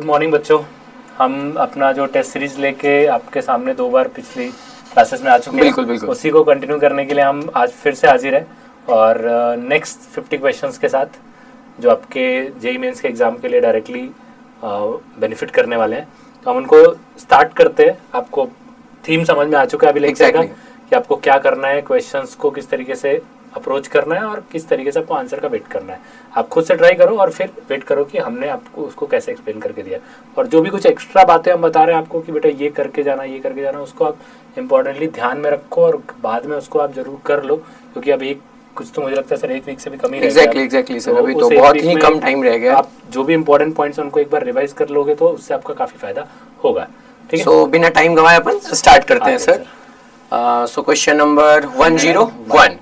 Morning बच्चों। हम अपना जो टेस्ट सीरीज लेके आपके सामने 2 बार पिछली क्लासेस में आ चुके हैं। बिल्कुल। उसी को कंटिन्यू करने के लिए हम आज फिर से हाजिर हैं और नेक्स्ट 50 क्वेश्चंस के साथ जो आपके जेईई मेंस के एग्ज़ाम के लिए डायरेक्टली बेनिफिट करने वाले हैं। तो हम उनको स्टार्ट करते हैं। आपको थीम समझ में आ चुका है अभी लेक्चर का कि आपको क्या करना है, क्वेश्चंस को किस तरीके से अप्रोच करना है और किस तरीके से आपको आंसर का वेट करना है। आप खुद से ट्राई करो और फिर वेट करो कि हमने आपको उसको कैसे एक्सप्लेन करके दिया। और जो भी कुछ एक्स्ट्रा बातें हम बता रहे हैं आपको कि बेटा ये करके जाना, उसको आप इम्पोर्टेंटली ध्यान में रखो और बाद में उसको आप जरूर कर लो, क्योंकि अब कुछ तो मुझे लगता है सर 1 वीक से भी कम ही रह गया। एग्जैक्टली सर, अभी तो बहुत ही कम टाइम रह गया। आप जो भी इंपॉर्टेंट पॉइंट्स उनको एक बार रिवाइज कर लोगे तो उससे आपका काफी फायदा होगा। ठीक है, सो बिना टाइम गवाए अपन स्टार्ट करते हैं सर। So question number 101।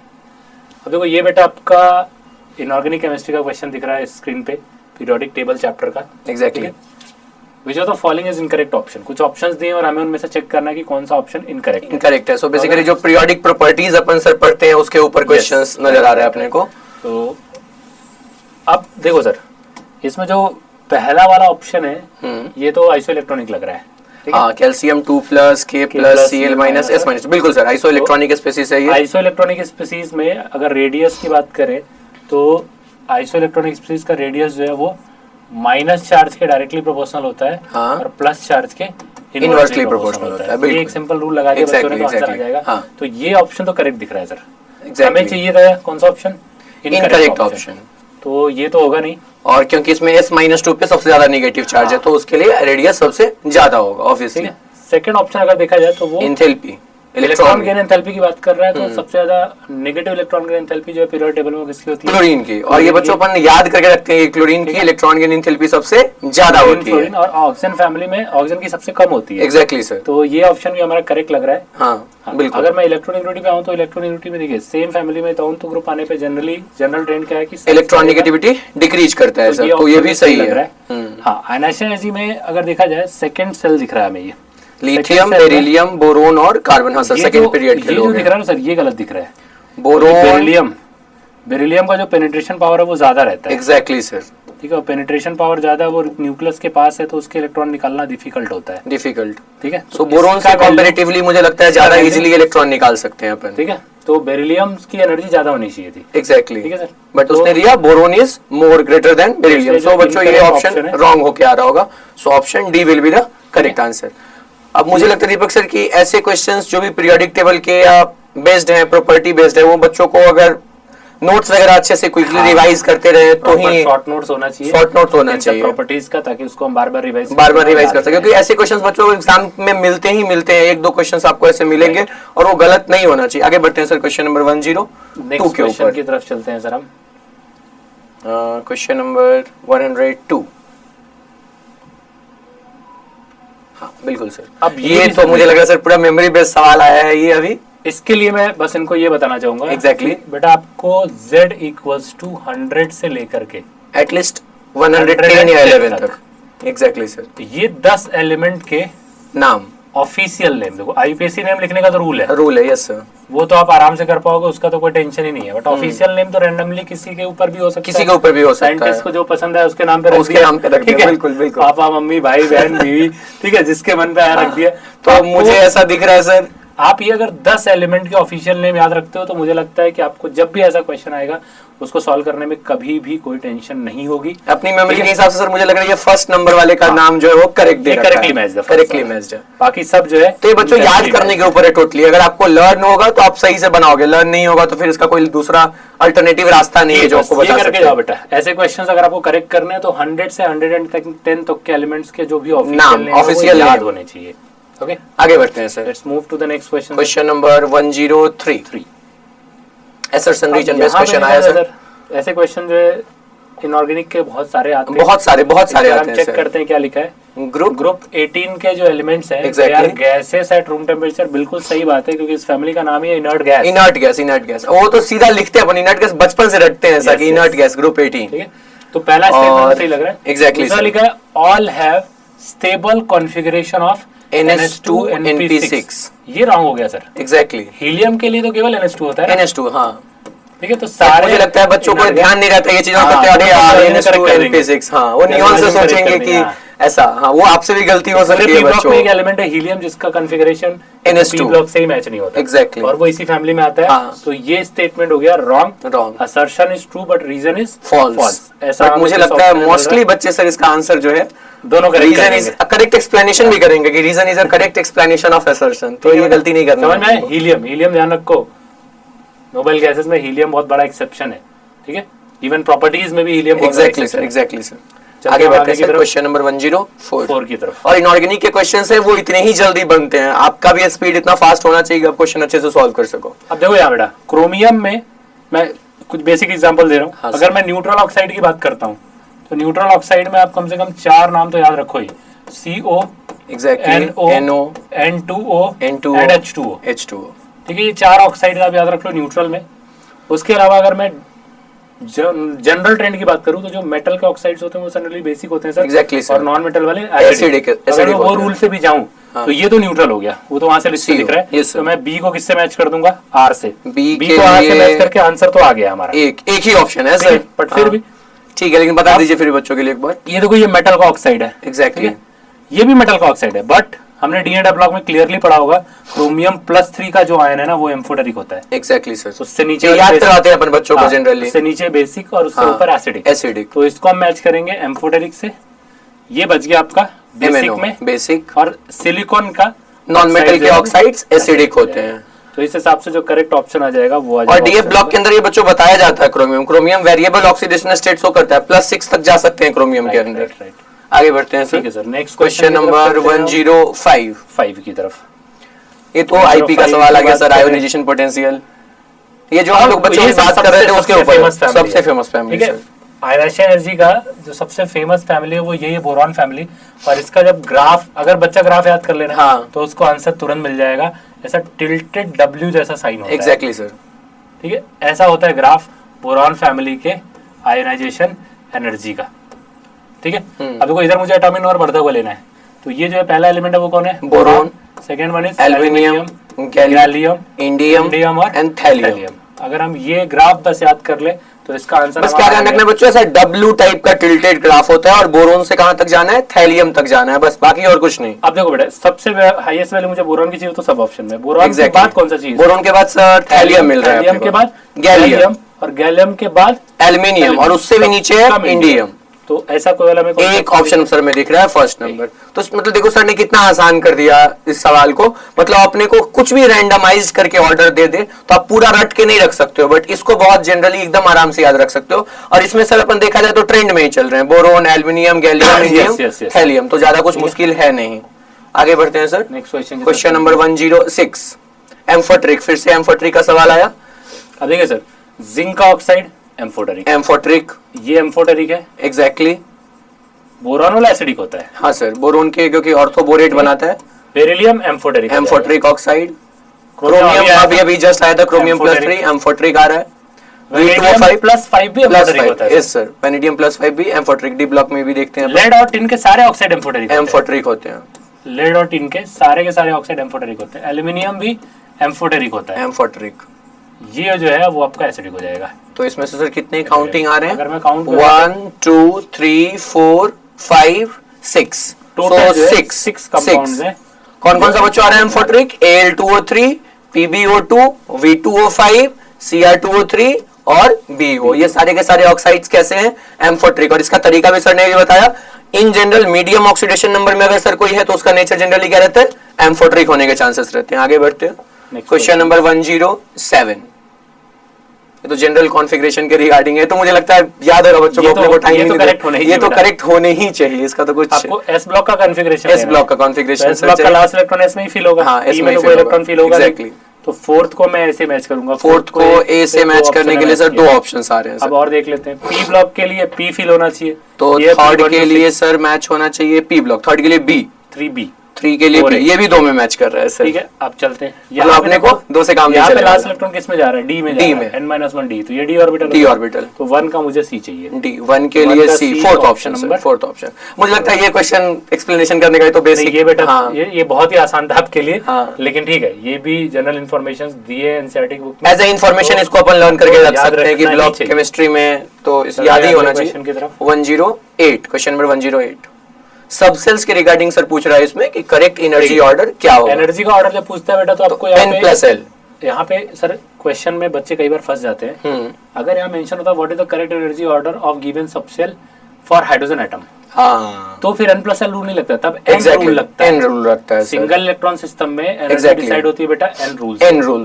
अब देखो ये बेटा आपका इनऑर्गेनिक केमिस्ट्री का क्वेश्चन दिख रहा है स्क्रीन पे, पीरियोडिक टेबल चैप्टर का। Exactly. Which of the following is incorrect option. कुछ ऑप्शंस दिए और हमें उनमें से चेक करना है कि कौन सा ऑप्शन इनकरेक्ट है। सो बेसिकली जो पीरियोडिक प्रॉपर्टीज अपन सर पढ़ते हैं उसके ऊपर क्वेश्चंस नजर आ रहा है अपने को। तो अब देखो सर, इसमें जो पहला वाला ऑप्शन है ये तो आइसो इलेक्ट्रॉनिक लग रहा है। हाँ, कैल्शियम 2+ K+ Cl- S-। बिल्कुल सर, आइसो इलेक्ट्रॉनिक स्पीसीज है ये। आइसो इलेक्ट्रॉनिक स्पीसीज में अगर रेडियस की बात करें तो आइसो इलेक्ट्रॉनिक स्पीसीज का रेडियस जो है वो माइनस चार्ज के डायरेक्टली प्रोपोर्शनल होता है। हाँ। और प्लस चार्ज के इनवर्सली प्रोपोर्शनल होता है। ये एक सिंपल रूल लगा के बच्चों ने तो आंसर आ जाएगा। हाँ। तो ये ऑप्शन तो करेक्ट दिख रहा है सर। हमें चाहिए था कौन सा ऑप्शन? Incorrect option. तो ये तो होगा नहीं, और क्योंकि इसमें S-2 पे सबसे ज्यादा नेगेटिव चार्ज है तो उसके लिए रेडियस सबसे ज्यादा होगा ऑब्वियसली। सेकंड ऑप्शन अगर देखा जाए तो वो एंथैल्पी, इलेक्ट्रॉन गेन एंथैल्पी की बात कर रहा है। तो सबसे ज्यादा नेगेटिव इलेक्ट्रॉन गेन एंथैल्पी जो है पीरियोडिक टेबल में किसकी होती है? क्लोरीन की। और ये बच्चों अपन याद करके रखते हैं क्लोरीन की इलेक्ट्रॉन गेन एंथैल्पी सबसे ज्यादा होती है और ऑक्सीजन फैमिली में ऑक्सीजन की सबसे कम होती है। Exactly sir. तो ये ऑप्शन भी हमारा करेक्ट लग रहा है। हाँ बिल्कुल। अगर मैं इलेक्ट्रॉनिक पे आऊँ तो इलेक्ट्रॉनिक में देखिए सेम फैमिली में तो ग्रुप आने पे जनरल ट्रेंड क्या है कि इलेक्ट्रॉनिगेटिविटी डिक्रीज करता है सर, तो ये भी सही है। हाँ, आयनाइजेशन में अगर देखा जाए सेकंड सेल दिख रहा है हमें ये लिथियम, बेरिलियम, बोरोन और कार्बन। हाँ सर, सेकंड पीरियड के लोग दिख रहा है ना सर, ये गलत दिख रहा है। बोरोन, बेरिलियम का जो पेनिट्रेशन पावर है वो ज्यादा रहता है। Exactly sir. ठीक है, पेनिट्रेशन पावर ज्यादा है, वो न्यूक्लियस के पास है तो उसके इलेक्ट्रॉन निकालना डिफिकल्ट होता है। ठीक है, सो बोरोन से कंपैरेटिवली मुझे लगता है ज्यादा इजीली इलेक्ट्रॉन निकाल सकते हैं अपन। ठीक है, तो बेरिलियम की एनर्जी ज्यादा होनी चाहिए थी। एग्जैक्टली। ठीक है सर, बट उसने दिया boron is more greater than beryllium. So बच्चों ये ऑप्शन रॉन्ग होके आ रहा होगा। So option D will be the correct answer. अब मुझे लगता है दीपक सर कि ऐसे क्वेश्चंस जो भी पीरियोडिक टेबल के या बेस्ड हैं, प्रॉपर्टी बेस्ड है, वो बच्चों को अगर नोट्स वगैरह अच्छे से क्विकली रिवाइज करते रहे तो ही शॉर्ट नोट्स होना चाहिए। प्रॉपर्टीज का, ताकि उसको हम बार बार रिवाइज कर सके। क्योंकि ऐसे क्वेश्चंस बच्चों को एग्जाम में मिलते हैं। 1-2 क्वेश्चंस आपको ऐसे मिलेंगे और वो गलत नहीं होना चाहिए। आगे बढ़ते हैं सर क्वेश्चन नंबर 102 के ऊपर की तरफ चलते हैं सर हम। Question number 102। हाँ बिल्कुल सर। अब ये तो मुझे लग रहा है सर पूरा मेमोरी बेस्ड सवाल आया है ये अभी। इसके लिए मैं बस इनको ये बताना चाहूंगा एग्जैक्टली बेटा, आपको Z = 100 से लेकर के एटलीस्ट 110 या 11 तक। Exactly sir. ये 10 एलिमेंट के नाम, ऑफिशियल नेम, देखो आईपीएससी नेम लिखने का तो रूल है। Yes sir. वो तो आप आराम से कर पाओगे, उसका तो कोई टेंशन ही नहीं है। बट ऑफिशियल नेम तो रैंडमली किसी के ऊपर भी हो सकता है। साइंटिस्ट को जो पसंद है उसके नाम पे रख दिया। बिल्कुल। पापा, मम्मी, भाई, बहन, बीवी, ठीक है, जिसके मन पे आया रख दिया। तो मुझे ऐसा दिख रहा है सर, आप ये अगर 10 एलिमेंट के ऑफिशियल नेम याद रखते हो तो मुझे लगता है कि आपको जब भी ऐसा क्वेश्चन आएगा उसको सॉल्व करने में कभी भी कोई टेंशन नहीं होगी। अपनी मेमोरी के हिसाब से सर मुझे लग रहा है ये फर्स्ट नंबर वाले का नाम जो है वो करेक्टली मैच्ड है। बाकी सब जो है तो ये बच्चों याद करने के ऊपर है टोटली। अगर आपको लर्न होगा तो आप सही से बनाओगे, लर्न नहीं होगा तो फिर इसका कोई दूसरा अल्टरनेटिव रास्ता नहीं है जो आपको बता करके जाओ बेटा। ऐसे क्वेश्चंस अगर आपको करेक्ट करने हैं तो 100 से 110 तक के एलिमेंट्स के जो भी ऑफिशियल याद होने चाहिए। ओके, आगे बढ़ते हैं sir. Let's move to the next question. Question number 103। Assertion reason based question आया सर। ऐसे क्वेश्चन जो है इनऑर्गेनिक के बहुत सारे आते हैं। बहुत सारे आते हैं। चेक करते हैं क्या लिखा है। ग्रुप 18 के जो एलिमेंट्स हैं they are gases at room temperature. बिल्कुल सही बात है, क्योंकि इस फैमिली का नाम ही है इनर्ट गैस। वो तो सीधा लिखते हैं अपन, इनर्ट गैस बचपन से रटते हैं सर, इनर्ट गैस ग्रुप 18। ठीक है, तो पहला स्टेटमेंट सही लग रहा है। एग्जैक्टली सर लिखा है all have stable configuration of NH2 NP6। ये रॉन्ग हो गया सर। एग्जैक्टली। हीलियम के लिए तो केवल NH2 होता है। NH2 हाँ। ठीक है, तो सारे मुझे लगता है बच्चों को ध्यान नहीं रहता ये चीजों पर। अरे यार NH2 NP6, हाँ वो नियॉन से सोचेंगे कि ऐसा, हाँ वो आपसे भी गलती हो सकती है पी ब्लॉक बच्चों। में एक एलिमेंट है हीलियम जिसका कॉन्फ़िगरेशन NH2 पी ब्लॉक से ही मैच नहीं होता। Exactly. और वो इसी फैमिली में आता है। हाँ। तो ये स्टेटमेंट हो गया wrong. Wrong. Assertion is true but reason is false. ऐसा बट मुझे लगता है मोस्टली बच्चे सर इसका आंसर जो है दोनों correct reason is correct explanation भी करेंगे कि reason is a correct explanation of assertion, तो ये गलती नहीं करना। समझ में आया? हीलियम, हीलियम ध्यान रखो, नोबेल गैसेस में हीलियम बहुत बड़ा एक्सेप्शन है, ठीक है। इवन प्रॉपर्टीज में भी हीलियम बहुत बड़ा एग्जैक्टली सर, exception है। Exactly sir. चलते आगे हैं बढ़ते हैं की सर, तरफ। क्वेश्चन नंबर 104 4 की तरफ। और इनऑर्गेनिक के क्वेश्चंस है वो इतने ही जल्दी बनते हैं, आपका भी स्पीड इतना फास्ट होना चाहिए कि आप क्वेश्चन अच्छे से सॉल्व कर सको। अब देखो यहाँ बेटा, क्रोमियम में मैं कुछ बेसिक एग्जांपल दे रहा हूँ। हाँ, अगर मैं न्यूट्रल ऑक्साइड की बात करता हूँ तो न्यूट्रल ऑक्साइड में आप कम से कम 4 नाम तो याद रखो ही, CO, exactly, NO, N2O N2O, and H2O, H2O। ठीक है। ये 4 ऑक्साइड आप याद रख लो न्यूट्रल में। उसके अलावा अगर मैं जनरल ट्रेंड की बात करूं तो जो मेटल के ऑक्साइड्स होते हैं वो जनरली बेसिक होते हैं सर। Exactly, sir. और नॉन मेटल वाले Acidic अगर मैं वो होते हैं। रूल से भी जाऊं तो ये तो न्यूट्रल हो गया, वो तो वहां से लिस्ट CO, दिख रहा है। yes, sir. तो मैं बी को किससे मैच कर दूंगा? R से। B B के को R से लिए मैच करके आंसर तो आ गया हमारा। एक ही ऑप्शन है ठीक है, सर, बट फिर भी ठीक है, लेकिन बता दीजिए फिर बच्चों के लिए एक बार। ये देखो, ये मेटल का ऑक्साइड है, एग्जैक्टली, ये भी मेटल का ऑक्साइड है, बट हमने डीएनए ब्लॉक में क्लियरली पढ़ा होगा क्रोमियम +3 का जो आयन है ना वो एम्फोटेरिक होता है। Exactly sir. उससे नीचे याद basic- कराते हैं अपन बच्चों को हाँ, जनरली। उससे नीचे बेसिक और उससे हाँ, ऊपर एसिडिक। एसिडिक। तो इसको हम मैच करेंगे एम्फोटेरिक से। ये बच गया आपका बेसिक MNO, में। बेसिक। और सिलिकॉन का नॉन मेटल oxide के जो है, ऑक्साइड्स एसिडिक होते हैं। तो इस हिसाब से जो करेक्ट ऑप्शन आ जाएगा वो आ और जाएगा डीएफ option ब्लॉक के अंदर ये बच्चों बताया जाता है chromium variable oxidation state show करता है, +6 तक जा सकते हैं क्रोमियम के right, अंदर। right, right. आगे बढ़ते हैं ठीक है sir, sir. Next question number 105। 5 की तरफ। ये तो आईपी का 105 सवाल आ गया की सर, बात करें। Ionization potential. ये जो हम लोग बच्चों ये की बात कर रहे थे उसके ऊपर famous family सबसे है। फेमस फैमिली ठीक है। आयनाइजेशन एनर्जी का जो सबसे फेमस फैमिली है वो यही है, बोरॉन फैमिली। और इसका जब ग्राफ, अगर बच्चा ग्राफ याद कर लेना हाँ। तो उसको आंसर तुरंत मिल जाएगा। ऐसा टिल्टेड W जैसा साइन होता है। Exactly sir. ठीक है, ऐसा होता है ग्राफ बोरॉन फैमिली के आयनाइजेशन एनर्जी का। ठीक है। अब देखो इधर मुझे एटॉमिक नंबर बढ़ता हुआ लेना है, तो ये जो है पहला एलिमेंट है वो कौन है? Boron. Second one is aluminium, gallium, indium और एंड थैलियम। अगर हम ये ग्राफ बस याद कर ले तो इसका आंसर बस क्या ध्यान रखना बच्चों, ऐसा W टाइप का टिल्टेड ग्राफ होता है और बोरोन से कहां तक जाना है? थैलियम तक जाना है, बस बाकी और कुछ नहीं। अब देखो बेटा, सबसे हाईएस्ट वैल्यू मुझे बोरॉन की चाहिए तो सब ऑप्शन में बोरॉन के बाद कौन सा चाहिए? बोरोन के बाद सर थैलियम मिल रहा है, थैलियम के बाद गैलियम, और गैलियम के बाद एल्यूमिनियम, और उससे भी नीचे है इंडियम। तो ऐसा कोई वाला में एक ऑप्शन सर में दिख रहा है फर्स्ट नंबर। तो मतलब देखो सर ने कितना आसान कर दिया इस सवाल को, मतलब अपने को कुछ भी रैंडमाइज करके ऑर्डर दे दे तो आप पूरा रट के नहीं रख सकते हो, बट इसको बहुत जनरली एकदम आराम से याद रख सकते हो। और इसमें सर अपन देखा जाए तो ट्रेंड में ही चल रहे हैं, boron, aluminium, gallium, indium, thallium, तो ज्यादा कुछ मुश्किल है नहीं। आगे बढ़ते हैं sir, next question, question number 106। Amphoteric, फिर से एम्फोट्रिक का सवाल आया। अब देखिए सर, जिंक का ऑक्साइड एम्फोटेरिक, एम्फोट्रिक, ये एम्फोटेरिक है। एग्जैक्टली। बोरॉन वाला एसिडिक होता है। हाँ सर, बोरोन के क्योंकि ऑर्थोबोरेट बनाता है। Beryllium amphoteric, amphoteric oxide. Chromium chromium अभी जस्ट आया था, क्रोमियम +3 एम्फोट्रिक आ रहा है। वेनेडियम +5 भी एम्फोटेरिक होता है। यस सर, वेनेडियम +5 भी एम्फोट्रिक, डी ब्लॉक में भी देखते हैं। लेड और टिन के सारे ऑक्साइड एम्फोटेरिक एम्फोट्रिक होते हैं। लेड और टिन के सारे ऑक्साइड एम्फोटेरिक होते हैं। एल्यूमिनियम भी एम्फोटेरिक होता है। एम्फोट्रिक, ये जो है वो आपका एसिडिक हो जाएगा। तो इसमें से सर कितने काउंटिंग आ रहे हैं? अगर मैं काउंट 1 2 3 4 5 6, टोटल so 6 कंपाउंड्स हैं। कौन कौन सा बच्चों आ रहा है amphoteric? Al2O3, PbO2, V2O5, Cr2O3 और BO, ये सारे के सारे ऑक्साइड्स कैसे हैं? एम्फोट्रिक। और इसका तरीका भी सर ने भी बताया। In general medium oxidation number में अगर सर कोई है तो उसका नेचर जनरली क्या रहता है? एम्फोट्रिक होने के चांसेस रहते हैं। आगे बढ़ते हैं, क्वेश्चन नंबर 107। ये तो जनरल कॉन्फ़िगरेशन के रिगार्डिंग है, तो मुझे लगता है याद होगा बच्चों को, अपने को टाइम नहीं देना। ये तो करेक्ट होने ही चाहिए, इसका तो कुछ आपको एस ब्लॉक का कॉन्फ़िगरेशन, एस ब्लॉक का कॉन्फ़िगरेशन, एस ब्लॉक का लास्ट इलेक्ट्रॉन एस में ही फिल होगा। हाँ, P में कोई इलेक्ट्रॉन फिल होगा। एग्जैक्टली। तो फोर्थ को मैं ऐसे मैच करूंगा। फोर्थ को ए से मैच करने के लिए सर 2 ऑप्शंस आ रहे हैं। अब और देख लेते हैं। पी ब्लॉक के लिए पी फिल होना चाहिए, तो थर्ड के लिए सर मैच होना चाहिए पी ब्लॉक, थर्ड के लिए बी, 3B, 3 के लिए बी, ये भी 2 में मैच कर रहा है सर। ठीक है, अब चलते हैं। मतलब अपने को 2 से काम नहीं यहाँ पे चलेगा। लास्ट इलेक्ट्रॉन किस में जा रहा है? डी में जा रहा है, n-1 डी, तो ये डी ऑर्बिटल, डी ऑर्बिटल। तो 1 का मुझे सी चाहिए। डी 1 के लिए C, fourth option sir, fourth option. मुझे लगता है ये क्वेश्चन एक्सप्लेनेशन करने का है तो बेसिक, ये बेटा हाँ, ये बहुत ही आसान था आपके लिए। हाँ, लेकिन ठीक है, ये भी जनरल इंफॉर्मेशन दिए एनसीईआरटी बुक में एज ए इंफॉर्मेशन इसको अपन लर्न करके रख सकते हैं कि ब्लॉक केमिस्ट्री में तो याद ही होना चाहिए। 108, क्वेश्चन नंबर 108। सब सेल्स के रिगार्डिंग सर पूछ रहा है इसमें कि करेक्ट एनर्जी ऑर्डर क्या होगा। एनर्जी का ऑर्डर जब पूछता है बेटा तो आपको यहाँ पे सर क्वेश्चन में बच्चे कई बार फंस जाते हैं। अगर यहाँ मेंशन होता what is the correct energy order of given subshell for hydrogen atom, हाँ, तो फिर n+l रूल नहीं लगता, तब n रूल लगता है। n रूल लगता है। सिंगल इलेक्ट्रॉन सिस्टम में एनर्जी डिसाइड होती है बेटा n रूल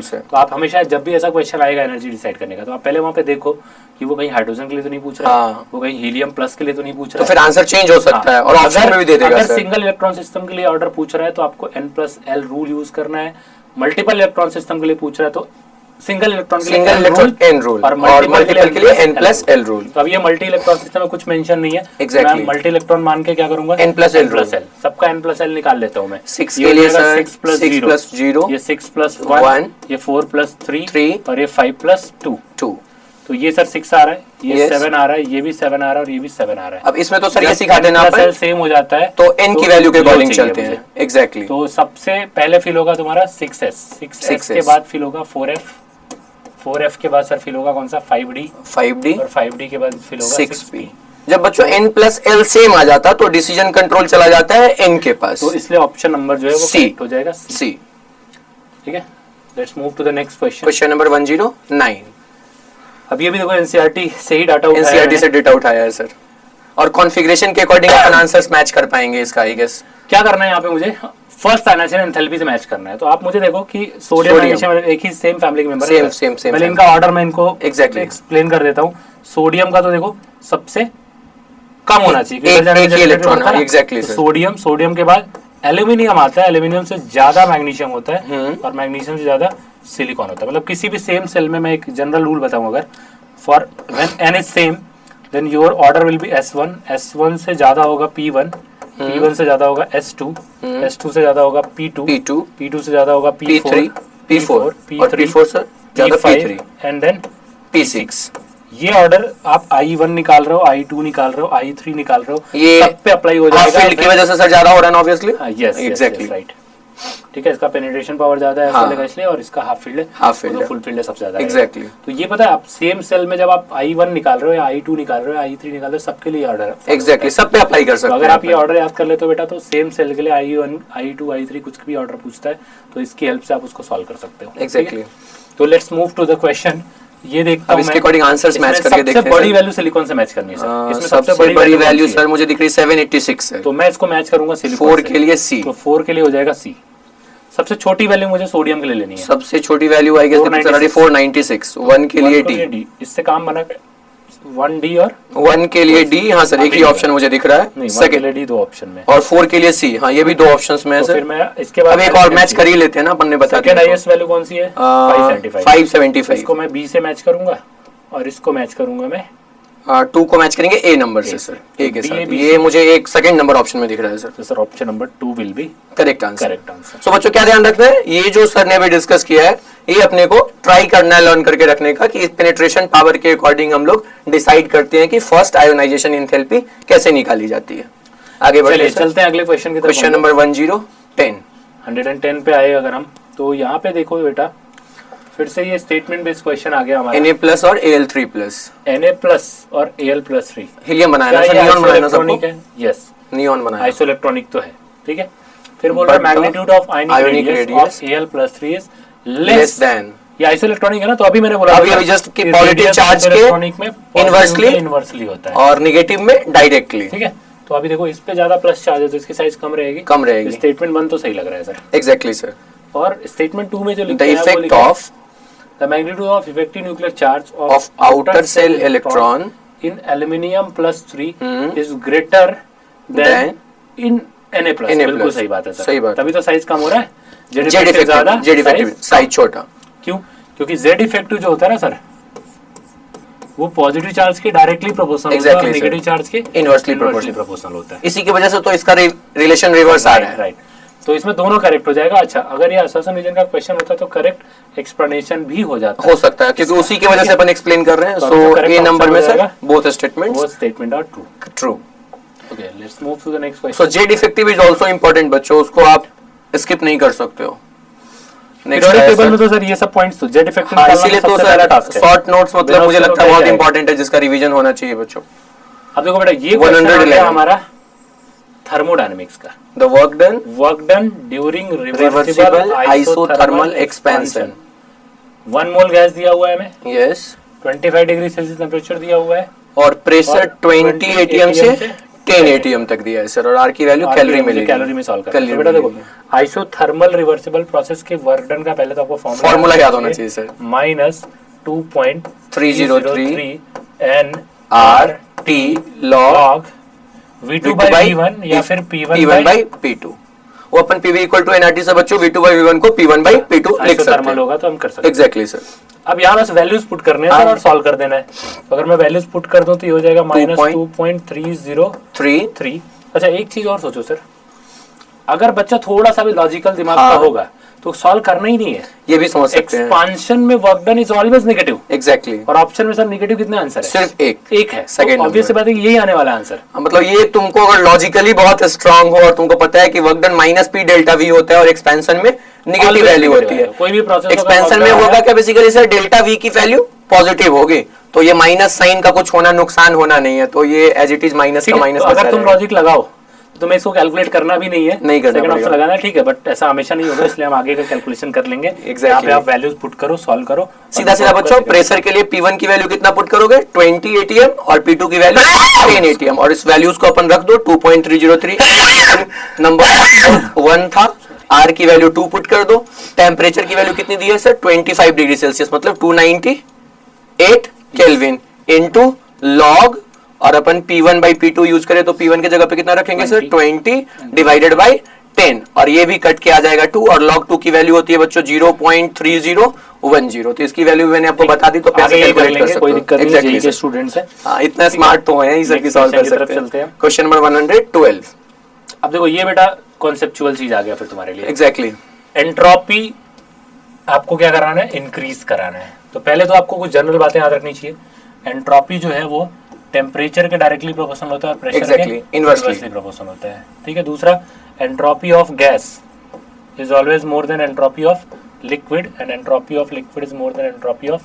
से। तो आप हमेशा जब भी ऐसा क्वेश्चन आएगा एनर्जी डिसाइड करने का, तो आप पहले वहाँ पे देखो कि वो कहीं हाइड्रोजन के लिए तो नहीं पूछ रहा है, वो कहीं हीलियम प्लस के लिए तो नहीं पूछ रहा है, तो फिर आंसर चेंज हो सकता है और ऑप्शन में भी दे देगा। अगर सिंगल इलेक्ट्रॉन सिस्टम के लिए ऑर्डर पूछ रहा है तो आपको n+l रूल यूज करना है। मल्टीपल इलेक्ट्रॉन सिस्टम के लिए पूछ रहा है तो सिंगल इलेक्ट्रॉन के लिए n रूल और मल्टीपल के लिए n+l रूल। तो अब ये मल्टी इलेक्ट्रॉन सिस्टम में कुछ मेंशन नहीं है, एग्जैक्टली मैं मल्टी इलेक्ट्रॉन मान के क्या करूंगा, n+l सबका n+l निकाल लेता हूं मैं। 6 के लिए सर 6+0, ये 6+1, ये 4+3 और ये 5+2। तो ये सर 6 आ रहा है, ये 7 आ रहा है, ये भी 7 आ रहा है और ये भी 7 आ रहा है। अब इसमें तो सर ये सिखा देना आप सेम हो जाता है तो n की वैल्यू के अकॉर्डिंग चलते हैं। एग्जैक्टली। तो सबसे पहले फिल होगा तुम्हारा 6s के बाद फिल होगा 4f के बाद सर फिल होगा कौन सा 5d और 5d के बाद फिल होगा 6p। जब बच्चों n+l सेम आ जाता तो डिसीजन कंट्रोल चला जाता है n के पास, तो इसलिए ऑप्शन नंबर जो है वो करेक्ट हो जाएगा C। ठीक है, let's move to the next question. Question number 109। अब ये भी देखो एनसीईआरटी से ही डाटा उठाया है, एनसीईआरटी से डेटा उठाया है सर, और कॉन्फ़िगरेशन के अकॉर्डिंग अपन आंसर्स मैच कर पाएंगे इसका। आई गेस क्या करना है यहाँ पे मुझे फर्स्ट आयनाइजेशन एंथैल्पी से मैच करना है। तो आप मुझे देखो कि सोडियम मैग्नीशियम एक ही सेम फैमिली के मेंबर है, सेम पहले इनका ऑर्डर मैं इनको एक्सप्लेन कर देता हूँ। सोडियम का तो देखो सबसे कम होना चाहिए, एक ही इलेक्ट्रॉन। Exactly sir. सोडियम के बाद एल्यूमिनियम आता है, एल्यूमिनियम से ज्यादा मैग्नीशियम होता है और मैग्नीशियम से ज्यादा सिलिकॉन होता है। मतलब किसी भी सेम सेल में मैं एक जनरल रूल बताऊं, अगर for when n is same then your order will be S1 से ज्यादा होगा P1 से ज्यादा होगा S2 से ज्यादा होगा P2 से ज्यादा होगा P4 और P4 से ज्यादा P3 एंड देन P6। ये ऑर्डर आप I1 निकाल रहे हो, I2 निकाल रहे हो, I3 निकाल रहे हो, ये सब पे अप्लाई हो जाएगा। फील्ड की वजह से सर ज्यादा हो रहा है ऑब्वियसली। Yes exactly right. ठीक है, इसका पेनिट्रेशन पावर ज्यादा है ऐसा इसलिए, और इसका हाफ फील्ड है, फुल फील्ड है सबसे ज्यादा। एग्जैक्टली। तो ये पता है आप सेम सेल में जब आप I1 निकाल रहे हो या I2 निकाल रहे हो, I3 निकाल रहे हो, सबके लिए ऑर्डर है। एग्जैक्टली, सब पे अप्लाई कर सकते हैं। अगर आप ये ऑर्डर याद कर लेते हो बेटा तो सेम सेल के लिए I1 I2 I3 कुछ भी ऑर्डर पूछता है तो इसकी हेल्प से आप उसको सॉल्व कर सकते हो। एग्जैक्टली। तो let's move to the question. ये देखता हूं इसके अकॉर्डिंग आंसर्स मैच करके देखते हैं। सबसे बड़ी वैल्यू सिलिकॉन से मैच करनी है सर। इसमें सबसे बड़ी वैल्यू सर मुझे दिख रही है 786 है, तो मैं इसको मैच करूंगा सिलिकॉन। 4 के लिए C, तो 4 के लिए हो जाएगा C। सबसे छोटी वैल्यू मुझे सोडियम के लिए लेनी है। सबसे छोटी वैल्यू आई गेस 496। 1 के लिए D। इससे काम बना 1D और 1 के लिए D। हाँ सर, एक ही ऑप्शन मुझे दिख रहा है। सेकंड D दो ऑप्शन में, और 4 के लिए C। हाँ, ये भी दो ऑप्शंस में है सर। फिर मैं इसके बाद अब एक और मैच कर ही लेते हैं ना, अपन ने बताया। सेकंड हाईएस्ट वैल्यू कौन सी है? 575। इसको मैं B से मैच करूंगा और इसको मैच करूंगा मैं 2 को मैच करेंगे A नंबर से सर। A के साथ ये मुझे एक सेकंड नंबर ऑप्शन में दिख रहा है सर। तो sir option number 2 will be correct answer. So बच्चों क्या ध्यान रखना है, ये जो सर ने अभी डिस्कस किया है ये अपने को ट्राई करना है, लर्न करके रखने का कि इस पेनिट्रेशन पावर के अकॉर्डिंग हम लोग डिसाइड करते हैं कि फर्स्ट आयोनाइजेशन एंथैल्पी कैसे निकाली जाती है। आगे बढ़िए, चलते हैं अगले क्वेश्चन की तरफ। क्वेश्चन नंबर 110 पे आए अगर हम, तो यहाँ पे देखो बेटा फिर से ये स्टेटमेंट बेस्ड क्वेश्चन आ गया हमारा। Na+ और Al3+। Na+ और Al+3 हीलियम बनाया ना सर, नियॉन बनाया ना सबको। यस, नियॉन बनाया, आइसोइलेक्ट्रॉनिक तो है। ठीक है, फिर बोल रहा है magnitude of ionic radius of Al+3 is less than. ये आइसोइलेक्ट्रॉनिक है ना, तो अभी मैंने बोला अभी जस्ट कि पॉजिटिव चार्ज के इनवर्सली होता है और नेगेटिव में डायरेक्टली। ठीक है, तो अभी देखो इस पे ज्यादा प्लस चार्ज है तो इसकी साइज कम रहेगी। स्टेटमेंट 1 तो सही लग रहा है सर। Exactly sir. और स्टेटमेट 2 में जो लिखा द है effect of the magnitude of effective nuclear charge of outer cell electron in aluminium+3 is greater than in Na+। बिल्कुल सही बात है सर, सही बात। तभी तो साइज कम हो रहा है। Z इफेक्टिव साइज छोटा। क्यों? क्योंकि Z इफेक्टिव जो होता है ना सर, वो पॉजिटिव चार्ज के डायरेक्टली प्रोपोर्शनल होता है और नेगेटिव चार्ज के इनवर्सली प्रोपोर्शनल होता है। इसी की वजह से तो इसका रिलेशन रिवर्स आ रहा है। राइट, तो इसमें दोनों करेक्ट हो जाएगा। अच्छा, अगर ये असर्शन रीजन का क्वेश्चन होता तो करेक्ट एक्सप्लेनेशन भी हो जाता हो सकता है, क्योंकि उसी की वजह से अपन एक्सप्लेन कर रहे हैं। सो ए नंबर में sir both statement are true. Okay, let's move to the next question. So Z effective is also important बच्चों, उसको आप स्किप नहीं कर सकते हो। पीरियोडिक टेबल में तो सर ये सब पॉइंट्स तो Z इफेक्टिव निकालना इसीलिए तो सर शॉर्ट नोट्स मतलब मुझे लगता है बहुत इंपॉर्टेंट है, जिसका रिवीजन होना चाहिए बच्चों। अब देखो बेटा ये 111 हमारा थर्मोडायनेमिक्स का। The work done during reversible isothermal expansion. 1 mole gas दिया हुआ है हमें, यस, 25 डिग्री सेल्सियस टेम्परेचर दिया हुआ है, और प्रेशर 20 एटीएम से 10 एटीएम तक दिया है सर, और आर की वैल्यू कैलोरी में ली, कैलोरी में सॉल्व करना है। बेटा देखो, आइसोथर्मल रिवर्सिबल प्रोसेस के वर्क डन का पहले तो आपको फॉर्मूला याद होना चाहिए sir, minus 2.303 n R T log V2 by V1 या फिर P1 by P2। वो अपन PV इक्वल टू एनआरटी से बच्चों V2 by V1 को P1 by P2 लिख सकते हैं। होगा तो हम कर सकते हैं। Exactly sir. अब यहाँ बस वैल्यूज पुट करने हैं सर और सॉल्व कर देना है। तो अगर मैं वैल्यूज पुट कर दूं तो ये हो जाएगा माइनस 2.303। अच्छा एक चीज और सोचो सर, अगर बच्चा थोड़ा सा भी लॉजिकल दिमाग का होगा तो सॉल्व करना ही नहीं है, ये भी समझ सकते हैं। एक्सपांशन में work done is always negative. Exactly. और ऑप्शन में सर नेगेटिव कितने आंसर है? सिर्फ एक है। सेकंड तो ऑब्वियस बात है यही आने वाला आंसर। मतलब ये तुमको अगर लॉजिकली बहुत स्ट्रांग हो और तुमको पता है कि work done minus P delta we होता है और एक्सपेंशन में नेगेटिव वैल्यू होती है, कोई भी प्रोसेस एक्सपेंशन में होगा क्या बेसिकली सर, डेल्टा वी की वैल्यू पॉजिटिव होगी, तो ये माइनस साइन का कुछ होना नुकसान होना नहीं है, तो ये एज इट इज माइनस का माइनस। अगर तुम लॉजिक लगाओ तुम्हें इसको कैलकुलेट करना भी नहीं है, नहीं करना सेकंड ऑप्शन लगाना है, ठीक है, बट ऐसा हमेशा नहीं होगा, इसलिए हम आगे का कैलकुलेशन कर लेंगे। यहाँ पे आप वैल्यूज पुट करो, सॉल्व करो, सीधा सीधा बच्चों। प्रेशर के लिए P1 की वैल्यू कितना पुट करोगे? 20 एटीएम, और P2 की वैल्यू 10 एटीएम, और इस वैल्यूज को अपन रख दो 2.303। नंबर 1 था, R की वैल्यू 2 पुट कर दो। टेम्परेचर की वैल्यू कितनी दी है सर? 25 डिग्री सेल्सियस, मतलब 298 केल्विन इनटू लॉग, और अपन P1 by P2 यूज करें तो P1 के जगह पे कितना रखेंगे सर? 20 डिवाइडेड बाय 10, और ये भी कट के आ जाएगा 2, और log 2 की वैल्यू होती है बच्चों 0.3010। तो इसकी वैल्यू मैंने आपको बता दी, तो पैसे कैलकुलेट कर सकते कोई दिक्कत नहीं है, जेईई स्टूडेंट्स हैं। हां, इतना स्मार्ट तो हैं, इस की सॉल्व कर सकते हैं। Question number 112। अब देखो ये बेटा कॉन्सेप्चुअल चीज आ गया फिर तुम्हारे लिए। एग्जैक्टली। एंट्रोपी आपको क्या कराना है? इंक्रीज कराना है। तो पहले तो आपको कुछ जनरल बातें याद रखनी चाहिए। एंट्रोपी जो है वो टेम्परेचर के डायरेक्टली प्रोपोर्शनल होता है और प्रेशर के इनवर्सली प्रोपोर्शनल होता है, ठीक है। दूसरा, entropy of gas is always more than entropy of liquid, and entropy of liquid is more than entropy of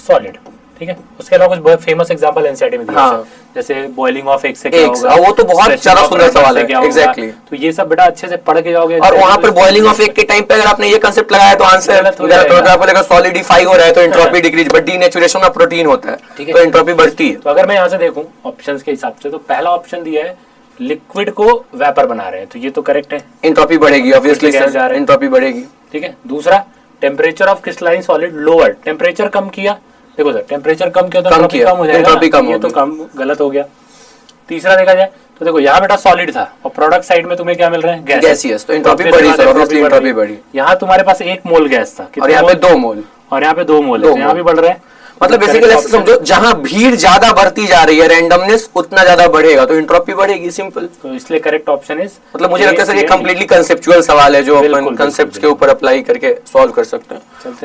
solid, ठीक है। उसके अलावा कुछ बहुत फेमस एग्जांपल एनसीईआरटी में दिया है, जैसे बॉइलिंग ऑफ एग से क्या होगा, वो तो बहुत ज्यादा सुंदर सवाल है। एग्जैक्टली। तो ये सब बेटा अच्छे से पढ़ के जाओगे, और वहां पर बॉइलिंग ऑफ एग के टाइम पे अगर आपने ये कांसेप्ट लगाया तो आंसर गलत हो जाएगा। सॉलिडिफाई हो रहा है तो एंट्रोपी डिक्रीज, बट डीनेचुरेशन में प्रोटीन होता है तो एंट्रोपी बढ़ती है। तो अगर मैं यहाँ से देखूं ऑप्शंस के हिसाब से, तो पहला ऑप्शन दिया है लिक्विड को वेपर बना रहे हैं, तो ये तो करेक्ट है, एंट्रोपी बढ़ेगी ऑब्वियसली सर, एंट्रोपी बढ़ेगी, ठीक है। दूसरा, temperature of crystalline solid lower, temperature कम किया, देखो सर टेम्परेचर कम किया तो एंट्रोपी कम हो जाएगा, ये तो कम गलत हो गया। तीसरा देखा जाए तो देखो यहाँ बेटा सॉलिड था और प्रोडक्ट साइड में तुम्हें क्या मिल रहा है? गैसियस, तो एंट्रोपी बढ़ी सर, ऑब्वियसली एंट्रोपी बढ़ी। यहाँ तुम्हारे पास 1 मोल गैस था और यहाँ पे 2 मोल, और यहाँ पे 2 मोल है, यहाँ भी बढ़ रहा है। मतलब बेसिकली ऐसे समझो, जहां भीड़ ज्यादा बढ़ती जा रही है, रैंडमनेस उतना ज्यादा बढ़ेगा तो एंट्रोपी बढ़ेगी, सिंपल। तो इसलिए करेक्ट ऑप्शन इज, मतलब मुझे लगता है सर ये कंप्लीटली कंसेप्चुअल सवाल है जो अपन कंसेप्ट्स के ऊपर अप्लाई करके सॉल्व कर सकते हैं।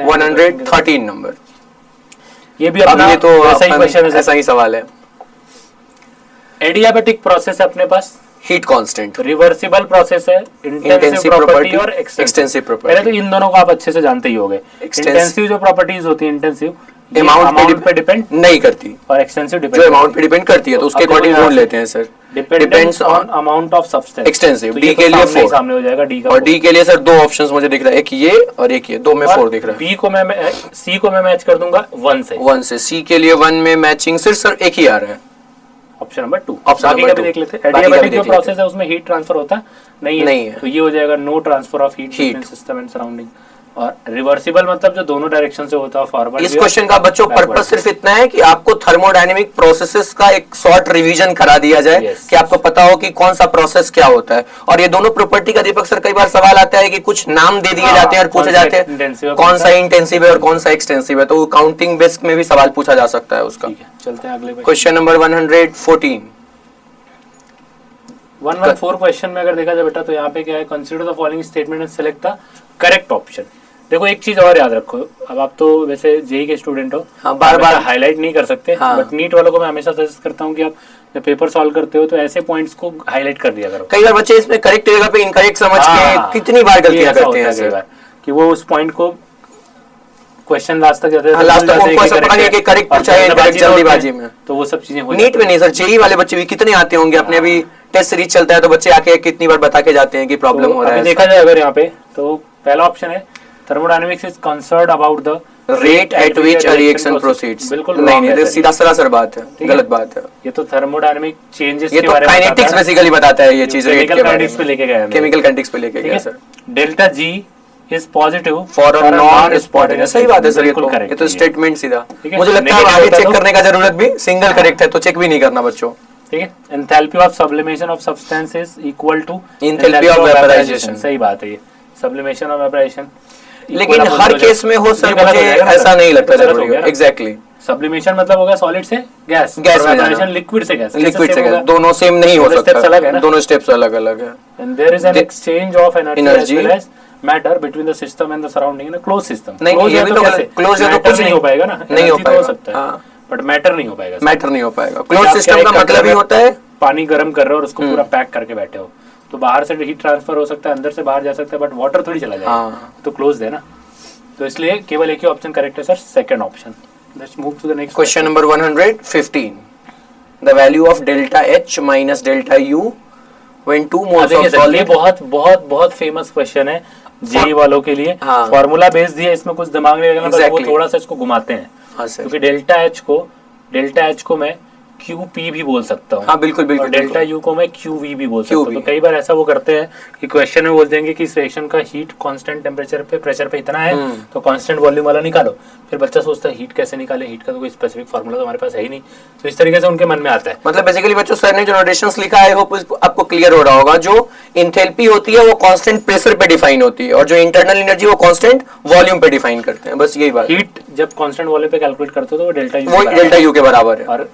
113 नंबर, ये भी अपना तो ऐसा ही क्वेश्चन है, ऐसा ही सवाल है। एडियाबेटिक प्रोसेस है अपने पास, हीट कांस्टेंट, रिवर्सिबल प्रोसेस है, इंटेंसिव प्रॉपर्टी और एक्सटेंसिव प्रॉपर्टी। पहले तो इन दोनों को आप अच्छे से जानते ही होगे। इंटेंसिव जो प्रॉपर्टीज होती है, इंटेंसिव अमाउंट पे डिपेंड नहीं करती, और एक्सटेंसिव डिपेंड जो अमाउंट पे डिपेंड करती है, तो उसके अकॉर्डिंग ढूंढ लेते हैं sir. Depends on amount of substance, extensive. D के लिए 4 सामने हो जाएगा, डी का, और डी के लिए सर 2 ऑप्शंस मुझे दिख रहा है, एक ये और एक ये, 2 में 4 दिख रहा है। बी को मैं सी को मैं मैच कर दूंगा 1 से, सी के लिए 1 में मैचिंग सिर्फ सर एक ही आ रहा है, ऑप्शन नंबर 2। ऑप्शन नंबर 2 देख लेते हैं। एडियाबेटिक जो प्रोसेस है उसमें हीट ट्रांसफर होता नहीं है, तो ये हो जाएगा no transfer of heat between system and surrounding. और रिवर्सिबल मतलब जो दोनों डायरेक्शन से होता है, फॉरवर्ड। इस क्वेश्चन का बच्चों पर्पस सिर्फ इतना है कि आपको थर्मोडायनेमिक प्रोसेसेस का एक शॉर्ट रिवीजन करा दिया जाए, कि आपको पता हो कि कौन सा प्रोसेस क्या होता है। और ये दोनों प्रॉपर्टी का दीपक सर कई बार सवाल आता है कि कुछ नाम दे दिए जाते हैं और पूछे जाते हैं कौन सा इंटेंसिव है और कौन सा एक्सटेंसिव है, तो काउंटिंग बेस्ड में भी सवाल पूछा जा सकता है उसका। चलते हैं अगले क्वेश्चन नंबर 114। 114 क्वेश्चन में अगर देखा जाए बेटा, तो यहाँ पे क्या है, consider the following statement and select the correct option. देखो एक चीज और याद रखो, अब आप तो वैसे जेई के स्टूडेंट हो, बार बार हाईलाइट नहीं कर सकते, बट नीट वालों को मैं हमेशा सजेस्ट करता हूँ कि आप जब पेपर सॉल्व करते हो तो ऐसे पॉइंट्स को हाईलाइट कर दिया करो। कई बार बच्चे इसमें करेक्ट जगह पे इनकरेक्ट समझ के कितनी बार गलतियां करते हैं सर, कि वो उस पॉइंट को क्वेश्चन लास्ट तक जाते हैं, लास्ट तक उनको ऐसा पता नहीं है कि करेक्ट पूछा है, इनकरेक्ट जल्दीबाजी में, तो वो सब चीजें हो नीट में नहीं सर। जेई वाले बच्चे भी कितने आते होंगे, अपने अभी टेस्ट सीरीज चलता है तो बच्चे आके कितनी बार बता के जाते हैं कि प्रॉब्लम हो रहा है। देखा जाए अगर यहाँ पे तो पहला ऑप्शन है thermodynamics is concerned about the rate at which a reaction proceeds. बिल्कुल नहीं, ये सीधा सरासर बात है, गलत बात है। ये तो थर्मोडायनेमिक चेंजेस ये के तो बारे में काइनेटिक्स बेसिकली बताता है ये चीज, रेट केमिकल के बारे काइनेटिक्स पे लेके गए हैं, केमिकल काइनेटिक्स पे लेके गए sir. Delta G is positive for a non spontaneous. सही बात है सर, ये तो स्टेटमेंट सीधा। मुझे लगता है आगे चेक करने का जरूरत भी, सिंगल करेक्ट है तो चेक भी नहीं करना बच्चों। ठीक है, enthalpy of sublimation of substance is equal to enthalpy of vaporisation. सही बात है, ये सब्लिमेशन ऑफ वेपराइजेशन। लेकिन हर केस में हो सर, मुझे ऐसा नहीं लगता जरूरी है। एग्जैक्टली, सब्लिमेशन मतलब होगा सॉलिड से गैस, गैस में वेपराइजेशन लिक्विड से गैस, लिक्विड से गैस, दोनों सेम नहीं हो सकता, दोनों स्टेप्स अलग अलग है। And there is an exchange of energy as well as matter between the system and the surrounding in a close system. नहीं, ये भी तो क्लोज है तो कुछ नहीं हो पाएगा ना, नहीं हो हो सकता है बट मैटर नहीं हो पाएगा, मैटर नहीं हो पाएगा। क्लोज सिस्टम का मतलब ही होता है पानी गर्म कर रहे हो और उसको पूरा पैक करके बैठे हो, तो बाहर से हीट ट्रांसफर हो सकता है, अंदर से बाहर जा सकता है, बट वाटर थोड़ी चला जाएगा, तो क्लोज है ना। तो इसलिए केवल एक ही ऑप्शन करेक्ट है sir, second option. Let's move to the next question number 115। The value of delta H minus delta U when 2 moles of solid. बहुत बहुत बहुत फेमस क्वेश्चन है जेई वालों के लिए। फार्मूला बेस दिया, इसमें कुछ दिमाग नहीं लगाना, बस वो थोड़ा सा इसको घुमाते हैं, क्योंकि डेल्टा H को मैं QP भी बोल सकता हूँ। हाँ, बिल्कुल बिल्कुल। और डेल्टा U को मैं QV भी बोल सकता हूँ। तो कई बार ऐसा वो करते हैं कि क्वेश्चन में बोल देंगे कि इस रिएक्शन का हीट कांस्टेंट टेम्परेचर पे, प्रेशर पे इतना है, तो कांस्टेंट वॉल्यूम वाला निकालो। फिर बच्चा सोचता है हीट कैसे निकाले, हीट का तो कोई स्पेसिफिक फार्मूला तो हमारे पास है ही नहीं। तो इस तरीके से उनके मन में आता है। मतलब बेसिकली बच्चों, सर ने जो नोटेशंस लिखा है वो आपको क्लियर हो रहा होगा। जो इंथैल्पी होती है वो कांस्टेंट प्रेशर पे डिफाइन होती है, और जो इंटरनल एनर्जी वो कांस्टेंट वॉल्यूम पे डिफाइन करते हैं, बस यही बात। हीट जब कांस्टेंट वॉल्यूम पे कैलकुलेट करते हो तो वो डेल्टा U के बराबर है, और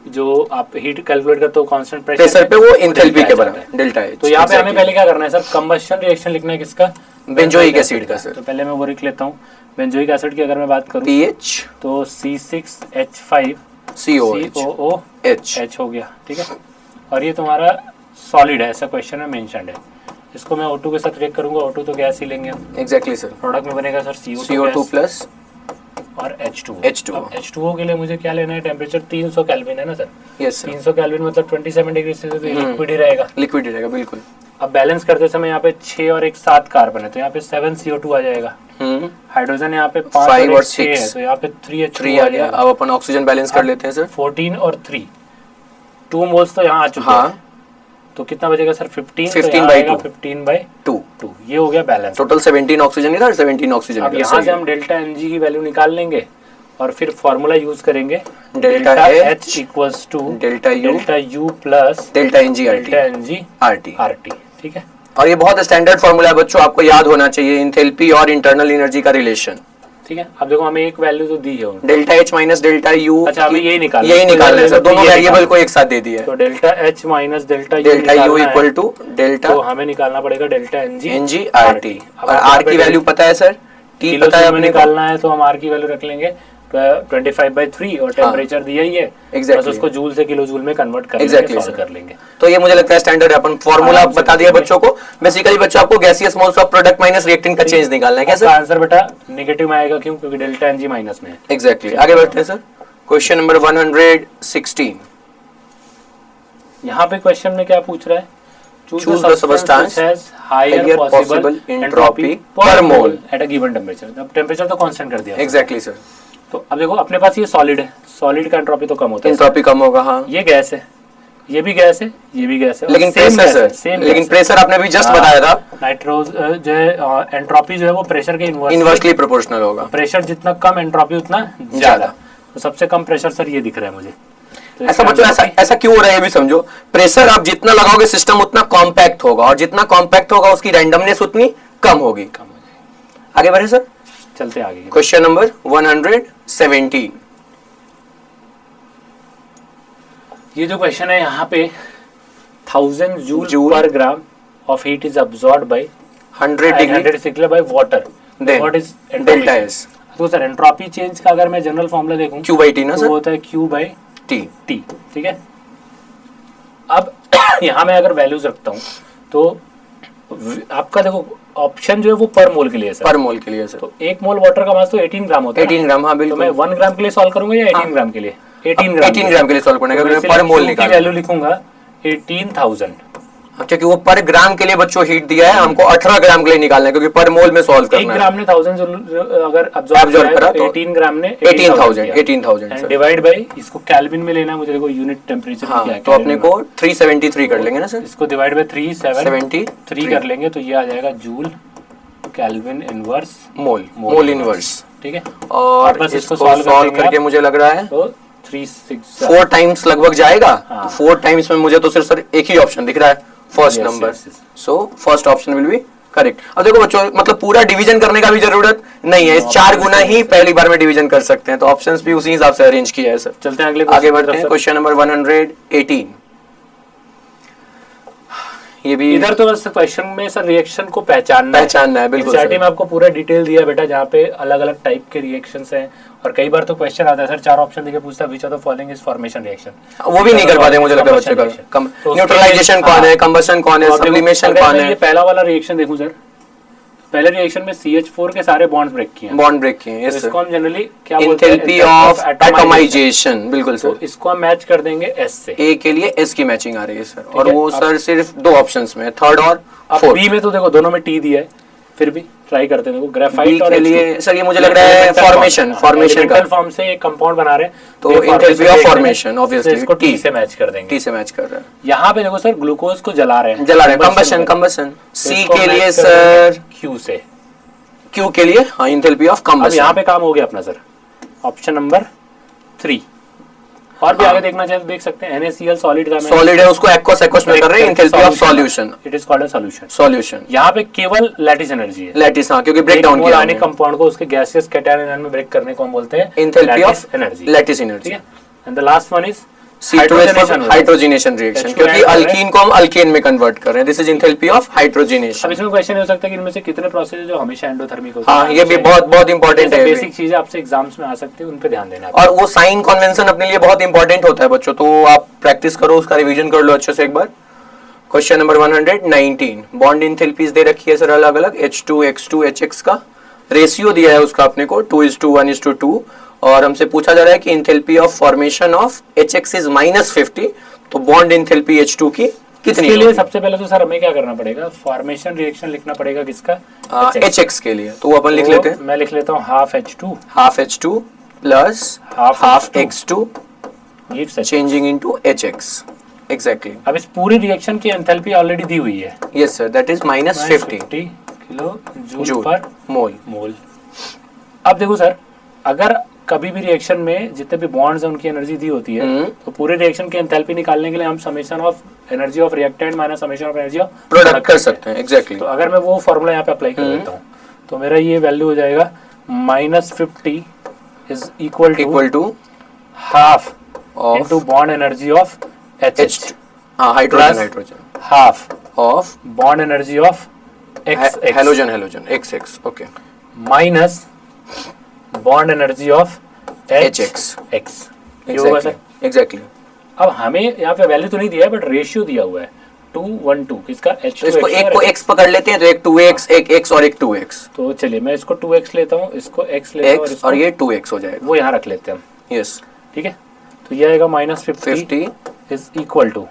जो आप हीट कैलकुलेट करते हो कांस्टेंट प्रेशर पे वो एंथैल्पी के बराबर है, डेल्टा H। तो यहाँ पे हमें पहले क्या करना है सर, कंबशन रिएक्शन लिखना है किसका, बेंजोइक एसिड का सर। तो पहले मैं वो लिख लेता हूँ। बेंजोइक एसिड की अगर मैं बात करूँ pH तो C6H5COOH हो गया, ठीक है। और ये तुम्हारा सॉलिड है, ऐसा क्वेश्चन में मेंशन्ड है। इसको मैं O2 के साथ रिएक्ट करूंगा, O2 तो गैस ही लेंगे हम। Exactly sir. प्रोडक्ट में बनेगा सर CO2 प्लस और H2O के लिए मुझे क्या लेना है, टेम्परेचर 300 केल्विन है ना सर। Yes sir. 300 केल्विन मतलब 27 डिग्री सेल्सियस, तो लिक्विड ही रहेगा, लिक्विड ही रहेगा बिल्कुल। अब बैलेंस करते समय यहाँ पे 6 और 1 7 कार्बन है, तो यहाँ पे 7 CO2 आ जाएगा। हाइड्रोजन यहाँ पे 5 और 6 है, तो यहाँ पे 3 H2 आ जाएगा। अब अपन ऑक्सीजन बैलेंस कर लेते हैं सर। 14 और 3 2 मोल्स तो यहाँ आ चुके हैं, तो कितना बचेगा सर 15 15/2 ये हो गया बैलेंस। टोटल 17 ऑक्सीजन ही था, 17 ऑक्सीजन। अब यहाँ से हम डेल्टा Ng की वैल्यू निकाल लेंगे और फिर फॉर्मूला यूज करेंगे, delta H equals to delta U plus delta Ng RT, ठीक है। और ये बहुत स्टैंडर्ड फॉर्मूला है बच्चों, आपको याद होना चाहिए, एंथैल्पी और इंटरनल एनर्जी का रिलेशन, ठीक है। अब देखो हमें एक वैल्यू तो दी है, delta H minus delta U। अच्छा, हमें यही निकालना है सर, दोनों वेरिएबल को एक साथ दे दिया है। तो delta H minus delta U equal to delta, तो हमें निकालना पड़ेगा डेल्टा Ng RT। और R की वैल्यू पता है सर, T पता है, हमें निकालना है, तो हम R की वैल्यू रख लेंगे 25/3 और टेम्परेचर दिया ही है, बस उसको जूल से किलो जूल में कन्वर्ट कर लेंगे। तो ये मुझे लगता है स्टैंडर्ड है, अपन फॉर्मूला बता दिया बच्चों को। बेसिकली बच्चों आपको gaseous moles of product minus reactant का चेंज निकालना है। क्या सर आंसर बेटा नेगेटिव में आएगा, क्यों, क्योंकि डेल्टा Ng माइनस में है। एग्जैक्टली। आगे बढ़ते हैं सर, क्वेश्चन नंबर 116। यहाँ पे क्वेश्चन में क्या पूछ रहा है, choose the substance has higher possible entropy per mole at a given temperature। अब टेम्परेचर तो कांस्टेंट कर दिया। Exactly sir. तो अब देखो अपने पास ये सॉलिड है, सॉलिड का एंट्रोपी तो कम होता है, एंट्रोपी कम होगा। हाँ, ये गैस है, ये भी गैस है, ये भी गैस है, लेकिन प्रेशर सर, लेकिन प्रेशर आपने भी जस्ट बताया था, नाइट्रोज जो है एंट्रोपी जो है वो प्रेशर के इनवर्सली प्रोपोर्शनल होगा। प्रेशर जितना कम एंट्रोपी उतना ज्यादा। तो सबसे कम प्रेशर सर ये दिख रहा है मुझे। तो ऐसा बच्चों ऐसा क्यों हो रहा है ये भी समझो। प्रेशर आप जितना लगाओगे सिस्टम उतना कॉम्पैक्ट होगा, और जितना कॉम्पैक्ट होगा उसकी रैंडमनेस उतनी कम होगी। आगे बढ़े सर, चलते आगे। Question number 117। ये जो क्वेश्चन है यहाँ पे 1000 जूल पर gram of heat is absorbed by 100 degree by water, what is delta S. तो सर एंट्रोपी चेंज का अगर मैं जनरल फॉर्मूला देखूं Q/T ना सर, वो होता है Q/T, T, ठीक है। अब यहाँ मैं अगर वैल्यूज रखता हूँ तो आपका देखो ऑप्शन जो है वो पर मोल के लिए सर, पर मोल के लिए सर। तो 1 मोल वाटर का मास तो 18 ग्राम होता है, 18 ग्राम। हाँ बिल्कुल। तो मैं 1 ग्राम के लिए सॉल्व करूंगा या 18 ग्राम के लिए? 18 ग्राम के लिए सॉल्व करना है, पर मोल निकालना। वैल्यू लिखूंगा 18,000। क्योंकि वो पर ग्राम के लिए बच्चों हीट दिया है, हमको 18 ग्राम के लिए निकालना है क्योंकि पर मोल में सॉल्व करना है। 1 ग्राम ने 1000 अगर एब्जॉर्ब करा तो 18 ग्राम ने 18,000 एंड डिवाइड बाय, इसको केल्विन में लेना है मुझे, देखो यूनिट टेंपरेचर क्या है। तो अपने को 373 कर लेंगे ना सर, इसको डिवाइड बाय 373 कर लेंगे तो ये आ जाएगा joule kelvin inverse mole inverse. ठीक है, और बस इसको इसको सॉल्व करके मुझे लग रहा है तो 3 4 टाइम्स लगभग जाएगा। हाँ। तो 4 टाइम्स में मुझे तो सिर्फ सर एक ही ऑप्शन दिख रहा है, first number. So first option will be correct. अब देखो बच्चों, मतलब पूरा डिवीजन करने का भी जरूरत नहीं है, इस 4 गुना ही पहली बार में डिवीजन कर सकते हैं, तो ऑप्शंस भी उसी हिसाब से अरेंज किया है सर। चलते हैं आगे बढ़ते हैं, क्वेश्चन नंबर 118। ये भी इधर तो बस क्वेश्चन में सर रिएक्शन को पहचानना है, बिल्कुल एनसीईआरटी में आपको पूरा डिटेल दिया है बेटा, जहाँ पे अलग अलग टाइप के रिएक्शंस हैं। और कई बार तो क्वेश्चन आता है सर, 4 ऑप्शन देके पूछता है which of the following is formation reaction, वो भी नहीं कर पाते मुझे लगता है बच्चे का। न्यूट्रलाइजेशन कौन है, कंबशन कौन है, सब्लिमेशन कौन है। ये पहला वाला रिएक्शन देखूं सर, पहले रिएक्शन में CH4 के सारे बॉन्ड्स ब्रेक किए हैं, यस इसको हम जनरली क्या बोलते हैं, एंथैल्पी ऑफ एटमाइजेशन। बिल्कुल सर, तो इसको हम मैच कर देंगे S से। A के लिए S की मैचिंग आ रही है सर, और वो सर सिर्फ 2 ऑप्शंस में, थर्ड और फोर्थ। B में तो देखो दोनों में T दिया है, फिर भी ट्राई करते हैं। देखो ग्रेफाइट और के लिए सर ये मुझे लग रहा है फॉर्मेशन का फॉर्म से एक कंपाउंड बना रहे हैं, तो एंथैल्पी ऑफ फॉर्मेशन ऑब्वियसली इसको T से मैच कर देंगे। T से मैच कर रहा है। यहाँ पे देखो सर ग्लूकोज को जला रहे हैं, कंबशन। C के लिए सर Q से, Q के लिए हाँ एंथैल्पी ऑफ कंबशन। अब यहाँ पे काम हो गया अपना सर, ऑप्शन नंबर 3। और भी आगे देखना चाहे तो देख सकते हैं, NaCl सॉलिड है, उसको एक्वस में कर रहे हैं, enthalpy of solution, it is called a solution. यहाँ पे केवल लैटिस एनर्जी है, हाँ, क्योंकि ब्रेक डाउन किया है कंपाउंड को, उसके गैसियस कैटायन आयन में ब्रेक करने को हम बोलते हैं enthalpy of lattice energy. And the last one is hydrogenation reaction, क्योंकि अल्कीन को हम अल्केन में कन्वर्ट कर रहे हैं, this is enthalpy of hydrogenation. अब इसमें क्वेश्चन हो सकता है कि इनमें से कितने प्रोसेस है जो हमेशा एंडोथर्मिक होते हैं। हाँ, ये भी बहुत इंपॉर्टेंट है, बेसिक चीजें आपसे एग्जाम्स में आ सकती है, उन पे ध्यान देना है। और वो साइन कन्वेंशन अपने लिए बहुत इंपॉर्टेंट होता है बच्चों, तो आप प्रैक्टिस करो, उसका रिवीजन कर लो अच्छे से एक बार। क्वेश्चन नंबर 119, बॉन्ड एंथैल्पीज दे रखी है सर अलग अलग, H2 X2 HX का रेशियो दिया है उसका अपने को 2:1:2, और हमसे पूछा जा रहा है कि enthalpy of formation of HX is -50, तो बॉन्ड एंथैल्पी H2 की कितनी? इसके लिए सबसे पहले तो सर हमें क्या करना पड़ेगा, फॉर्मेशन रिएक्शन लिखना पड़ेगा किसका, HX के लिए, तो वो अपन लिख लेते हैं। मैं लिख लेता हूँ half H2 plus half X2 changing into HX। Exactly. अब इस पूरी रिएक्शन की एंथैल्पी ऑलरेडी दी हुई है, yes sir, that is -50 kilo joule per mole. अब देखो सर, अगर कभी भी रिएक्शन में जितने भी बॉन्ड्स हैं उनकी एनर्जी दी होती है, तो पूरे रिएक्शन की एंथैल्पी निकालने के लिए हम summation of energy of reactant minus summation of energy of product कर सकते हैं। एग्जैक्टली। तो अगर मैं वो फॉर्मूला यहाँ पे अप्लाई कर देता हूँ, तो मेरा ये वैल्यू हो जाएगा -50 is equal to half into bond energy of HH, hydrogen half of bond energy of halogen XX, okay, minus bond energy of HX। Exactly. अब हमें यहाँ पे वैल्यू तो नहीं दिया है, बट रेशियो दिया हुआ है 2:1:2 किसका, H2 तो इसको एक को x पकड़ लेते हैं, तो एक 2x, एक x और एक 2x। तो चलिए मैं इसको 2x लेता हूँ, इसको x लेता हूँ, और ये 2x हो जाएगा, वो यहाँ रख लेते हैं हम। यस, ठीक है, तो ये आएगा -50 इज इक्वल टू,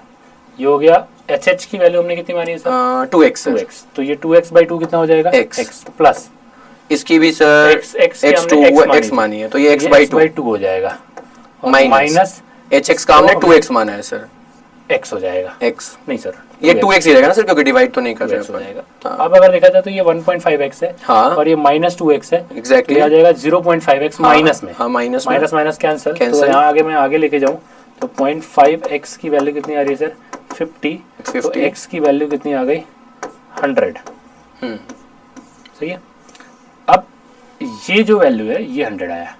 ये हो गया HH की वैल्यू हमने कितनी मानी है सर, 2x। तो ये 2x/2 कितना हो जाएगा, x प्लस इसकी भी सर x मानी है, तो ये x/2 हो जाएगा, माइनस HX का हमने 2x माना है सर, x हो जाएगा, x नहीं सर, ये 2x ही रहेगा ना सर, क्योंकि डिवाइड तो नहीं कर रहे हैं। तो अब अगर देखा जाए तो ये 1.5x है, और ये -2x है, एग्जैक्टली, आ जाएगा 0.5x माइनस में, माइनस कैंसिल, तो यहाँ आगे मैं आगे लेके जाऊँ तो 0.5x की वैल्यू कितनी आ रही है सर, 50, तो x की वैल्यू कितनी आ गई, 100। सही है। अब ये जो वैल्यू है ये 100 आया,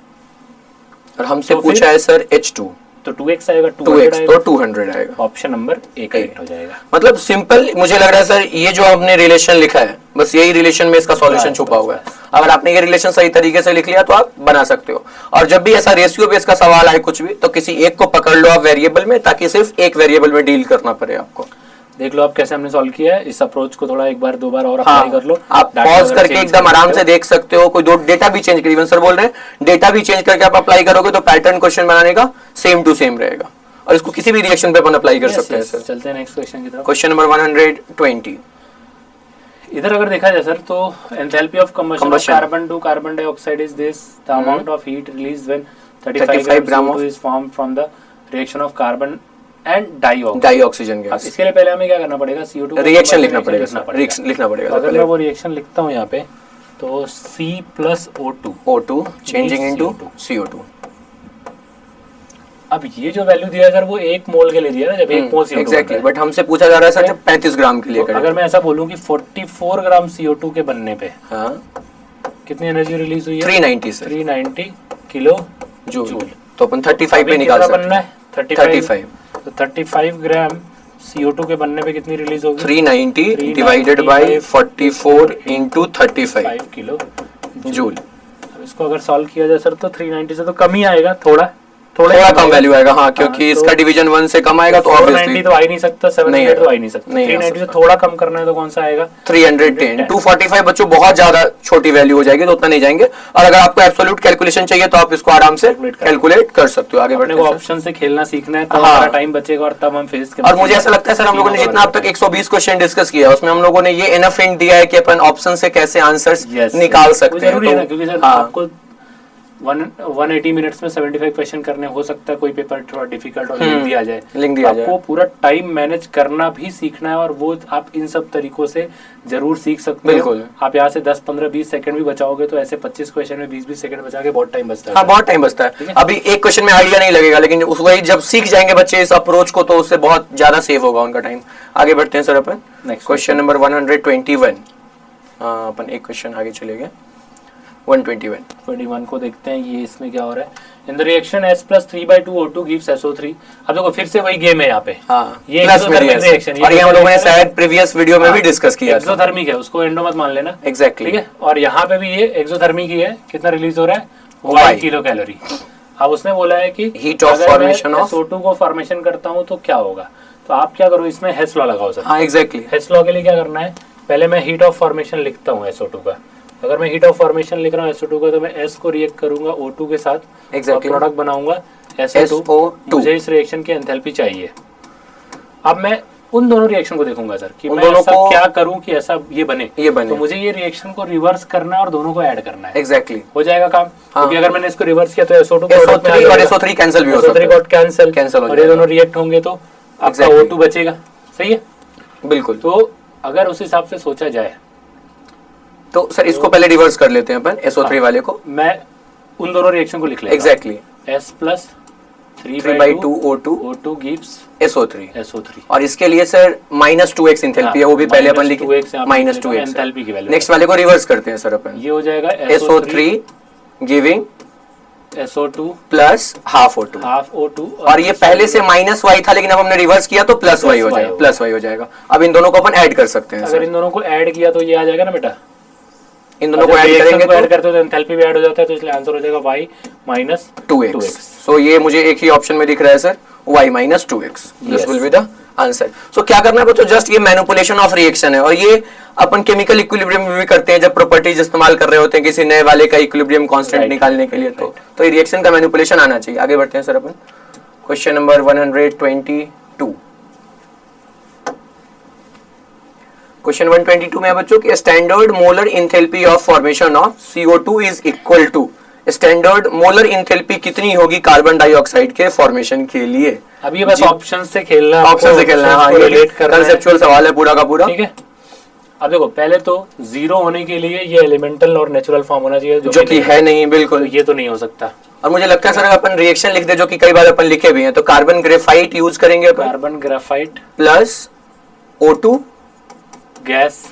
और हमसे पूछा है सर H2, तो 2x आएगा, 2x तो 200 आएगा, ऑप्शन नंबर A करेक्ट हो जाएगा। मतलब सिंपल मुझे लग रहा है सर, ये जो आपने रिलेशन लिखा है, बस यही रिलेशन में इसका सॉल्यूशन छुपा हुआ है। अगर आपने ये रिलेशन सही तरीके से लिख लिया तो आप बना सकते हो। और जब भी ऐसा रेशियो बेस का सवाल आए कुछ भी, तो किसी एक को पकड़ लो आप वेरिएबल में, ताकि सिर्फ एक वेरिएबल में डील करना पड़े आपको। देख लो आप कैसे हमने सॉल्व किया है, इस अप्रोच को थोड़ा एक बार दो बार और अप्लाई कर लो, आप पॉज करके एकदम आराम से देख सकते हो। कोई दो डेटा भी चेंज कर, इवन सर बोल रहे हैं डेटा भी चेंज करके आप अप्लाई करोगे तो पैटर्न क्वेश्चन बनाने का सेम टू सेम रहेगा। और इसको किसी भी रिएक्शन पे अपन अप्लाई कर सकते हैं सर। चलते हैं नेक्स्ट क्वेश्चन की तरफ। Question number 120। इधर अगर देखा जाए सर तो enthalpy of combustion of carbon to carbon dioxide is this, the amount of heat released when 35 gram of CO2 is formed from the reaction of carbon and dioxygen gas. इसके लिए पहले हमें क्या करना पड़ेगा, CO2 reaction लिखना पड़ेगा, लिखना पड़ेगा। अगर मैं वो रिएक्शन लिखता हूँ यहाँ पे तो C plus O2 changing into CO2। अब ये जो वैल्यू दिया है सर वो 1 मोल के लिए दिया है ना, जब 1 मोल CO2 एग्जैक्टली, बट हमसे पूछा जा रहा है सर जब 35 ग्राम के लिए तो अगर मैं ऐसा बोलूं कि 44 ग्राम CO2 के बनने पे हाँ कितनी एनर्जी रिलीज हुई है? 390 सर, 390 किलो जूल। तो अपन 35 पे निकाल सकते बनना है 35 तो 35 ग्राम CO2 के बनने पे कितनी रिलीज होगी? 390 divided by 44 into 35 kilo joule. अब इसको अगर सॉल्व किया जाए सर तो 390 से तो कम ही आएगा, थोड़ा कम वैल्यू आएगा हाँ, क्योंकि इसका डिवीजन 1 से कम आएगा तो ऑब्वियसली तो आ ही नहीं सकता, 700 तो आ ही नहीं सकता। 390 से थोड़ा कम करना है तो कौन सा आएगा? 310। 245 बच्चों बहुत ज्यादा छोटी वैल्यू हो जाएगी तो उतना नहीं जाएंगे, और अगर आपको एब्सोल्यूट कैलकुलेशन चाहिए तो आप इसको आराम से कैलकुलेट कर सकते हो। आगे बढ़ने को ऑप्शन से खेलना सीखना है तो हमारा टाइम बचेगा और तब हम फेस और मुझे ऐसा लगता है सर हम लोगों ने जितना अब तक 120 क्वेश्चन डिस्कस किया उसमें हम लोगों ने ये इनफ हिंट दिया है कि अपन ऑप्शन से कैसे आंसर्स निकाल सकते हैं। जरूरी है ना, क्योंकि सर आपको 180 मिनट्स में 75 क्वेश्चन करने, हो सकता है कोई पेपर थोड़ा डिफिकल्ट और लिंक दिया जाए, आपको पूरा टाइम मैनेज करना भी सीखना है और वो आप इन सब तरीकों से जरूर सीख सकते हो। आप यहाँ से 10, 15, 20 सेकंड भी बचाओगे तो ऐसे 25 क्वेश्चन में 20 सेकंड बचा के बहुत टाइम बचता है। हाँ बहुत टाइम बचता है। अभी एक क्वेश्चन में आइडिया नहीं लगेगा, लेकिन उसको जब सीख जाएंगे बच्चे इस अप्रोच को तो उससे बहुत ज्यादा सेव होगा उनका टाइम। आगे बढ़ते हैं सर अपन नेक्स्ट क्वेश्चन नंबर 121। अपन एक क्वेश्चन आगे चले गए 121 को देखते हैं। ये इसमें क्या हो रहा है? In the reaction S+3/2 O2 gives SO3। अब देखो फिर से वही गेम है यहाँ पे। ये एक्सोथर्मिक रिएक्शन, और ये हम लोगों ने शायद प्रीवियस वीडियो में भी डिस्कस किया था। एक्सोथर्मिक है, उसको एंडो मत मान लेना। एग्जैक्टली ठीक है, और यहाँ पे भी ये एक्सोथर्मिक ही है। कितना रिलीज हो रहा है? 1 किलो कैलोरी। अब उसने बोला है कि heat of formation of SO2 को फॉर्मेशन करता हूँ तो क्या होगा, तो आप क्या करो इसमें हेस लॉ लगाओ सर। हाँ एग्जैक्टली, हेस लॉ के लिए क्या करना है, पहले मैं हीट ऑफ फॉर्मेशन लिखता हूँ SO2 का। अगर मैं हीट ऑफ फॉर्मेशन लिख रहा हूँ SO2 का तो मैं S को रिएक्ट करूंगा O2 के साथ, प्रोडक्ट बनाऊंगा SO2। मुझे इस रिएक्शन की एंथैल्पी चाहिए। अब मैं उन दोनों रिएक्शन को देखूंगा सर कि मैं ऐसा क्या करूं कि ऐसा ये बने। तो मुझे ये रिएक्शन को रिवर्स करना है और दोनों को ऐड करना है। एग्जैक्टली हो जाएगा काम। क्योंकि अगर मैंने इसको रिवर्स किया तो SO2 और SO3 कैंसिल भी हो सकता है। SO3 कैंसिल और ये दोनों रिएक्ट होंगे तो आपका O2 बचेगा। सही है, बिल्कुल। तो अगर उस हिसाब से सोचा जाए तो सर इसको पहले रिवर्स कर लेते हैं अपन SO3 वाले को। मैं उन दोनों रिएक्शन को लिख लेता हूं। Exactly S+3/2 O2 gives SO3। और इसके लिए सर -2x एंथैल्पी है, वो भी पहले अपन लिखे -2x एंथैल्पी की वैल्यू। नेक्स्ट वाले को रिवर्स करते हैं सर अपन। ये हो जाएगा SO3 giving SO2 plus half O2। और ये पहले से -y था लेकिन अब हमने रिवर्स किया तो +y हो जाएगा। अब इन दोनों को अपन ऐड कर सकते हैं। अगर इन दोनों को ऐड किया तो ये आ जाएगा ना बेटा, इन दोनों को ऐड करेंगे तो ऐड करते हो तो एंथैल्पी भी ऐड हो जाता है, तो इसलिए आंसर हो जाएगा y -2x। सो ये मुझे एक ही ऑप्शन में दिख रहा है sir, y -2x। This will be the answer. So क्या करना है बच्चों, जस्ट ये मैनिपुलेशन ऑफ रिएक्शन है, और ये अपन केमिकल इक्विलिब्रियम में भी करते हैं जब प्रॉपर्टीज इस्तेमाल कर रहे होते हैं किसी नए वाले का इक्विलिब्रियम कांस्टेंट निकालने के लिए। तो ये रिएक्शन का मैनिपुलेशन आना चाहिए। आगे बढ़ते हैं सर अपन क्वेश्चन नंबर 122। क्वेश्चन 122 में है बच्चों कि standard molar enthalpy of formation of CO2 is equal to, standard molar enthalpy कितनी होगी कार्बन डाइऑक्साइड के फॉर्मेशन के लिए। अब ये बस ऑप्शन से खेलना है, हाँ, ये कंसेप्चुअल सवाल है पूरा का पूरा। ठीक है, अब देखो पहले तो 0 होने के लिए ये एलिमेंटल और नेचुरल फॉर्म होना चाहिए, जो कि है नहीं, बिल्कुल ये तो नहीं हो सकता। और मुझे लगता है सर अपन रिएक्शन लिख दे, जो कि कई बार अपन लिखे भी हैं, तो कार्बन ग्रेफाइट यूज करेंगे अपन, carbon graphite plus O2 gas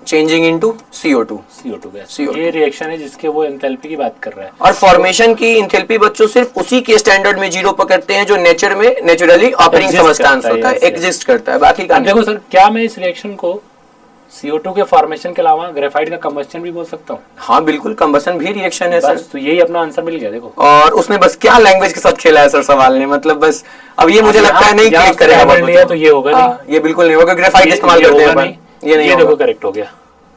changing into CO2 gas. ये रिएक्शन है जिसके वो एंथैल्पी की बात कर रहा है। और फॉर्मेशन की एंथैल्पी बच्चों सिर्फ उसी के स्टैंडर्ड में 0 पकड़ते हैं जो नेचर में नेचुरली ऑपरिंग सबस्टेंस होता है, एग्जिस्ट करता है, बाकी का देखो सर, क्या मैं इस रिएक्शन को CO2 के फॉर्मेशन के अलावा ग्रेफाइट का कंबस्टन भी बोल सकता हूँ? हाँ बिल्कुल, कंबस्टन भी रिएक्शन है सर। तो यही अपना आंसर मिल गया देखो। और उसने बस क्या लैंग्वेज के साथ खेला है सर सवाल ने, मतलब बस अब ये मुझे लगता है नहीं क्लिक करेगा तो ये होगा नहीं, ये बिल्कुल नहीं होगा, ग्रेफाइट इस्तेमाल करते हैं ये नहीं देखो करेक्ट हो गया,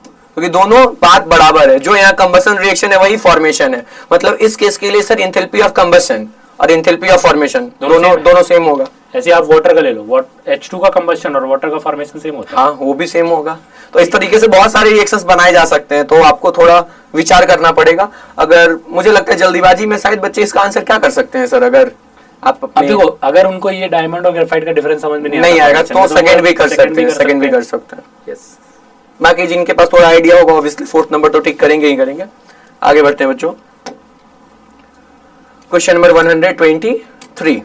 क्योंकि दोनों बात बराबर है। जो यहाँ कंबशन रिएक्शन है वही फॉर्मेशन है, मतलब इस केस के लिए सर एंथैल्पी ऑफ कंबशन और एंथैल्पी ऑफ फॉर्मेशन दोनों सेम होगा। ऐसे आप वाटर का ले लो, H2 का कंबशन और वाटर का फॉर्मेशन सेम होता है। हाँ, वो भी सेम होगा। तो इस तरीके से बहुत सारे रिएक्शंस बनाए जा सकते हैं, तो आपको थोड़ा विचार करना पड़ेगा। अगर मुझे लगता है जल्दीबाजी में शायद बच्चे इसका आंसर क्या कर सकते हैं सर, अगर आप अब देखो, अगर उनको ये डायमंड और ग्रेफाइट का डिफरेंस समझ में नहीं आएगा तो सेकंड भी कर सकते हैं, सेकंड भी कर सकते हैं। यस, बाकी जिनके पास थोड़ा आइडिया होगा ऑब्वियसली फोर्थ नंबर तो ठीक करेंगे ही करेंगे। आगे बढ़ते हैं बच्चों, क्वेश्चन नंबर 123।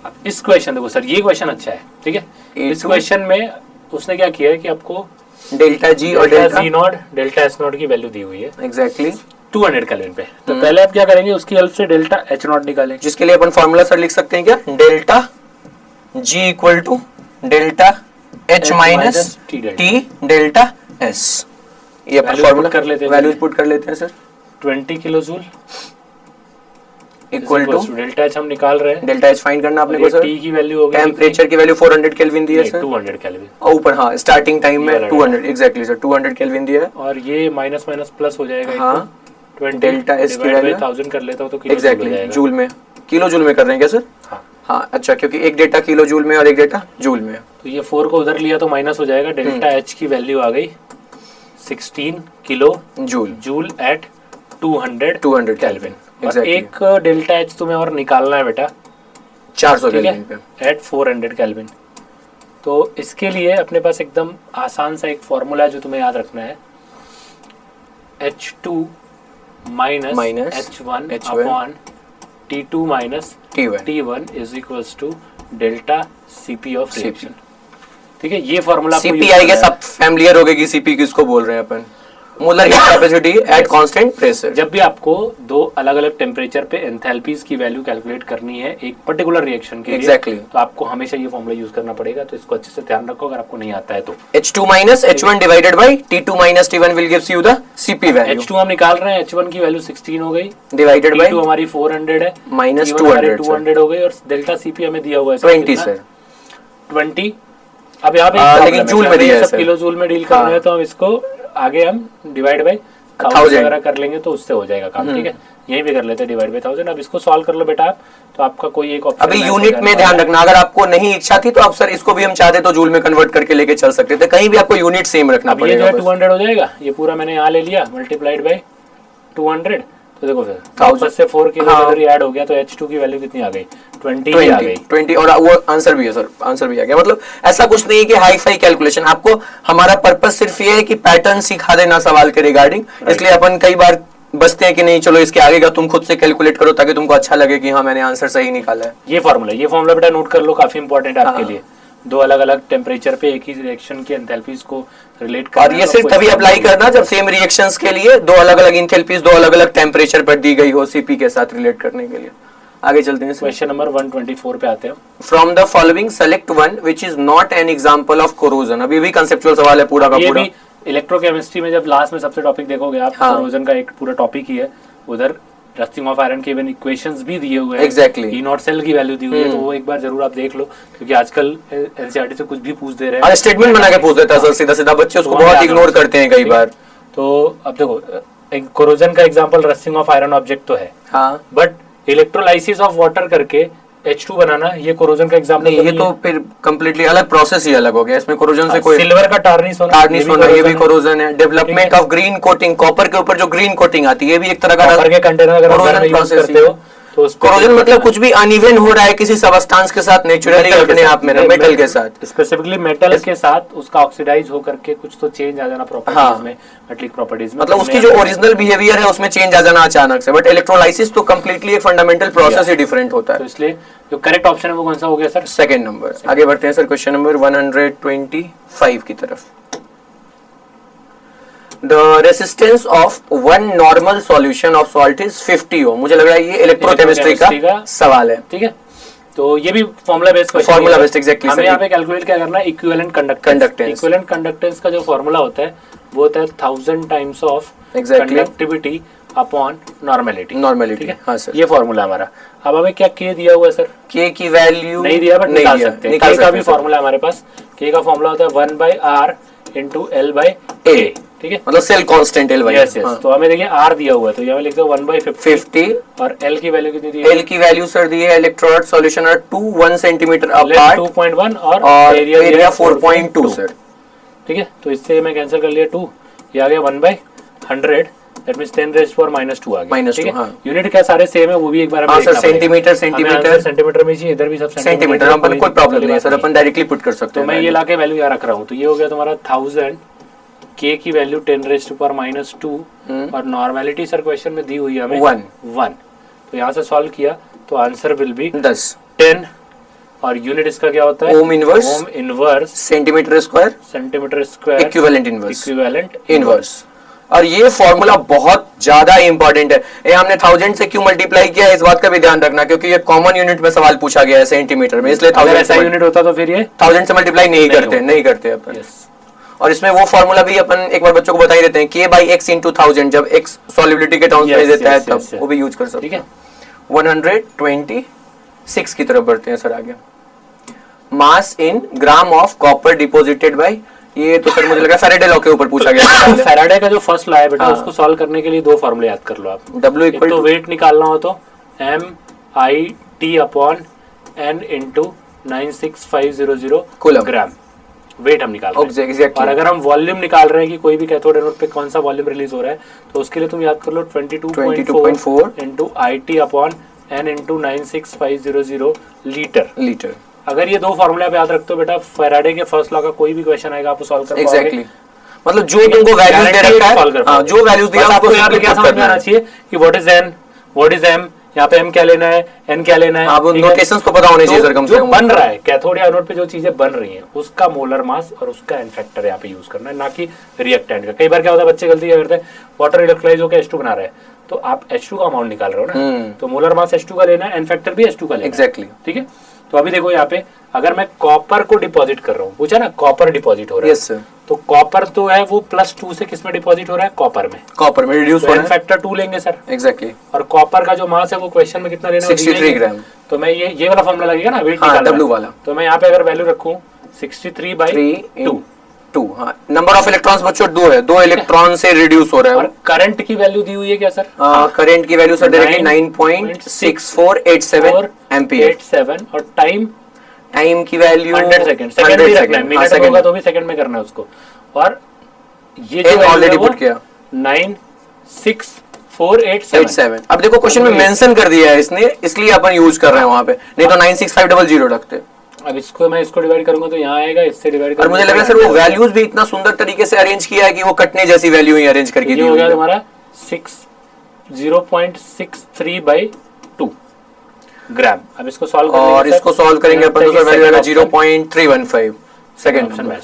अब इस क्वेश्चन देखो सर, ये क्वेश्चन अच्छा है, ठीक है। इस क्वेश्चन में उसने क्या किया है कि आपको डेल्टा जी और delta G not delta S not की वैल्यू दी हुई है एग्जैक्टली 200 केल्विन पे। तो पहले आप क्या करेंगे, उसकी हेल्प से डेल्टा एच नॉट निकालें, जिसके लिए अपन फॉर्मूला सर लिख सकते हैं क्या, delta G equal to delta H minus T delta S. ये अपन फॉर्मूला कर लेते हैं, वैल्यूज पुट कर लेते हैं sir. 20 kilo joule equal to delta H हम निकाल रहे हैं, डेल्टा एच फाइंड करना अपने को सर। टी की वैल्यू होगी, टेम्परेचर की वैल्यू 400 केल्विन दी है सर, 200 केल्विन ऊपर। हाँ, स्टार्टिंग टाइम में 200 एग्जैक्टली सर 200 केल्विन दिया है, और ये माइनस माइनस प्लस हो जाएगा। हाँ, 20 डेल्टा एस की वैल्यू 1000 कर लेता हूं तो किलो एग्जैक्टली जूल में, किलो जूल में कर रहे हैं क्या सर? हाँ हाँ, अच्छा, क्योंकि एक डेटा किलो जूल में और एक डेटा जूल में। तो ये 4 को उधर लिया तो माइनस हो जाएगा। डेल्टा एच की वैल्यू आ गई 16 किलो जूल एट 200 केल्विन। और एक डेल्टा एच तुम्हें और निकालना है बेटा 400 केल्विन पे एट 400 केल्विन। तो इसके लिए अपने पास एकदम आसान सा एक फॉर्मूला है जो तुम्हें याद रखना है, H2 minus H1 upon T2 minus T1 is equals to delta CP of reaction. ठीक है, ये फॉर्मूला CP आई गेस आप फैमिलियर हो गए कि CP किसको बोल रहे हैं अपन, molar heat capacity at constant pressure. जब भी आपको दो अलग अलग टेम्परेचर पे एंथैल्पीज की वैल्यू कैलकुलेट करनी है एक पर्टिकुलर रिएक्शन के लिए, तो आपको हमेशा ये फॉर्मूला यूज करना पड़ेगा। तो इसको अच्छे से ध्यान रखो अगर आपको नहीं आता है तो। H2 minus H1 divided by T2 minus T1 will gives you the CP value. H2 हम निकाल रहे हैं, H1 की वैल्यू 16 हो गई डिवाइडेड बाय T2 हमारी 400 है माइनस 200 हो गई, और डेल्टा CP हमें दिया हुआ है 20 सर 20। अब यहाँ पे लेकिन जूल में दिया है सर, किलो जूल में डील कर रहे हैं, तो हम इसको आगे हम डिवाइड बाय 1000 वगैरह कर लेंगे तो उससे हो जाएगा काम। ठीक है, यही भी कर लेते हैं डिवाइड बाय 1000। अब इसको सॉल्व कर लो बेटा आप, तो आपका कोई एक ऑप्शन। अभी यूनिट में ध्यान रखना, अगर आपको नहीं इच्छा थी तो आप सर इसको भी हम चाहते तो जूल में कन्वर्ट करके लेके चल सकते थे, कहीं भी आपको यूनिट सेम रखना पड़ेगा। ये जो 200 हो जाएगा, ये पूरा मैंने यहाँ ले लिया मल्टीप्लाइड बाय 200, तो देखो फिर 1000 से 4 की वैल्यू ऐड हो गया, तो H2 की वैल्यू कितनी आ गई 20 आ गई 20। और वो आंसर भी है सर, आंसर भी आ गया। मतलब ऐसा कुछ नहीं है कि हाई फाई कैलकुलेशन, आपको हमारा पर्पस सिर्फ ये है कि पैटर्न सिखा देना सवाल के रिगार्डिंग। इसलिए अपन कई बार बचते हैं कि नहीं चलो इसके आगे का तुम खुद से कैलकुलेट करो ताकि तुमको अच्छा लगे कि हाँ मैंने आंसर सही निकाला है। ये फॉर्मूला बेटा नोट कर लो, काफी इंपॉर्टेंट है आपके लिए। दो अलग अलग टेम्परेचर पे एक ही रिएक्शन की एंथैल्पीज को रिलेट करना, और ये सिर्फ तभी अप्लाई करना जब सेम रिएक्शंस के लिए दो अलग अलग एंथैल्पीज दो अलग अलग टेम्परेचर पर दी गई हो CP के साथ रिलेट करने के लिए। आगे चलते हैं, क्वेश्चन नंबर 124 पे आते हैं। From the following select one which is not an example of corrosion. अभी भी कंसेप्चुअल सवाल है पूरा का पूरा। इलेक्ट्रोकेमिस्ट्री में जब लास्ट में सबसे टॉपिक देखोगे आप, कोरोजन का एक पूरा टॉपिक ही है। उधर रस्टिंग ऑफ आयरन के इवन इक्वेशंस भी दिए हुए हैं, एग्जैक्टली ई नॉट सेल की वैल्यू दी हुई है, तो वो एक बार जरूर आप देख लो, क्योंकि आजकल एनसीईआरटी से कुछ भी पूछ दे रहे हैं और स्टेटमेंट बना के पूछ देता है सर सीधा सीधा, बच्चे उसको बहुत इग्नोर करते हैं कई बार। तो अब देखो, एक कोरोजन का example rusting of iron object तो है, हाँ, बट इलेक्ट्रोलाइसिस ऑफ वाटर करके H2 बनाना ये कोरोजन का एग्जांपल नहीं, ये तो फिर कंप्लीटली अलग प्रोसेस ही अलग हो गया। इसमें कोरोजन से कोई सिल्वर का टार्निश होना ये भी कोरोजन है। Development of green coating, copper के ऊपर जो ग्रीन कोटिंग आती है ये भी एक तरह का कॉपर के कंटेनर अगर कोरोजन यूज करते हो तो कोरोजन मतलब कुछ भी अनइवन हो रहा है किसी सबस्टेंस के साथ नेचुरली अपने आप में, मेटल के साथ, स्पेसिफिकली मेटल के साथ उसका ऑक्सीडाइज होकर के कुछ तो चेंज आ जाना प्रॉपर्टीज में, मेटलिक प्रॉपर्टीज में, मतलब उसकी जो ओरिजिनल बिहेवियर है उसमें चेंज आ जाना अचानक से। बट इलेक्ट्रोलाइसिस तो कंप्लीटली एक फंडामेंटल प्रोसेस ही डिफरेंट होता है। तो इसलिए जो करेक्ट ऑप्शन है वो कौन सा हो गया सर? Second number. आगे बढ़ते हैं सर क्वेश्चन नंबर 125 की तरफ। The resistance of one normal solution of salt is 50 ohm। मुझे लग रहा है ये इलेक्ट्रोकेमिस्ट्री का सवाल है, ठीक है। तो ये भी formula based question, formula based exactly. हमें यहाँ पे कैलकुलेट क्या करना है, इक्विवेलेंट कंडक्टेंस। इक्विवेलेंट कंडक्टेंस का जो फॉर्मूला होता है वो होता है 1000 times of conductivity upon normality. ठीक है, हाँ सर, ये फॉर्मूला हमारा। अब हमें क्या K दिया हुआ है सर? K की वैल्यू नहीं दिया, बट निकाल सकते हैं। K का भी फॉर्मूला हमारे पास, K का फॉर्मूला होता है 1/R into L/A। ठीक है, मतलब cell constant L Y. Yes yes. तो हमें देखिए आर दिया हुआ है, तो यहाँ लिख दो 1/50 और एल की वैल्यू कितनी दी है? एल की वैल्यू सर दी है electrode solution are 1 centimetre apart 2.1 और एरिया एरिया 4.2 सर। ठीक है, तो इससे मैं कैंसिल कर लिया 2, ये आ गया 1/100, दैट मींस 10⁻² आ गया। ठीक है, यूनिट क्या सारे सेम है, वो भी एक बार हाँ सर, सेंटीमीटर सेंटीमीटर में चाहिए, इधर भी सब सेंटीमीटर, अपन कोई प्रॉब्लम नहीं है सर, अपन डायरेक्टली पुट कर सकते हैं। तो मैं ये लाके वैल्यू यहाँ रख रहा हूँ, तो ये हो गया तुम्हारा 1000, के की वैल्यू 10⁻², और नॉर्मेलिटी सर क्वेश्चन में दी हुई है हमें 1। तो यहाँ से सॉल्व किया तो आंसर विल बी 10, और यूनिट इसका क्या होता है? Ohm inverse centimetre square equivalent inverse. और ये फॉर्मूला बहुत ज्यादा इंपॉर्टेंट है, ये हमने 1000 से क्यों मल्टीप्लाई किया है इस बात का भी ध्यान रखना, क्योंकि ये कॉमन यूनिट में सवाल पूछा गया है सेंटीमीटर में, इसलिए 1000 ऐसा यूनिट होता तो फिर ये 1000 से मल्टीप्लाई नहीं करते अपन। और इसमें वो फॉर्मूला भी अपन एक बार बच्चों को बता ही देते हैं, k/x × 1000, जब x सॉल्युबिलिटी के टर्म्स में देता है तब वो भी यूज कर सकते हैं। 126 की तरफ बढ़ते हैं सर आगे। Mass in gram of copper deposited by, ये तो सर मुझे लगा फैराडे लॉ के ऊपर पूछा गया है। फैराडे का जो फर्स्ट लॉ है बेटा, उसको सॉल्व करने के लिए दो फॉर्मूले याद कर लो आप। W इक्वल तो वेट निकालना हो तो MIT/N × 96500 ग्राम वेट हम निकाल रहे हैं। और अगर हम वॉल्यूम निकाल रहे हैं कि कोई भी कैथोड एनोड पे कौन सा वॉल्यूम रिलीज हो रहा है, तो उसके लिए तुम याद कर लो 22.4 × IT/N × 96500 लीटर। अगर ये दो फॉर्मूले आप याद रखते हो बेटा, फैराडे के फर्स्ट लॉ का कोई भी क्वेश्चन आएगा आप सॉल्व कर पाओगे। एग्जैक्टली, मतलब जो तुमको वैल्यूज दे रखा है, जो वैल्यूज दिया आपको यहाँ पे क्या समझ में आना चाहिए कि what is N, what is M, यहाँ पे M क्या लेना है, N क्या लेना है, आप नोटेशंस तो पता होने चाहिए सर कम से कम। बन रहा है कैथोड या एनोड पे जो चीजें बन रही हैं उसका मोलर मास और उसका एन फैक्टर यहाँ पे यूज करना है, ना कि रिएक्टेंट का। कई बार क्या होता है बच्चे गलती क्या करते हैं, वाटर इलेक्ट्रोलाइज होकर H2 बना रहे हैं, तो आप H2 का अमाउंट निकाल रहे हो ना, तो मोलर मास H2 का लेना है, एन फैक्टर भी H2 का लेना है। एग्जैक्टली, ठीक है। तो अभी देखो यहाँ पे अगर मैं कॉपर को डिपॉजिट कर रहा हूँ, पूछा ना कॉपर डिपॉजिट हो रहा है, yes, तो कॉपर तो है वो +2 से किस में डिपॉजिट हो रहा है? कॉपर में रिड्यूस हो रहा है, फैक्टर 2 लेंगे सर। एग्जैक्टली। और कॉपर का जो मास है वो क्वेश्चन में कितना लेना है? 63 ग्राम। तो मैं ये वाला फॉर्मूला लगेगा ना, वेट निकालना W वाला। तो मैं यहाँ पे अगर वैल्यू रखूँ 63/2, हाँ, नंबर ऑफ इलेक्ट्रॉन्स बच्चों 2 है, 2 इलेक्ट्रॉन से रिड्यूस हो रहा है। और करंट की वैल्यू दी हुई है क्या सर? करंट की वैल्यू सर डायरेक्टली 9.6487 एम्पीयर। और टाइम की वैल्यू 100 सेकंड भी रखना है, मिनट में होगा तो भी सेकंड में करना है उसको। और ये जो ऑलरेडी पुट किया 96487। अब देखो क्वेश्चन में मेंशन कर दिया है इसने, इसलिए अपन यूज कर रहे हैं वहां पे, नहीं तो 96500 रखते। अब मैं इसको डिवाइड करूंगा तो यहाँ आएगा, इससे डिवाइड करूंगा। और मुझे लग रहा है सर वो वैल्यूज भी इतना सुंदर तरीके से अरेंज किया है कि वो कटने जैसी वैल्यू ही अरेंज करके दी हो गया तुम्हारा 0.63/2 ग्राम। अब इसको सॉल्व करेंगे और इसको सॉल्व करेंगे अपन तो सर वैल्यू आएगा 0.315 सेकंड नंबर।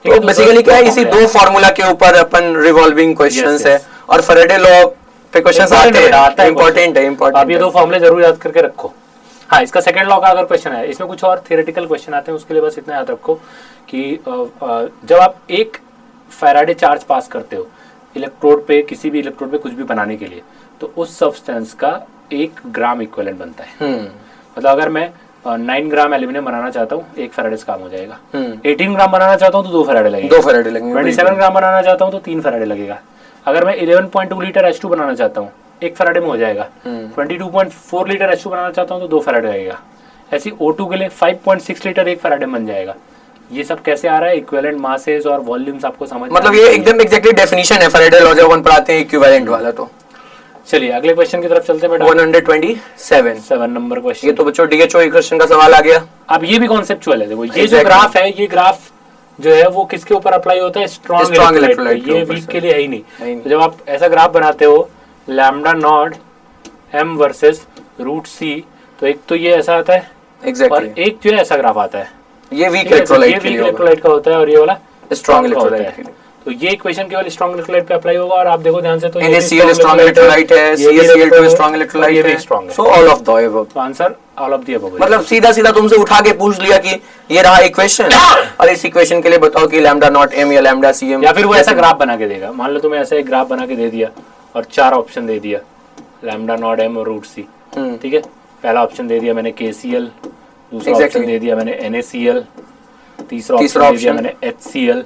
तो बेसिकली क्या है, इसी दो फार्मूला के ऊपर अपन रिवॉल्विंग क्वेश्चंस है और फैराडे लॉ पे क्वेश्चंस आते हैं, इंपॉर्टेंट है। आप ये दो फॉर्मूले जरूर याद करके रखो। हाँ, इसका सेकंड लॉ का अगर क्वेश्चन है, इसमें कुछ और थियोरेटिकल क्वेश्चन आते हैं, उसके लिए बस इतना याद रखो कि जब आप एक फैराडे चार्ज पास करते हो इलेक्ट्रोड पे, किसी भी इलेक्ट्रोड पे कुछ भी बनाने के लिए, तो उस सब्सटेंस का 1 ग्राम इक्विवेलेंट बनता है। मतलब अगर मैं 9 ग्राम एल्यूमिनियम बनाना चाहता हूँ, 1 फैराडे काम हो जाएगा। 18 ग्राम बनाना चाहता हूँ तो 2 फैराडे लगेगा। 27 ग्राम बनाना चाहता हूँ तो 3 फैराडे लगेगा। अगर मैं 11.2 लीटर H2 बनाना चाहता हूँ, 1 फैराडे में हो जाएगा। 22.4 लीटर H2 बनाना चाहता हूँ तो 2 फैराडे लगेगा। ऐसी O2 के लिए 5.6 लीटर 1 फैराडे बन जाएगा। ये सब कैसे आ रहा है? इक्विवेलेंट मासेस और वॉल्यूम्स आपको समझ, मतलब ये एकदम एग्जैक्टली डेफिनेशन है फैराडे लॉ जब अपन पढ़ाते हैं इक्विवेलेंट वाला। तो चलिए अगले क्वेश्चन की तरफ चलते हैं बेटा। 127 नंबर क्वेश्चन। ये तो बच्चों DHO इक्वेशन का सवाल आ गया। अब ये भी कॉन्सेप्चुअल है। देखो ये जो ग्राफ है, ये ग्राफ जो है वो किसके ऊपर अप्लाई होता है? Strong electrolyte. ये वीक के लिए है ही नहीं। तो जब आप ऐसा ग्राफ बनाते हो lambda naught M versus √C, तो एक तो ये ऐसा आता है और एक जो है ऐसा ग्राफ आता है, ये वीक इलेक्ट्रोलाइट का होता है और ये वाला स्ट्रॉन्ग इलेक्ट्रोलाइट के लिए। तो ये इक्वेशन केवल स्ट्रॉन्ग इलेक्ट्रोलाइट पे अप्लाई होगा। और आप देखो ध्यान से, तो NaCl स्ट्रॉन्ग इलेक्ट्रोलाइट है, CaCl2 स्ट्रॉन्ग इलेक्ट्रोलाइट है, so all of the above. तो answer all of the above. मतलब सीधा तुमसे उठा के पूछ लिया कि ये रहा इक्वेशन और इस इक्वेशन के लिए बताओ कि लैम्डा नॉट M या लैम्डा CM, या फिर वो ऐसा ग्राफ बना के देगा। मान लो तुम्हें ऐसा एक ग्राफ बना के दे दिया और 4 ऑप्शन दे दिया, लैम्डा नॉट M और √C। ठीक है, पहला ऑप्शन दे दिया मैंने KCl, दूसरा ऑप्शन दे दिया मैंने NaCl, तीसरा ऑप्शन दे दिया मैंने HCl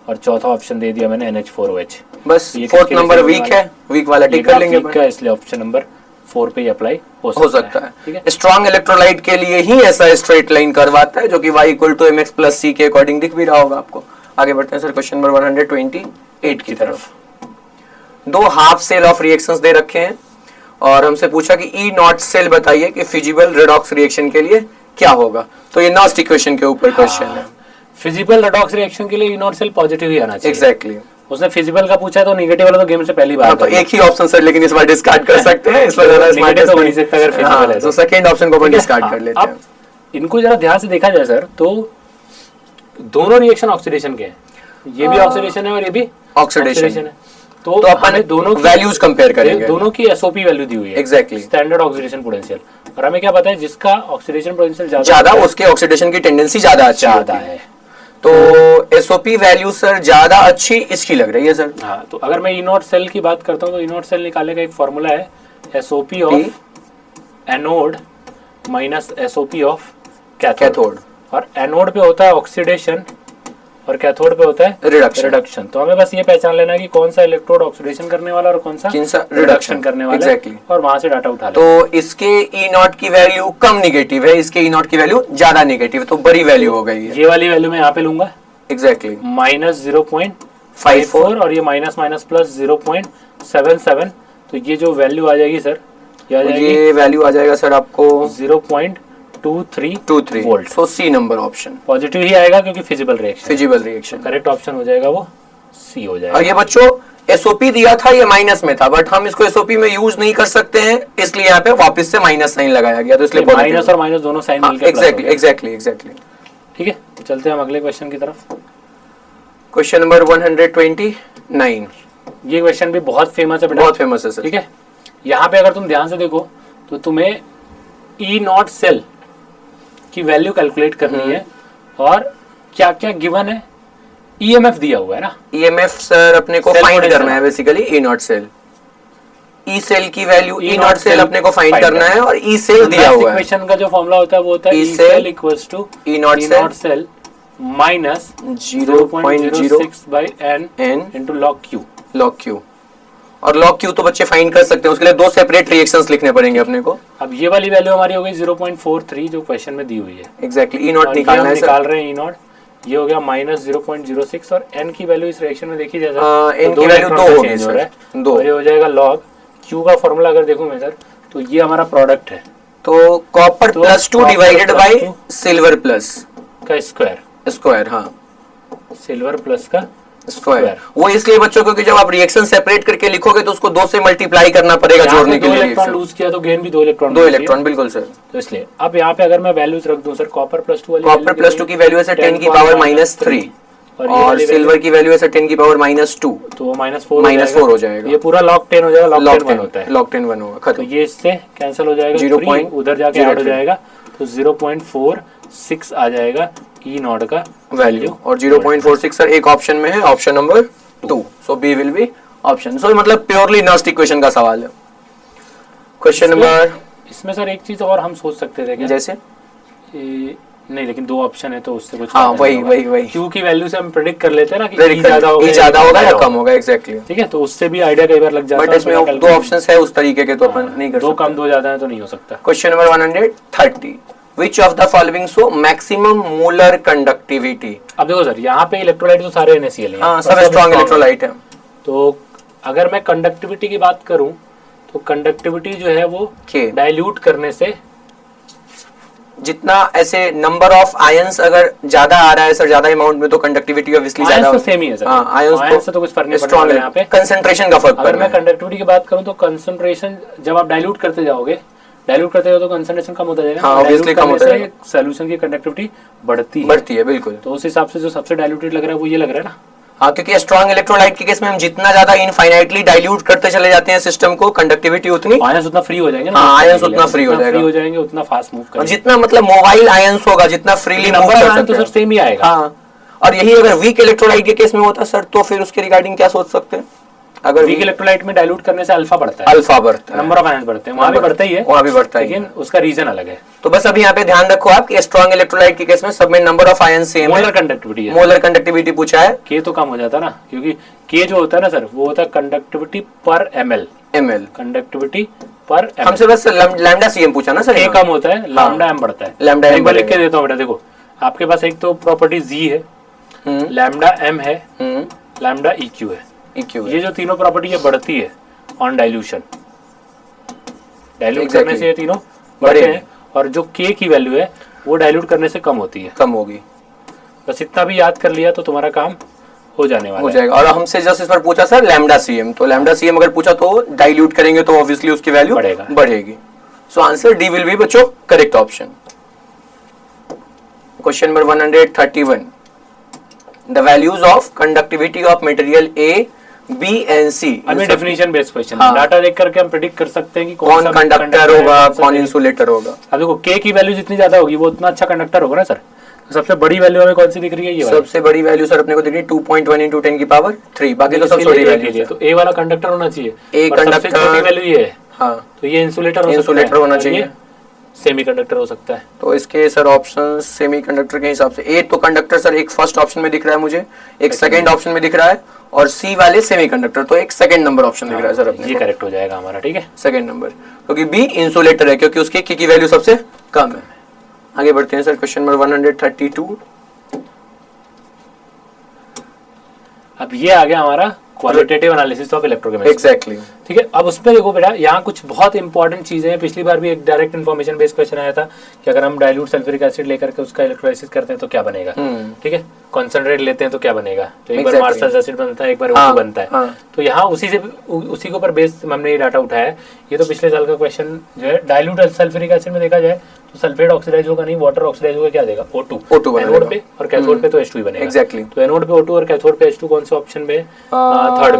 और चौथा ऑप्शन दे दिया मैंने NH4OH। बस ये फोर्थ किसके नंबर लिए वीक है, वीक वाला टिक कर लेंगे वीक का, इसलिए ऑप्शन नंबर 4 पे ही अप्लाई हो सकता है। ठीक है, स्ट्रॉन्ग इलेक्ट्रोलाइट के लिए ही ऐसा स्ट्रेट लाइन करवाता है, जो कि y = mx + c के अकॉर्डिंग दिख भी रहा होगा आपको। आगे बढ़ते हैं सर क्वेश्चन नंबर 128 की तरफ। दो हाफ सेल ऑफ रिएक्शंस दे रखे हैं और हमसे पूछा कि ई नॉट सेल बताइए कि फिजिबल रेडॉक्स रिएक्शन के लिए क्या होगा। तो ये नॉस्ट इक्वेशन के ऊपर क्वेश्चन है। फिजिबल रेडॉक्स रिएक्शन के लिए ई नॉट सेल पॉजिटिव ही आना चाहिए। एग्जैक्टली। उसने फिजिबल का पूछा है तो नेगेटिव वाला तो गेम से पहली बार। तो एक ही ऑप्शन सर, लेकिन इस बार डिस्कार्ड कर सकते हैं, इस बार ज्यादा स्मार्ट तो नहीं सकता अगर फिजिबल है तो सेकंड ऑप्शन को अपन डिस्कार्ड कर लेते हैं। इनको जरा ध्यान से देखा जाए सर, तो दोनों रिएक्शन ऑक्सीडेशन के हैं, ये भी ऑक्सीडेशन है और ये भी ऑक्सीडेशन है। तो अपन दोनों वैल्यूज कंपेयर करेंगे, दोनों की एसओपी वैल्यू दी हुई है, एग्जैक्टली स्टैंडर्ड ऑक्सीडेशन पोटेंशियल, और हमें क्या पता है जिसका ऑक्सीडेशन पोटेंशियल ज्यादा उसके ऑक्सीडेशन की टेंडेंसी ज्यादा है। तो एसओपी वैल्यू सर ज्यादा अच्छी इसकी लग रही है सर। हाँ, तो अगर मैं ई नॉट सेल की बात करता हूँ तो ई नॉट सेल निकालने का एक फॉर्मूला है SOP of anode minus SOP of cathode, और एनोड पे होता है ऑक्सीडेशन और कैथोड पे होता है रिडक्शन। तो हमें बस ये पहचान लेना है कि कौन सा इलेक्ट्रोड ऑक्सीडेशन करने वाला और कौन सा रिडक्शन करने वाला है, और वहां से डाटा उठा लेना। तो इसके ई नॉट की वैल्यू कम नेगेटिव है, इसके ई नॉट की वैल्यू ज्यादा नेगेटिव है, तो बड़ी वैल्यू हो गई है। ये वाली वैल्यू मैं यहाँ पे लूंगा, एग्जैक्टली -0.54 और ये माइनस माइनस प्लस 0.77। तो ये जो वैल्यू आ जाएगी सर, ये वैल्यू आ जाएगा सर आपको 0.23 वोल्ट। सो सी नंबर ऑप्शन पॉजिटिव ही आएगा क्योंकि फिजिबल रिएक्शन। करेक्ट ऑप्शन हो जाएगा वो सी हो जाएगा। और ये बच्चों एसओपी दिया था, ये माइनस में था, बट हम इसको एसओपी में यूज नहीं कर सकते हैं, इसलिए यहाँ पे वापस से माइनस साइन लगाया गया, तो इसलिए माइनस और माइनस दोनों साइन मिलकर एग्जैक्टली। ठीक है, चलते हैं हम अगले क्वेश्चन की तरफ। Question number 129। ये क्वेश्चन भी बहुत फेमस है बेटा, बहुत फेमस है सर। ठीक है, यहाँ पे अगर तुम ध्यान से देखो तो तुम्हें ई नॉट सेल की वैल्यू कैलकुलेट करनी है, और क्या क्या गिवन है, ईएमएफ दिया हुआ है ना। ईएमएफ सर अपने को फाइंड करना है basically, E not cell, E cell की वैल्यू, ई नॉट सेल अपने को फाइंड करना है, और ई सेल दिया हुआ है। इक्वेशन का जो फॉर्मूला होता है वो होता है E cell equals to E not cell minus 0.06/n into log Q। और log Q तो बच्चे फाइंड कर सकते हैं, उसके लिए दो सेपरेट रिएक्शंस लिखने पड़ेंगे अपने को। अब ये वाली वैल्यू हमारी हो गई 0.43 जो क्वेश्चन में दी हुई है। एग्जैक्टली, ई नॉट निकालना है सर। निकाल रहे हैं ई नॉट, ये हो गया -0.06, और n की वैल्यू इस रिएक्शन में देखी जाए सर, n की वैल्यू 2 होगी सर, 2। ये हो जाएगा log Q का फॉर्मूला अगर देखूं मैं सर, तो ये हमारा प्रोडक्ट है, तो copper +2 divided by silver plus का स्क्वायर। हाँ, सिल्वर प्लस का स्क्वायर। वो इसलिए बच्चों क्योंकि जब आप रिएक्शन सेपरेट करके लिखोगे तो उसको 2 से मल्टीप्लाई करना पड़ेगा जोड़ने के लिए। 2 इलेक्ट्रॉन लूज किया तो गेन भी 2 इलेक्ट्रॉन बिल्कुल सर। तो इसलिए अब यहाँ पे अगर मैं वैल्यूज रख दूं सर, कॉपर +2 वाली, कॉपर +2 की वैल्यू है सर 10 की पावर -3, और सिल्वर की वैल्यू है सर 10 की पावर -2, तो वो -4 हो जाएगा। ये पूरा log 10 हो जाएगा, log 10 होता है, log 10 1 होगा, खत्म। तो ये इससे कैंसिल हो जाएगा, 3 उधर जाके ऐड हो जाएगा, तो 0.46 आ जाएगा ई नॉट का वैल्यू, और 0.46 सर एक ऑप्शन में है, option number 2, so B will be option. So मतलब प्योरली नस्ट इक्वेशन का सवाल है। क्वेश्चन नंबर, इसमें सर एक चीज और हम सोच सकते थे क्या, जैसे नहीं, लेकिन 2 ऑप्शन है तो उससे कुछ, हाँ वही क्यू की वैल्यू से हम प्रेडिक्ट कर लेते हैं ना कि ई ज्यादा होगा या कम होगा, एग्जैक्टली। ठीक है, तो उससे भी आइडिया कई बार लग जाता है, बट इसमें 2 ऑप्शंस है उस तरीके के, तो अपन नहीं कर सकते, 2 कम 2 ज्यादा है तो नहीं हो सकता। Question number 130, Which of the following show maximum molar conductivity? अब देखो सर, यहाँ पे इलेक्ट्रोलाइट तो सारे NaCl हैं, हाँ, सब स्ट्रॉन्ग इलेक्ट्रोलाइट है। तो अगर मैं कंडक्टिविटी की बात करूं तो कंडक्टिविटी जो है वो डाइल्यूट करने से, जितना ऐसे नंबर ऑफ आयंस अगर ज्यादा आ रहा है सर, ज्यादा अमाउंट में, तो कंडक्टिविटी ऑब्वियसली ज्यादा तो सेम ही है सर। हाँ, आयंस तो कुछ फर्क नहीं पड़ता है यहाँ पे, कंसंट्रेशन का फर्क पड़ रहा है। अगर मैं कंडक्टिविटी की बात करूं तो कंसंट्रेशन जब आप डाइल्यूट करते जाओगे तो कंसंट्रेशन कम होता जाएगा, हाँ, ऑब्वियसली कम होता है, सॉल्यूशन की कंडक्टिविटी बढ़ती है बिल्कुल। तो उस हिसाब से जो सबसे डाइल्यूटेड लग रहा है वो ये लग रहा है ना। हाँ, क्योंकि स्ट्रॉन्ग इलेक्ट्रोलाइट के केस में हम जितना ज्यादा इनफाइनाइटली डाइल्यूट करते चले जाते हैं सिस्टम को, कंडक्टिविटी उतनी, आयंस उतना फ्री हो जाएंगे ना, हाँ, आयंस उतना फ्री हो जाएंगे, उतना फास्ट मूव करेंगे, और जितना मतलब मोबाइल आयंस होगा, जितना फ्रीली मूव कर सकते हैं, तो सर सेम ही आएगा। हाँ, और यही अगर वीक इलेक्ट्रोलाइट के केस में होता सर, तो फिर उसके रिगार्डिंग क्या सोच सकते हैं, अगर वीक इलेक्ट्रोलाइट में डाइल्यूट करने से अल्फा बढ़ता है, अल्फा बढ़ता है, नंबर ऑफ आयंस बढ़ते हैं, वहां भी बढ़ता ही है, वहां भी बढ़ता है, लेकिन उसका रीजन अलग है। तो बस अभी यहाँ पे ध्यान रखो आप कि स्ट्रॉन्ग इलेक्ट्रोलाइट के केस में सब में नंबर ऑफ आयन सेम है। मोलर कंडक्टिविटी है, मोलर कंडक्टिविटी पूछा है, के तो कम हो जाता है ना, क्योंकि के जो होता है ना सर वो होता है कंडक्टिविटी पर ml, कंडक्टिविटी पर ml। हमसे बस लैम्डा सीएम पूछा ना सर, के कम होता है, लैम्डा एम बढ़ता है। लैम्डा एक बार लिख के देता हूँ बेटा, देखो आपके पास एक तो प्रॉपर्टी जी है, लैम्डा एम है, लैम्डा इक्यू है, ये जो तीनों प्रॉपर्टी ये बढ़ती है ऑन डाइल्यूशन, डाइल्यूट करने से ये तीनों बढ़ते हैं, और जो के की वैल्यू है वो डाइल्यूट करने से कम होती है, कम होगी। बस इतना भी याद कर लिया तो तुम्हारा काम हो जाने वाला हो जाएगा। और हमसे जस्ट इस पर पूछा सर लैम्डा सीएम, तो लैम्डा सीएम अगर पूछा तो डाइल्यूट करेंगे तो ऑब्वियसली उसकी वैल्यू बढ़ेगी। So answer D will be बच्चों correct option. Question number 131, the values of conductivity of material A B and C. अभी डेफिनेशन बेस्ड क्वेश्चन, डाटा देख करके हम प्रेडिक्ट कर सकते हैं कि कौन कंडक्टर होगा, कौन इंसुलेटर होगा। अब देखो के की वैल्यू जितनी ज्यादा होगी वो उतना अच्छा कंडक्टर होगा ना सर। तो सबसे बड़ी वैल्यू हमें कौन सी दिख रही है? ये सबसे बड़ी वैल्यू सर अपने को दिख रही है 2.1 into 10 की पावर 3, बाकी तो सब छोटी वैल्यू है। तो ए वाला कंडक्टर होना चाहिए, ए कंडक्टर छोटी वैल्यू ये है, हाँ तो ये इंसुलेटर होना चाहिए, सेमीकंडक्टर हो सकता है। तो इसके सर ऑप्शन सेमीकंडक्टर के हिसाब से ए तो कंडक्टर सर एक फर्स्ट ऑप्शन में दिख रहा है मुझे, एक सेकंड ऑप्शन में दिख रहा है, और सी वाले सेमीकंडक्टर तो एक सेकंड नंबर ऑप्शन दिख रहा है सर अपने ये करेक्ट हो जाएगा हमारा, ठीक है सेकंड नंबर, क्योंकि बी इंसुलेटर है, क्योंकि उसकी की वैल्यू सबसे कम है। आगे बढ़ते हैं सर क्वेश्चन नंबर 132। अब ये आ गया हमारा qualitative analysis of electrochemistry. Exactly, ठीक है। अब उसमें देखो बेटा, यहाँ कुछ बहुत इंपॉर्टेंट चीजें हैं। पिछली बार भी एक डायरेक्ट इन्फॉर्मेशन बेस्ड क्वेश्चन आया था कि अगर हम डाइल्यूट सल्फ्यूरिक एसिड लेकर के उसका इलेक्ट्रोलाइसिस करते हैं तो क्या बनेगा, ठीक है। कॉन्सेंट्रेट लेते हैं तो क्या बनेगा, तो एक बार मार्सल्स एसिड बनता है, एक बार O2 बनता है। तो यहाँ उसी के ऊपर बेस हमने ये डाटा उठाया है। ये तो पिछले साल का क्वेश्चन जो है, डाइल्यूट सल्फ्यूरिक एसिड में देखा जाए तो सल्फेट ऑक्सीडाइज होगा नहीं, वाटर ऑक्सीडाइज होगा, क्या देगा O2 एनोड पे, और कैथोड पे तो H2 ही बनेगा। एग्जैक्टली, तो एनोड पे O2 और कैथोड पे H2 कौन से ऑप्शन में? थर्ड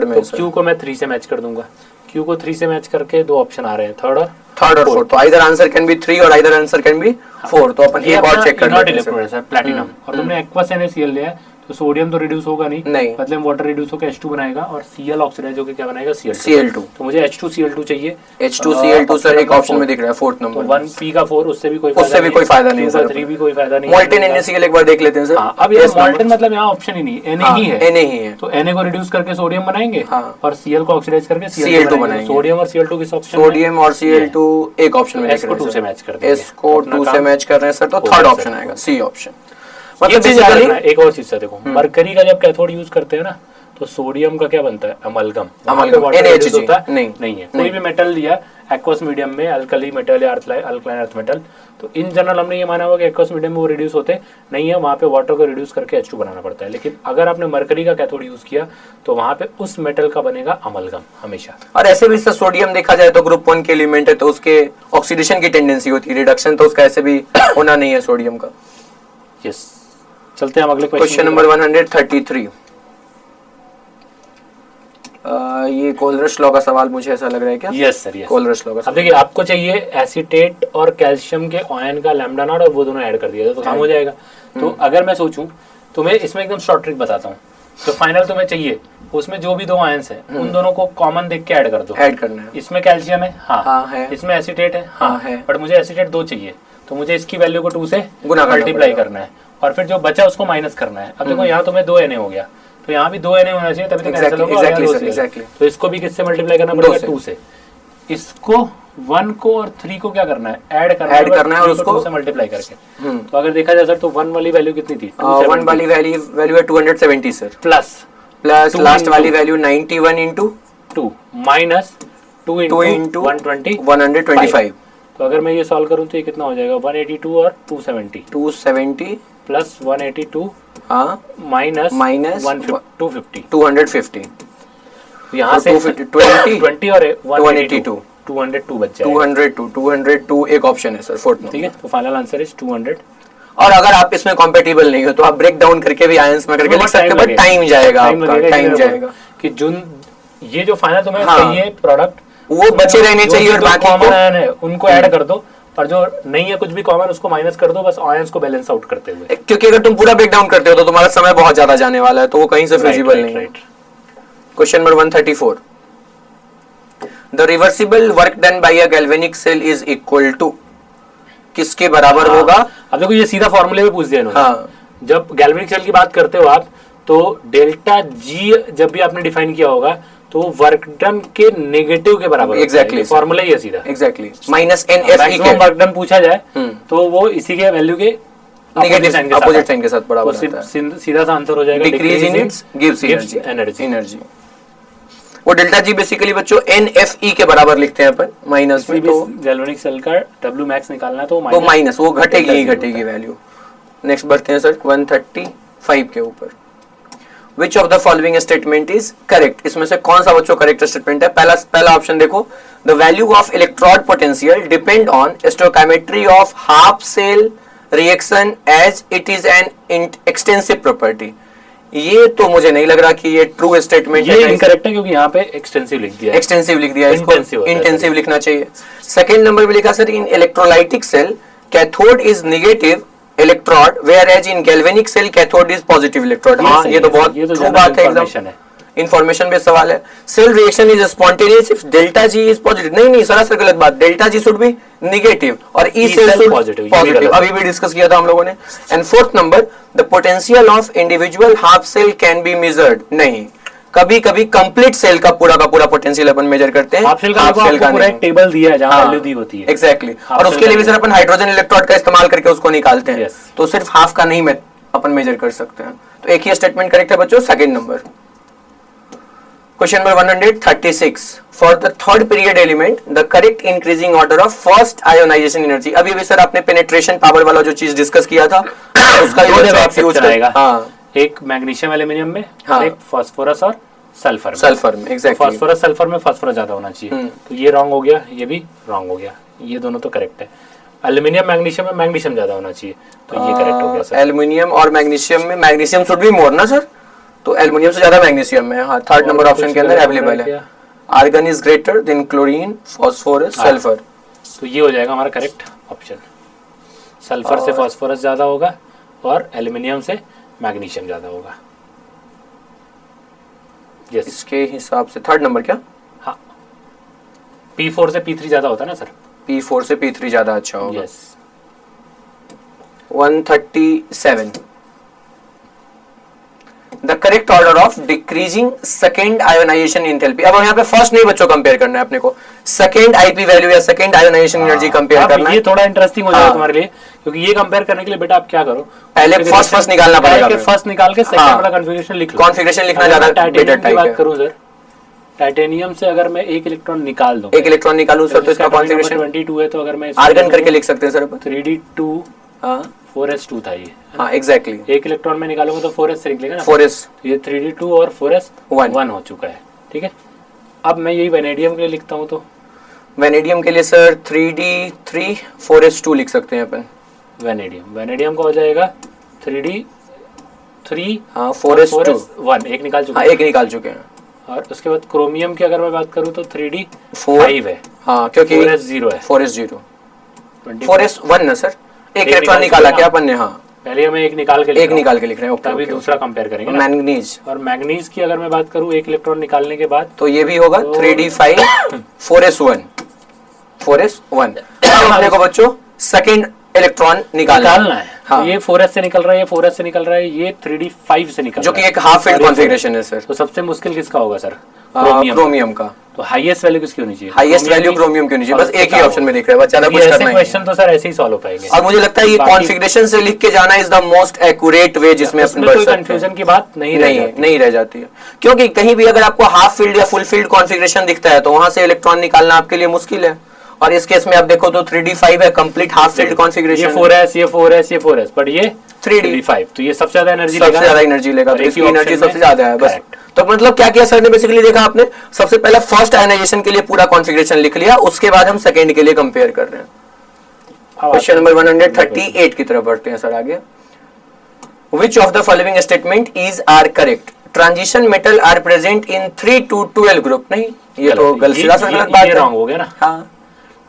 में। तो Q को मैं 3 से मैच कर दूंगा, Q को 3 से मैच करके दो ऑप्शन आ रहे हैं, थर्ड और फोर्थ। तो आइदर आंसर कैन बी 3 और आइदर आंसर कैन बी 4। तो अपन एक और चेक कर लेते हैं प्लैटिनम, और तुमने एक्वस NaCl लिया है तो सोडियम तो रिड्यूस होगा नहीं, मतलब वाटर रिड्यूस होकर H2 बनाएगा, और Cl ऑक्सीडाइज होकर क्या बनाएगा? Cl2। तो मुझे H2Cl2 चाहिए। H2Cl2 सर एक ऑप्शन में दिख रहा है फोर्थ नंबर, तो 1p का 4, उससे भी कोई फायदा नहीं है सर, 3 भी कोई फायदा नहीं। मोल्टेन NaCl एक बार देख लेते हैं सर। अब ये मोल्टेन मतलब यहाँ ऑप्शन ही नहीं, Na ही है, Na ही है, तो Na को रिड्यूस करके सोडियम बनाएंगे, और Cl को ऑक्सीडाइज करके Cl2 बनाएंगे। सोडियम और Cl2 किस ऑप्शन? सोडियम और Cl2 एक ऑप्शन में दिख रहा है, S को 2 से मैच कर देंगे, S को 2 से मैच कर रहे हैं सर, तो थर्ड ऑप्शन आएगा C ऑप्शन। मतलब बेसिकली एक और चीज से देखो, मरकरी का जब कैथोड यूज करते हैं ना तो सोडियम का क्या बनता है? अमलगम। NaHg होता है नहीं है। कोई भी मेटल लिया एक्वस मीडियम में, अल्कली मेटल या अल्कलाइन अर्थ मेटल, तो इन जनरल हमने ये माना हुआ कि एक्वस मीडियम में वो रिड्यूस होते नहीं है, वहाँ पे वाटर को रिड्यूस करके H2 बनाना पड़ता है। लेकिन अगर आपने मरकरी का कैथोड यूज किया तो वहाँ पे उस मेटल का बनेगा अमलगम हमेशा। और ऐसे भी सोडियम देखा जाए तो ग्रुप 1 के एलिमेंट है, तो उसके ऑक्सीडेशन की टेंडेंसी होती है, रिडक्शन तो उसका ऐसे भी होना नहीं है सोडियम का। यस, चलते हैं हम अगले क्वेश्चन नंबर 133। ये कोलरश लॉ का सवाल मुझे ऐसा लग रहा है क्या? Yes sir, yes. Kohlrausch law का। अब देखिए, आपको चाहिए एसीटेट और कैल्शियम के आयन का लैम्डा नॉट, और वो दोनों ऐड कर दिया तो काम हो जाएगा। तो अगर मैं सोचूं तो मैं इसमें एकदम शॉर्ट ट्रिक बताता हूँ। तो फाइनल तुम्हें चाहिए उसमें जो भी दो आयंस है उन दोनों को कॉमन देख के ऐड कर दो। ऐड करना है। इसमें कैल्शियम है, हाँ है। इसमें एसीटेट है, हाँ है। बट मुझे एसीटेट 2 चाहिए, तो मुझे इसकी वैल्यू को 2 से गुना मल्टीप्लाई करना है, और फिर जो बचा उसको माइनस करना है। अब देखो यहाँ तुम्हें 2 Na हो गया, तो यहाँ भी 2 Na होना चाहिए, तभी तो कैंसिल होगा। तो इसको भी किससे मल्टीप्लाई करना पड़ेगा? 2 से। इसको 1 को और 3 को क्या करना है? ऐड करना है, और उसको 2 से मल्टीप्लाई करके। तो अगर देखा जाए सर तो 1 वाली वैल्यू कितनी थी? 1 वाली वैल्यू है 270 सर, प्लस लास्ट वाली वैल्यू 91 into 2 माइनस 2 into 125। तो अगर मैं ये सॉल्व करूं तो ये कितना हो जाएगा? 182 और 270 प्लस 182 माइनस 250। यहाँ से 20 और 202 बच जाएगा। 202 एक ऑप्शन है सर फोर्थ में, ठीक है। तो फाइनल आंसर इज 200। और अगर आप इसमें कॉम्पेटिबल नहीं हो तो आप ब्रेक डाउन करके भी आयंस में करके लिख सकते हो, बट टाइम जाएगा, टाइम जाएगा कि ये जो फाइनल तुम्हें चाहिए प्रोडक्ट वो बचे रहने चाहिए, और बाकी कॉमन आयन है उनको ऐड कर दो, और जो नहीं है कुछ भी कॉमन उसको माइनस कर दो, बस आयंस को बैलेंस आउट करते हुए। क्योंकि अगर तुम पूरा ब्रेक डाउन करते हो तो तुम्हारा समय बहुत ज्यादा जाने वाला है, तो वो कहीं से फिजिबल नहीं है। Question number 134, the reversible work done by a galvanic cell is equal to, किसके बराबर होगा? अब देखो ये सीधा फॉर्मूले में पूछ दिया इन्होंने। हाँ, जब गैल्वेनिक सेल की बात करते हो आप, तो डेल्टा जी जब भी आपने डिफाइन किया होगा तो वर्क डन के नेगेटिव के बराबर। एग्जैक्टली, फॉर्मूला ही है सीधा। Exactly, minus N F E maximum work done पूछा जाए तो वो इसी के वैल्यू के नेगेटिव अपोजिट साइन के साथ बराबर होता है। सीधा सा आंसर हो जाएगा decrease in its gives energy. वो डेल्टा जी बेसिकली बच्चों NFE के बराबर लिखते हैं अपन माइनस में, तो गैल्वेनिक सेल का W मैक्स निकालना है तो माइनस वो घटेगी वैल्यू। नेक्स्ट बढ़ते हैं सर 135 के ऊपर। Which of the following statement is correct, इसमें से कौन सा बच्चों करेक्ट स्टेटमेंट है? पहला ऑप्शन देखो, the value of electrode potential depend on stoichiometry of half cell reaction as it is an extensive property. ये तो मुझे नहीं लग रहा कि ये ट्रू स्टेटमेंट है, इनकरेक्ट है क्योंकि यहाँ पे एक्सटेंसिव लिख दिया है। एक्सटेंसिव लिख दिया है, इसको इंटेंसिव लिखना चाहिए। सेकंड नंबर पे लिखा sir, in electrolytic cell cathode is negative electrode whereas in galvanic cell cathode is positive electrode. हाँ, ये तो बहुत ट्रू बात है, एकदम इंफॉर्मेशन बेस्ड सवाल है। Cell reaction is spontaneous if delta G is positive. नहीं, सरासर गलत बात, delta G should be negative और ई सेल शुड पॉजिटिव। अभी भी डिस्कस किया था हम लोगों ने। And fourth number, the potential of individual half cell can be measured. नहीं, कभी कभी कंप्लीट सेल का पूरा पोटेंशियल अपन मेजर करते हैं, हाफ सेल का पूरा एक टेबल दिया है जहां वैल्यू दी होती है। एग्जैक्टली, और उसके लिए भी सर अपन हाइड्रोजन इलेक्ट्रोड का इस्तेमाल करके उसको निकालते हैं। तो सिर्फ हाफ का नहीं अपन मेजर कर सकते हैं। तो एक ही स्टेटमेंट करेक्ट है बच्चों, second number. Question number 136. For the third period element, the correct increasing order of first ionization energy. अभी सर आपने penetration power वाला जो चीज डिस्कस किया था, उसका यूज करेगा। एक मैग्नीशियम एल्यूमिनियम में, एक फास्फोरस और सल्फर में। एग्जैक्टली, फास्फोरस सल्फर में फास्फोरस ज्यादा होना चाहिए, तो ये रॉन्ग हो गया, ये भी रॉन्ग हो गया, ये दोनों तो करेक्ट है। एल्यूमिनियम मैग्नीशियम में मैग्नीशियम ज्यादा होना चाहिए, तो ये करेक्ट हो गया सर। एल्यूमिनियम और मैग्नीशियम में मैग्नीशियम शुड बी मोर ना सर, तो एल्युमिनियम से ज्यादा मैग्नीशियम में। हाँ, थर्ड नंबर ऑप्शन के अंदर अवेलेबल है। Argon is greater than chlorine, phosphorus, sulphur, तो ये हो जाएगा हमारा करेक्ट ऑप्शन। सल्फर से फास्फोरस ज्यादा होगा और एल्युमिनियम से मैग्नीशियम ज्यादा होगा। yes. इसके हिसाब से थर्ड नंबर क्या? हाँ, P4 से P3 ज्यादा होता है ना सर? P4 से P3 ज्यादा अच्छा होगा। yes. 137. The correct order of decreasing second ionization enthalpy. अब यहाँ पे फर्स्ट नहीं बच्चों कंपेयर करना है अपने को, सेकंड आईपी वैल्यू या सेकंड आयोनाइजेशन एनर्जी कंपेयर करना है। ये थोड़ा इंटरेस्टिंग हो जाएगा तुम्हारे लिए, क्योंकि ये कंपेयर करने के लिए बेटा आप क्या करो, पहले फर्स्ट निकालना पड़ेगा, फर्स्ट निकाल के सेकंड वाला कॉन्फ़िगरेशन लिख लो। कॉन्फ़िगरेशन लिखना ज्यादा बेटर टाइप है। बात करूं सर, टाइटेनियम से अगर मैं एक इलेक्ट्रॉन निकाल दूं, एक इलेक्ट्रॉन निकालूं सर, तो इसका कॉन्फ़िगरेशन 22 है, तो अगर मैं आर्गन करके लिख सकते हैं सर 3d2 4s2 था ये। हाँ, एग्जैक्टली, एक इलेक्ट्रॉन में निकालूंगा तो 4s से निकलेगा ना, 4s, तो ये 3d2 और 4s 1 हो चुका है। ठीक है, अब मैं यही वेनेडियम के लिए लिखता हूँ, तो वेनेडियम के लिए सर 3d3 4s2 लिख सकते हैं अपन। वेनेडियम का हो जाएगा 3d3 4s2 1, एक निकाल चुके हैं, एक निकाल चुके हैं। और उसके बाद क्रोमियम की अगर मैं बात करूँ तो 3d5 है। हाँ, क्योंकि 4s0 है, 4s0 4s1 ना सर, एक इलेक्ट्रॉन निकाला क्या अपन ने? हाँ, पहले हमें एक निकाल के लिख रहे हैं, तभी दूसरा कंपेयर करेंगे ना। मैंगनीज, और मैंगनीज की अगर मैं बात करूं एक इलेक्ट्रॉन निकालने के बाद, तो ये भी होगा 3d5 4s1 अपने को बच्चों सेकंड इलेक्ट्रॉन निकालना है। हाँ, ये 4s से निकल रहा है, ये 4s से निकल रहा है, ये 3d5 से निकल रहा है, जो कि एक हाफ फील्ड कॉन्फ़िगरेशन है सर। तो सबसे मुश्किल किसका होगा सर? क्रोमियम का। तो हाईएस्ट वैल्यू किसकी होनी चाहिए? हाईएस्ट वैल्यू क्रोमियम की होनी चाहिए। बस एक ही ऑप्शन में दिख रहा है, ज्यादा कुछ करना नहीं। क्वेश्चन तो सर ऐसे ही सॉल्व हो पाएंगे। और मुझे लगता है ये कॉन्फ़िगरेशन से लिख के जाना इज द मोस्ट एक्यूरेट वे जिसमें अपन बढ़ सकते हैं। कंफ्यूजन की बात नहीं रह जाती है, क्योंकि कहीं भी अगर आपको हाफ फील्ड या फुल फील्ड कॉन्फ़िगरेशन दिखता है तो वहां से इलेक्ट्रॉन निकालना आपके लिए मुश्किल है। और इस केस में आप देखो तो 3d5 है, कंप्लीट हाफ फील्ड कॉन्फ़िगरेशन। ये 4s बट ये 3d5, तो ये सबसे ज्यादा एनर्जी लेगा, तो इसकी एनर्जी सबसे ज्यादा है। बस तो मतलब क्या किया सर ने बेसिकली देखा आपने, सबसे पहले फर्स्ट आयोनाइजेशन के लिए पूरा कॉन्फ़िगरेशन लिख लिया, उसके बाद हम सेकंड के लिए कंपेयर कर रहे हैं। क्वेश्चन नंबर 138 की तरफ बढ़ते हैं सर आगे। Which of the following statement is are correct? Transition metal are present in 3 to 12 group. नहीं, ये तो गलत बात है। रॉन्ग हो गया ना। हाँ,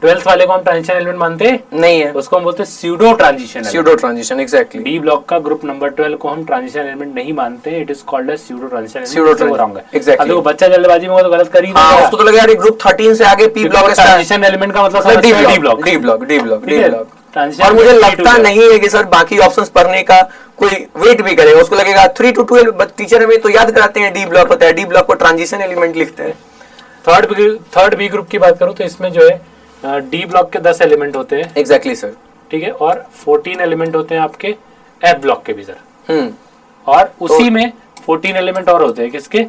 12th वाले को हम ट्रांजिशन एलिमेंट मानते नहीं है, उसको हम बोलते हैं pseudo transition. Pseudo transition, exactly. D block का ग्रुप नंबर 12 को हम ट्रांजिशन एलिमेंट नहीं मानते, it is called as pseudo transition element. Pseudo transition, exactly. अब बच्चा जल्दबाजी में वो तो गलत कर ही हाँ, उसको तो लगा यार ग्रुप 13 से आगे पी ब्लॉक ट्रांजिशन एलिमेंट का मतलब D D block, block, D block, D block, D block. Transition. और मुझे लगता नहीं है कि सर बाकी ऑप्शंस पढ़ने का कोई वेट भी करेगा, उसको लगेगा 3 to 12 टीचर हमें तो याद कराते हैं डी ब्लॉक होता है, डी ब्लॉक को ट्रांजिशन एलिमेंट लिखते हैं। थर्ड बी ग्रुप की बात करूं तो इसमें जो है डी ब्लॉक के 10 एलिमेंट होते हैं, एग्जैक्टली सर, ठीक है, और 14 एलिमेंट होते हैं आपके एफ ब्लॉक के भी सर। तो और उसी में 14 एलिमेंट और होते हैं किसके,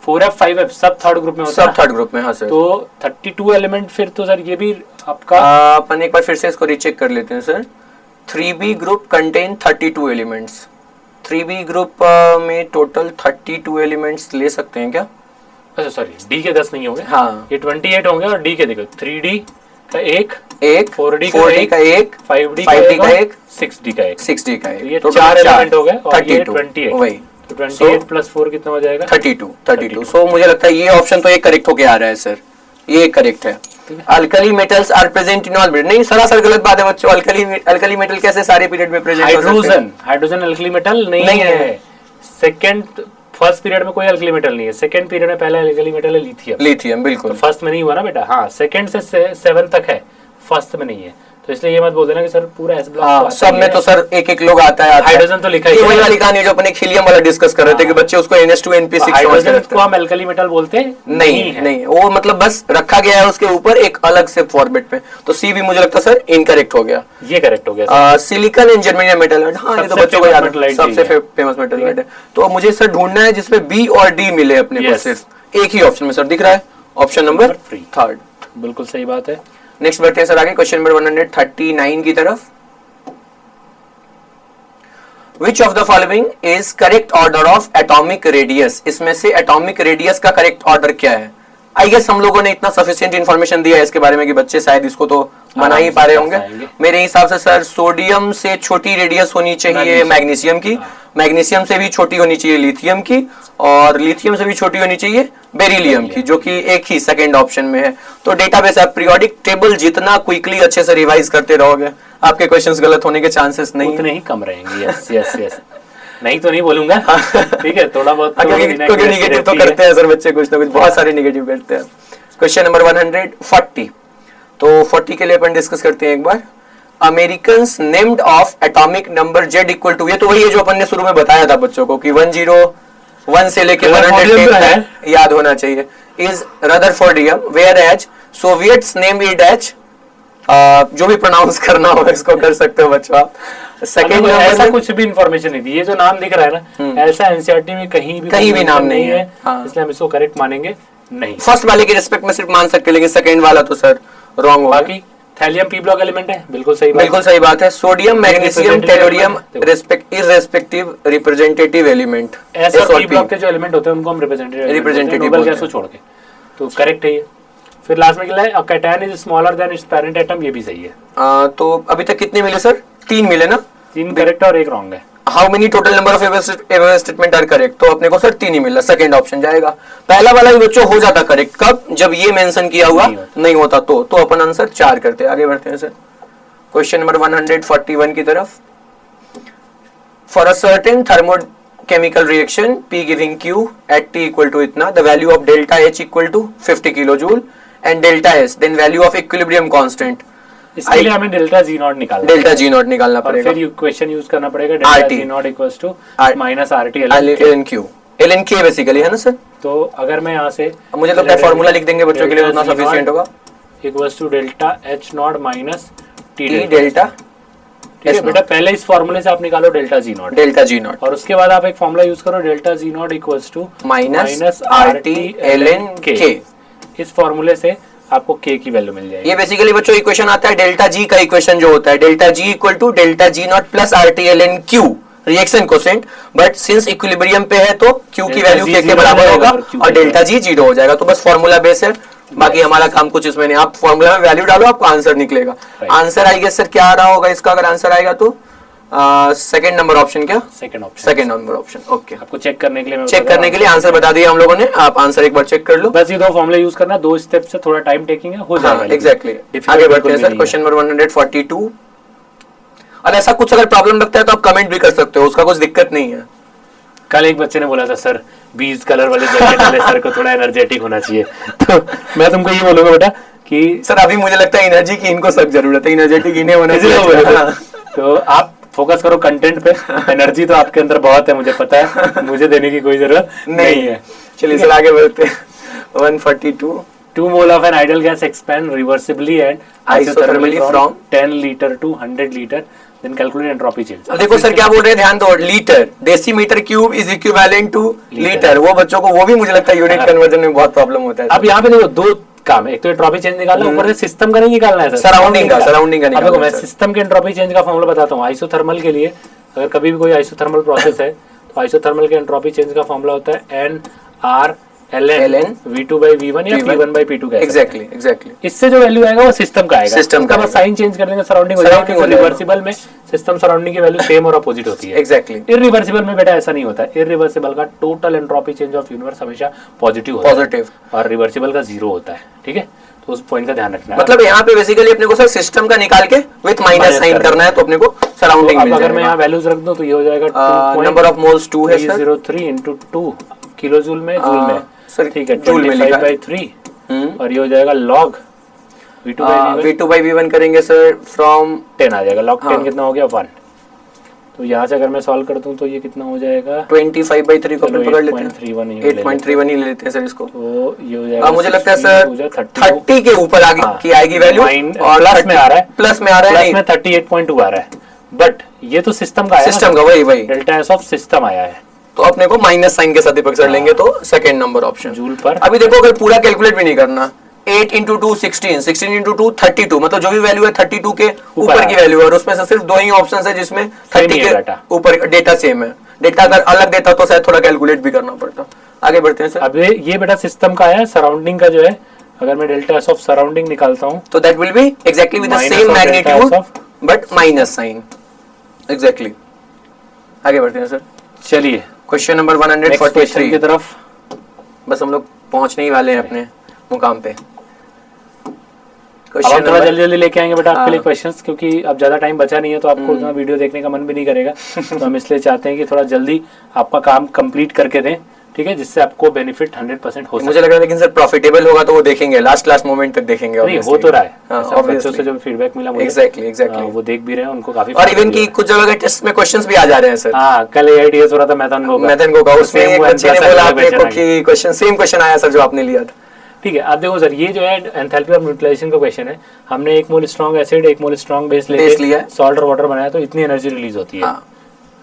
4F 5F सब थर्ड ग्रुप में होता है, सब थर्ड ग्रुप में। हाँ सर, तो 32 एलिमेंट फिर तो सर ये भी आपका अपन एक बार फिर से इसको रीचेक कर लेते हैं sir. 3B group contain 32 elements. 3B group में टोटल 32 एलिमेंट्स ले सकते हैं क्या? अच्छा सॉरी, डी के 10 नहीं होंगे, हाँ, ये 28 होंगे, और डी के देखो 3D का एक, 4D का एक, 5D का एक, 6D का एक, 6D का तो एक, ये टोटल 4 एलिमेंट हो गए, और ये 32, 28, वही तो 28 प्लस 4 कितना हो जाएगा, 32। सो मुझे लगता है ये ऑप्शन तो एक करेक्ट होके आ रहा है सर, ये करेक्ट है। Alkali metals are present in all period, नहीं सरासर गलत बात है बच्चों। अल्कली मेटल कैसे सारे पीरियड में प्रेजेंट हो सकते हैं? हाइड्रोजन अल्कली मेटल नहीं है। फर्स्ट पीरियड में कोई अल्कली मेटल नहीं है, सेकंड पीरियड में पहला अल्कली मेटल है लिथियम। लिथियम बिल्कुल, तो फर्स्ट में नहीं हुआ ना बेटा, हाँ सेकंड से 7 तक है, फर्स्ट में नहीं है, तो इसलिए ये मत बोल देना कि सर पूरा एस ब्लॉक सब में तो सर एक एक लोग आता है। हाइड्रोजन तो लिखा ही है, है, वही वाली कहानी जो अपने हीलियम वाला डिस्कस कर रहे थे कि बच्चे उसको NH2 NP6 हाइड्रोजन को हम अल्कली मेटल बोलते नहीं, वो मतलब बस रखा गया है उसके ऊपर एक अलग से फॉर्मेट पे। तो सी भी मुझे लगता है सर इनकरेक्ट हो गया, ये करेक्ट हो गया। सिलिकॉन एंड जर्मेनियम मेटल, हाँ ये तो बच्चों को याद है, सबसे फेमस मेटल है। तो मुझे सर ढूंढना है जिसमें बी और डी मिले अपने को, सिर्फ एक ही ऑप्शन में सर दिख रहा है, ऑप्शन नंबर 3। बिल्कुल सही बात है। नेक्स्ट बढ़ते हैं सर आगे क्वेश्चन नंबर 139 की तरफ। Which of the following is correct order of atomic radius? इसमें से एटॉमिक रेडियस का करेक्ट ऑर्डर क्या है? आई गेस हम लोगों ने इतना सफिशिएंट इन्फॉर्मेशन दिया है इसके बारे में कि बच्चे शायद इसको तो बना ही पा रहे होंगे। मेरे हिसाब से सर सोडियम से छोटी रेडियस होनी चाहिए मैग्नीशियम की, मैग्नीशियम से भी छोटी होनी चाहिए लिथियम की, और लिथियम से भी छोटी होनी चाहिए बेरिलियम की, जो कि एक ही सेकंड ऑप्शन में है। तो डेटाबेस आप पीरियोडिक टेबल जितना क्विकली अच्छे से रिवाइज करते रहोगे, आपके क्वेश्चंस गलत होने के चांसेस नहीं उतने ही कम रहेंगे। यस यस यस, नहीं तो नहीं बोलूंगा, ठीक है, थोड़ा बहुत क्योंकि निगेटिव तो करते हैं सर बच्चे, कुछ ना कुछ बहुत सारे निगेटिव करते हैं। क्वेश्चन नंबर 140, तो 40 के लिए अपन डिस्कस करते हैं एक बार। Americans named of atomic number Z equal to, ये तो वही है जो अपन ने शुरू में बताया था बच्चों को कि 101 से लेके 110 तक याद होना चाहिए, is rutherfordium, whereas Soviets name it as, जो भी प्रोनाउंस करना हो इसको कर सकते हो बच्चों आप। सेकंड ऐसा कुछ भी इंफॉर्मेशन नहीं थी, ये जो नाम दिख रहा है ना, ऐसा एनसीईआरटी में कहीं भी नाम नहीं है, इसलिए हम इसको करेक्ट मानेंगे नहीं। फर्स्ट वाले के रिस्पेक्ट में सिर्फ मान सकते, लेकिन सेकंड वाला तो सर रॉन्ग होगा। बाकी थैलियम पी ब्लॉक एलिमेंट है, बिल्कुल सही बात है। Sodium magnesium tellurium irrespective representative element, ऐसे पी ब्लॉक के जो एलिमेंट होते हैं उनको हम रिप्रेजेंटेटिव नोबेल गैस को छोड़ के, तो करेक्ट है ये। फिर लास्ट में क्या है, cation is smaller than it's parent atom, ये भी सही है। तो अभी तक कितने मिले सर? 3 मिले ना? 3 करेक्ट और 1 रॉन्ग है। How many total number of ever statement are correct? तो अपने को सर 3 ही मिला, सेकंड ऑप्शन जाएगा। पहला वाला भी बच्चों हो जाता करेक्ट कब, जब ये मेंशन किया हुआ नहीं होता तो अपन आंसर 4 करते। आगे बढ़ते हैं सर क्वेश्चन नंबर 141 की तरफ। For a certain thermochemical reaction P giving Q at T equal to इतना, the value of delta H equal to 50 kilo joule and delta S, then value of equilibrium constant. इसके लिए हमें delta G naught निकालना, delta G naught निकालना पड़ेगा, फिर equation use करना पड़ेगा delta G not equals to minus RT ln Q, ln K basically है ना सर। तो अगर मैं यहाँ से मुझे लगता है फार्मूला लिख देंगे बच्चों के लिए, उतना सफिशिएंट होगा। Equals to delta H not minus T delta, ठीक है बेटा, पहले इस फार्मूले से आप निकालो डेल्टा जी नॉट, और उसके बाद आप एक फार्मूला यूज करो delta G not equals to minus RT ln K। इस फार्मूले से आपको K की वैल्यू मिल जाएगी। ये बेसिकली बच्चों इक्वेशन आता है डेल्टा G का इक्वेशन जो होता है delta G equal to delta G not plus RT ln Q reaction quotient, but since equilibrium पे है तो Q की वैल्यू K के बराबर होगा और डेल्टा G 0 हो जाएगा। तो बस फार्मूला बेस है, बाकी हमारा काम कुछ इसमें नहीं। आप फार्मूला में वैल्यू डालो, आपको आंसर निकलेगा। आंसर आई गेस सर क्या आ रहा होगा इसका, अगर आंसर आएगा तो सेकंड नंबर ऑप्शन क्या? Second number option. ओके, आपको चेक करने के लिए चेक करने के लिए आंसर बता दिया हम लोगों ने, आप आंसर एक बार चेक कर लो। बस ये दो फॉर्मूला यूज करना, 2 स्टेप से थोड़ा टाइम टेकिंग है, हो जाएगा। एग्जैक्टली। आगे बढ़ते हैं सर, क्वेश्चन नंबर 142। और ऐसा कुछ अगर प्रॉब्लम लगता है तो आप कमेंट भी कर सकते हो, उसका कुछ दिक्कत नहीं है। कल एक बच्चे ने बोला था सर 20 कलर वाले जैकेट वाले सर को थोड़ा एनर्जेटिक होना चाहिए, तो मैं तुमको ये बोलूंगा बेटा कि सर अभी मुझे लगता है एनर्जी की इनको सब जरूरत है, एनर्जेटिक इन्हें होना चाहिए। तो आप फोकस करो कंटेंट पे, एनर्जी तो आपके अंदर बहुत है, मुझे पता है, मुझे देने की कोई जरूरत नहीं है। चलिए सर आगे बढ़ते हैं। 142 2 mole of an ideal gas expand reversibly and isothermally from 10 liter to 100 liter, then calculate entropy change। अब देखो सर क्या बोल रहे हैं, ध्यान दो, litre, decimetre cube is equivalent two litre. वो बच्चों को वो भी मुझे लगता है यूनिट कन्वर्जन में बहुत प्रॉब्लम होता है। अब यहाँ पे देखो 2 काम है, एक तो एंट्रोपी चेंज निकालना, ऊपर से सिस्टम का नहीं निकालना है सर, सराउंडिंग का निकालना। देखो मैं सिस्टम के एंट्रोपी चेंज का फॉर्मूला बताता हूँ। आइसोथर्मल के लिए अगर कभी भी कोई आइसोथर्मल प्रोसेस है तो आइसोथर्मल के एंट्रोपी चेंज का फॉर्मूला होता है NR/ln V2/V1 या P1/P2 का। एग्जैक्टली। इससे जो वैल्यू आएगा वो सिस्टम का आएगा, सिस्टम का बस साइन चेंज कर देंगे, सराउंडिंग हो जाएगा। रिवर्सिबल में सिस्टम सराउंडिंग की वैल्यू सेम और अपोजिट होती है। एग्जैक्टली। इरिवर्सिबल में बेटा ऐसा नहीं होता है, इरिवर्सिबल का total entropy change of universe हमेशा पॉजिटिव होता है और रिवर्सिबल का 0 होता है। ठीक है, तो उस पॉइंट का ध्यान रखना है। मतलब यहाँ पे बेसिकली अपने को सर सिस्टम का निकाल के विथ माइनस साइन करना है, तो अपने को सराउंडिंग मिल जाएगा। अगर मैं यहाँ वैल्यूज रख दूं तो ये हो जाएगा नंबर ऑफ मोल्स 2 है सर, 303 into 2 किलो जूल में, जूल में सर, ठीक है, जूल में 25/3 और ये हो जाएगा log V2/V1 करेंगे सर फ्रॉम 10 आ जाएगा, log 10 कितना हो गया 1। तो यहाँ से अगर मैं सॉल्व कर दूं तो ये कितना हो जाएगा 25/3 को अपन पकड़ लेते हैं, 8.31 ही ले लेते हैं सर इसको। तो ये हो जाएगा, मुझे लगता है सर 30 के ऊपर आगे की आएगी वैल्यू, और प्लस में आ रहा है, प्लस में आ रहा है, 38.2 आ रहा है, बट ये तो सिस्टम का आया, सिस्टम का वही डेल्टा एस ऑफ सिस्टम आया है, तो अपने को माइनस साइन के साथ दीपक सर लेंगे, तो सेकंड नंबर ऑप्शन जूल पर। अभी देखो अगर पूरा कैलकुलेट भी नहीं करना, 8 into 2 16, 16 into 2 32, मतलब जो भी वैल्यू है 32 के ऊपर की वैल्यू है, और उसमें से सिर्फ 2 ही ऑप्शन है जिसमें 30 के ऊपर डेटा सेम है। डेटा अगर अलग देता तो शायद थोड़ा कैलकुलेट भी करना पड़ता। आगे बढ़ते हैं सर। अब ये बेटा सिस्टम का है, सराउंडिंग का जो है, अगर मैं डेल्टा एस ऑफ सराउंडिंग निकालता हूँ तो that will be exactly with the same magnitude but minus sign. Exactly. आगे बढ़ते हैं सर। चलिए क्वेश्चन नंबर 143 की तरफ, बस हम लोग पहुंचने ही वाले हैं अपने मुकाम पे। अब थोड़ा जल्दी जल्दी लेके आएंगे बेटा आपके लिए क्वेश्चंस, क्योंकि अब ज्यादा टाइम बचा नहीं है, तो आपको उतना वीडियो देखने का मन भी नहीं करेगा। तो हम इसलिए चाहते हैं कि थोड़ा जल्दी आपका काम कंप्लीट करके दें, ठीक है, जिससे आपको बेनिफिट 100% हो। मुझे लग रहा है लेकिन सर प्रॉफिटेबल होगा तो वो देखेंगे, लास्ट मोमेंट तक देखेंगे। नहीं हो तो रहा है, बच्चों से जो फीडबैक मिला मुझे, एग्जैक्टली वो देख भी रहे हैं, उनको काफी। और इवन की कुछ जगह के टेस्ट में क्वेश्चंस भी आ जा रहे हैं सर। हां, कल AITS हो रहा था मैथन को, उसमें एक बच्चे ने बोला आपने को कि क्वेश्चन सेम क्वेश्चन आया सर जो आपने लिया था। ठीक है, आप देखो सर, ये जो है एंथैल्पी ऑफ न्यूट्रलाइजेशन का क्वेश्चन है। हमने 1 मोल स्ट्रॉन्ग एसिड 1 मोल स्ट्रॉन्ग बेस लेके सॉल्ट और वाटर बनाया, तो इतनी एनर्जी रिलीज होती है।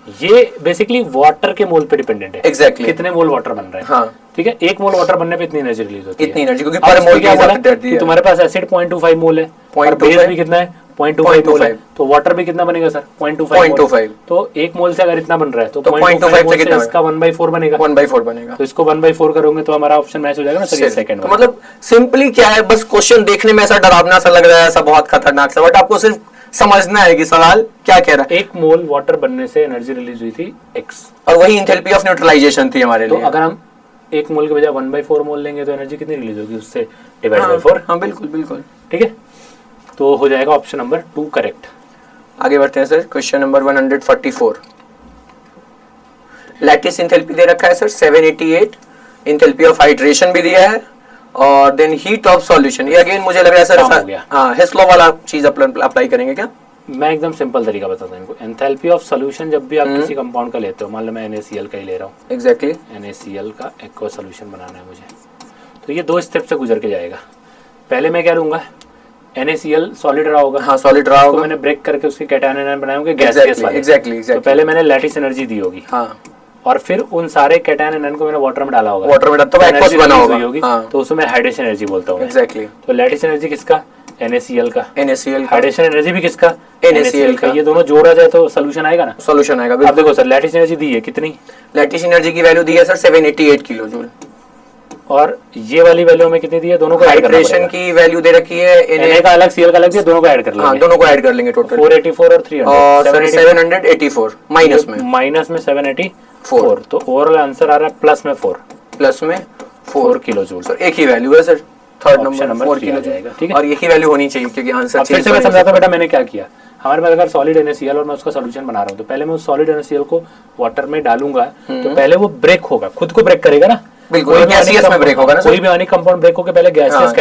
ये बेसिकली वाटर के मोल पे डिपेंडेंट है। एग्जैक्टली। कितने मोल वाटर बन रहे हैं। हाँ। ठीक है, 1 मोल वाटर बनने पे इतनी एनर्जी रिलीज होती है। इतनी एनर्जी, क्योंकि पर मोल क्या बोला कि तुम्हारे पास एसिड 0.25 मोल है, और बेस भी कितना है 0.25 मोल है, तो वाटर भी कितना बनेगा सर 0.25। तो 1 मोल से अगर इतना बन रहा है तो 0.25 से कितना, इसका 1/4 बनेगा। 1/4 बनेगा, तो इसको 1/4 करोगे तो हमारा ऑप्शन मैच हो जाएगा ना सर, ये सेकंड। तो मतलब सिंपली क्या है, बस क्वेश्चन देखने में ऐसा डरावना सा लग रहा है, ऐसा बहुत खतरनाक सा, बट आपको सिर्फ समझना है कि सवाल क्या कह रहा है। 1 मोल वाटर बनने से एनर्जी रिलीज हुई थी x, और वही एंथैल्पी ऑफ न्यूट्रलाइजेशन थी हमारे लिए। तो अगर हम 1 मोल के बजाय 1/4 मोल लेंगे तो एनर्जी कितनी रिलीज होगी, उससे डिवाइड बाय 4। हाँ बिल्कुल बिल्कुल, ठीक है, तो हो जाएगा ऑप्शन नंबर 2 करेक्ट। आगे बढ़ते हैं sir. Question number 144, lattice enthalpy दे रखा है सर 788, एंथैल्पी ऑफ हाइड्रेशन भी दिया है, और देन हीट ऑफ सॉल्यूशन। ये अगेन मुझे लग रहा है सर हाँ हेस्लो वाला चीज अप्लाई करेंगे क्या? मैं एकदम सिंपल तरीका बताता हूँ इनको। एंथैल्पी ऑफ सॉल्यूशन जब भी आप किसी कंपाउंड का लेते हो, मान लो मैं NaCl का ही ले रहा हूँ, एग्जैक्टली NaCl का एक्वा सॉल्यूशन बनाना है मुझे, तो ये 2 स्टेप से गुजर के जाएगा। पहले मैं क्या लूंगा, NaCl सॉलिड रहा होगा, हाँ सॉलिड रहा होगा, मैंने ब्रेक करके उसके कैटायन आयन बनाए होंगे गैस वाले। एग्जैक्टली। तो पहले मैंने लैटिस एनर्जी दी होगी, हाँ, और फिर उन सारे कैटायन आयन को मैंने वाटर में डाला होगा, वाटर में तो एक्वस बना होगा, हाँ। तो उसमें हाइड्रेशन एनर्जी बोलता हूँ। एग्जैक्टली। तो लैटिस एनर्जी किसका, NaCl का। NaCl हाइड्रेशन एनर्जी भी किसका, NaCl का। ये दोनों जोड़ा जाए तो सोल्यूशन आएगा ना, सोल्यूशन आएगा। अब देखो सर, लैटिस एनर्जी दी है कितनी, लैटिस एनर्जी की वैल्यू दी है सर 788 किलो जूल। और ये वाली वैल्यू हमें कितनी दी है, दोनों को ऐड करना हाइड्रेशन की वैल्यू दे रखी है, Na का अलग Cl का अलग दिया, दोनों को ऐड कर लेंगे। हाँ दोनों को ऐड कर लेंगे टोटल 484 और 300 और 784 माइनस में 784 तो ओवरऑल आंसर आ रहा है प्लस में 4 किलो जूल। सर एक ही वैल्यू है sir, third Option number number 4 3 आ किलो जाएगा, जूल ठीक है। और यही वैल्यू होनी चाहिए क्योंकि आंसर अब फिर से मैं समझाता हूं बेटा मैंने क्या किया। हमारे पास अगर सॉलिड NaCl और मैं उसका सॉल्यूशन बना रहा हूँ तो पहले मैं उस सॉलिड NaCl को वाटर में डालूंगा तो पहले वो ब्रेक होगा, खुद को ब्रेक करेगा ना, बिल्कुल गैसियस में ब्रेक होगा ना, कोई भी आयनिक कंपाउंड ब्रेक होकर पहले गैसियस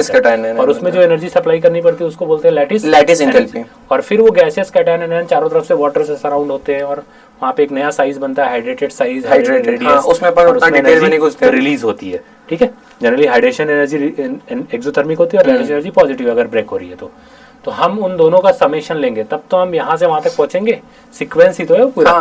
कैटायन और उसमें जो एनर्जी सप्लाई करनी पड़ती है उसको बोलते हैं लैटिस एंथैल्पी। और फिर वो गैसियस कैटायन एनायन चारों तरफ से वाटर से सराउंड होते हैं और वहाँ पे एक नया साइज बनता है, हाइड्रेटेड साइज, उसमें पर उतना डिटेल में नहीं घुसते, रिलीज होती है, ठीक है। जनरली हाइड्रेशन एनर्जी एक्सोथर्मिक होती है और रेडिएशन एनर्जी पॉजिटिव अगर ब्रेक हो रही है तो हम उन दोनों का समेशन लेंगे तब तो हम यहाँ से वहां तक पहुंचेंगे। सीक्वेंस ही तो है पूरा।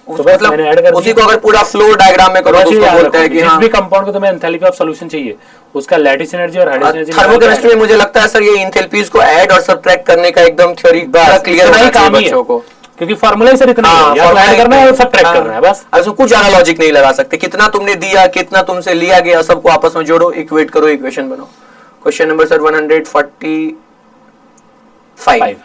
तो मतलब उसी को अगर पूरा फ्लो डायग्राम में करो तो उसको बोलते हैं कि जिस भी कंपाउंड को तुम्हें एंथैल्पी ऑफ सॉल्यूशन चाहिए उसका लैटिस एनर्जी और हाइड्रेशन एनर्जी। थर्मोकेमिस्ट्री में मुझे लगता है सर ये एंथैल्पीज को ऐड और सबट्रैक्ट करने का एकदम थ्योरी क्लियर होना चाहिए बच्चों को, क्योंकि फार्मूला ही सर इतना है, या तो ऐड करना है और सबट्रैक्ट करना है बस। अब कुछ ज्यादा लॉजिक नहीं लगा सकते, कितना तुमने दिया कितना तुमसे लिया गया सबको आपस में जोड़ो, इक्वेट करो, इक्वेशन बनाओ। क्वेश्चन नंबर सर 145,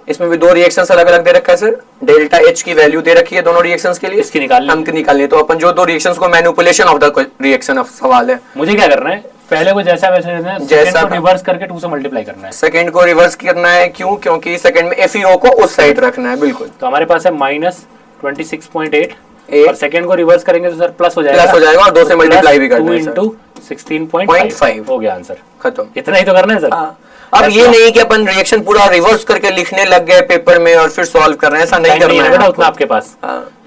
इसमें भी दो रिएक्शंस अलग अलग दे रखा है सर, डेल्टा H की वैल्यू दे रखी है दोनों रिएक्शंस के लिए, इसकी निकालनी हमको निकालनी है। तो अपन जो दो रिएक्शंस को manipulation of the reaction of सवाल है, मुझे क्या करना है, पहले को जैसा वैसे लेना है, सेकंड को रिवर्स करके 2 से मल्टीप्लाई करना है। सेकंड को रिवर्स करना है क्यों, क्योंकि सेकंड में FeO को उस साइड रखना है, बिल्कुल। तो हमारे पास है -26.8 और सेकंड को रिवर्स करेंगे तो सर प्लस हो जाएगा, और 2 से मल्टीप्लाई भी करना है सर, 2 × 16.5 हो गया आंसर खत्म। इतना ही तो करना है सर। अब ये नहीं कि अपन रिएक्शन पूरा रिवर्स करके लिखने लग गए पेपर में और फिर सॉल्व कर रहे हैं, ऐसा नहीं करना है बेटा उतना आपके पास।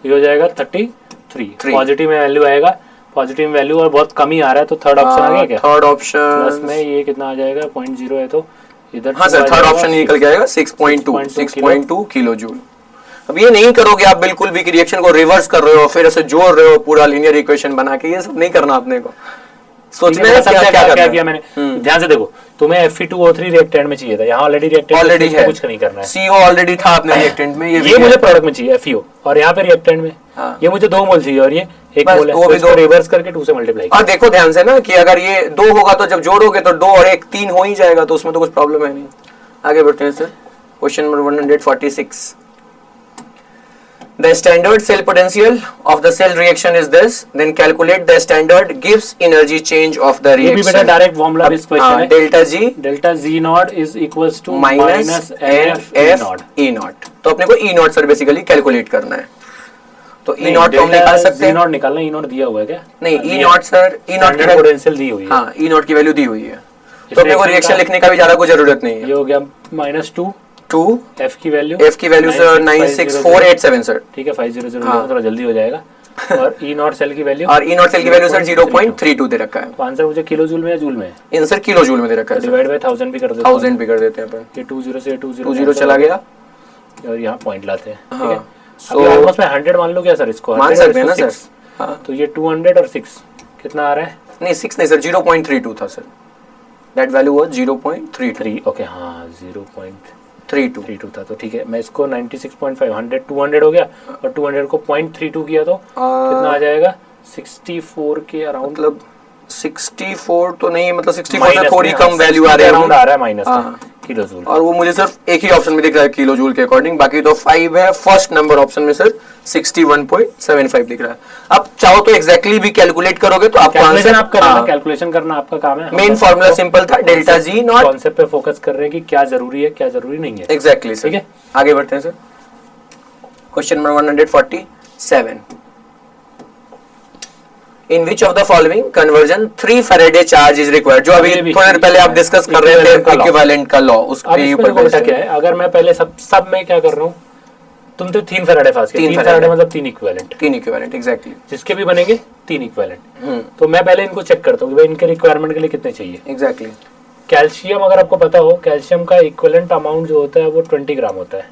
ये हो जाएगा 33 पॉजिटिव में वैल्यू आएगा, पॉजिटिव वैल्यू और बहुत कम ही आ रहा है तो थर्ड ऑप्शन आ गया क्या? थर्ड ऑप्शन प्लस में ये कितना आ जाएगा 0.0 है तो इधर हाँ सर थर्ड ऑप्शन निकल के आएगा 6.2 किलो जूल। अब ये नहीं करोगे आप बिल्कुल भी कि रिएक्शन को रिवर्स कर रहे हो फिर ऐसे जोड़ रहे हो पूरा लीनियर इक्वेशन बना के, ये सब नहीं करना अपने को। सोचने में क्या किया मैंने, ध्यान से देखो, तुम्हें Fe2O3 रिएक्टेंट में चाहिए था, यहाँ ऑलरेडी रिएक्टेंट है, कुछ नहीं करना है। CO ऑलरेडी था अपने रिएक्टेंट में, ये मुझे प्रोडक्ट में चाहिए FeO और यहाँ पे रिएक्टेंट में ये मुझे 2 मोल चाहिए और ये 1 मोल है, तो इसको रिवर्स करके 2 से मल्टीप्लाई। और देखो ध्यान से ना कि अगर ये 2 होगा तो जब जोड़ोगे तो 2 और 1 3 हो ही जाएगा, तो उसमें तो कुछ प्रॉब्लम है नहीं। आगे बढ़ते हैं sir, question number 146। The standard cell potential of the cell reaction is this. Then calculate the standard Gibbs energy change of the reaction. ये भी बेटा डायरेक्ट फॉर्मूला बेस्ड क्वेश्चन है। Delta G not is equals to minus NF E not. तो अपने को E not sir basically calculate करना है। तो E नॉट तो हम निकाल सकते हैं। E नॉट निकालना, E नॉट दिया हुआ है क्या? नहीं E not sir, E not की पोटेंशियल दी हुई है। हाँ E नॉट की वैल्यू दी हुई है, तो अपने को रिएक्शन लिखने का भी ज्यादा कोई जरूरत नहीं है। ये हो गया -2 F की वैल्यू सर 96487 सर, ठीक है 500 थोड़ा जल्दी हो जाएगा। और E नॉट सेल की वैल्यू सर 0.32 दे रखा है। आंसर मुझे किलो जूल में या जूल में? आंसर किलो जूल में दे रखा है, डिवाइड बाय 1000 भी कर देते हैं, 1000 भी कर देते हैं अपन। ये 20 से 20 चला गया और यहाँ पॉइंट लाते हैं, ठीक हाँ। है। सो ऑलमोस्ट मैं 100 मान लो क्या सर, इसको मान सकते हैं ना सर। हाँ तो ये 200 और 6 कितना आ रहा है? नहीं 6 नहीं सर 0.32 था sir, that value was 0.33। Okay हाँ 0.32 था, तो ठीक है। मैं इसको 96.5 100 200 हो गया और 200 को 0.32 किया तो कितना आ जाएगा? 64 के अराउंड, मतलब 64 तो नहीं, मतलब 64 से थोड़ी कम वैल्यू आ रही है, अराउंड आ रहा है माइनस किलो जूल। और वो मुझे सिर्फ एक ही ऑप्शन में दिख रहा है किलो जूल के अकॉर्डिंग, बाकी तो 5 है। फर्स्ट नंबर ऑप्शन में सर 61.75 दिख रहा है। अब चाहो तो एग्जैक्टली भी कैलकुलेट करोगे तो आपको आंसर आप करना, कैलकुलेशन करना आपका काम है। मेन फार्मूला सिंपल था, डेल्टा G नॉट। कॉन्सेप्ट पे फोकस कर रहे हैं कि क्या जरूरी है क्या जरूरी नहीं है। एग्जैक्टली सर, ठीक है आगे बढ़ते हैं sir. Question number 147। In which of the following conversion 3 Faraday charge is required? जो अभी थोड़ी देर पहले आप डिस्कस कर रहे थे इक्विवेलेंट का लॉ, उसके ऊपर बेटा क्या है, अगर मैं पहले सब में क्या कर रहा हूँ, तुम तो 3 फैराडे फास्ट किया, 3 फैराडे मतलब 3 इक्विवेलेंट एग्जैक्टली, जिसके भी बनेंगे 3 इक्विवेलेंट। तो मैं पहले इनको चेक करता हूँ कि भाई इनके रिक्वायरमेंट के लिए कितने चाहिए। एग्जैक्टली कैल्शियम अगर आपको पता हो, कैल्शियम का इक्विवेलेंट अमाउंट जो होता है वो 20 ग्राम होता है।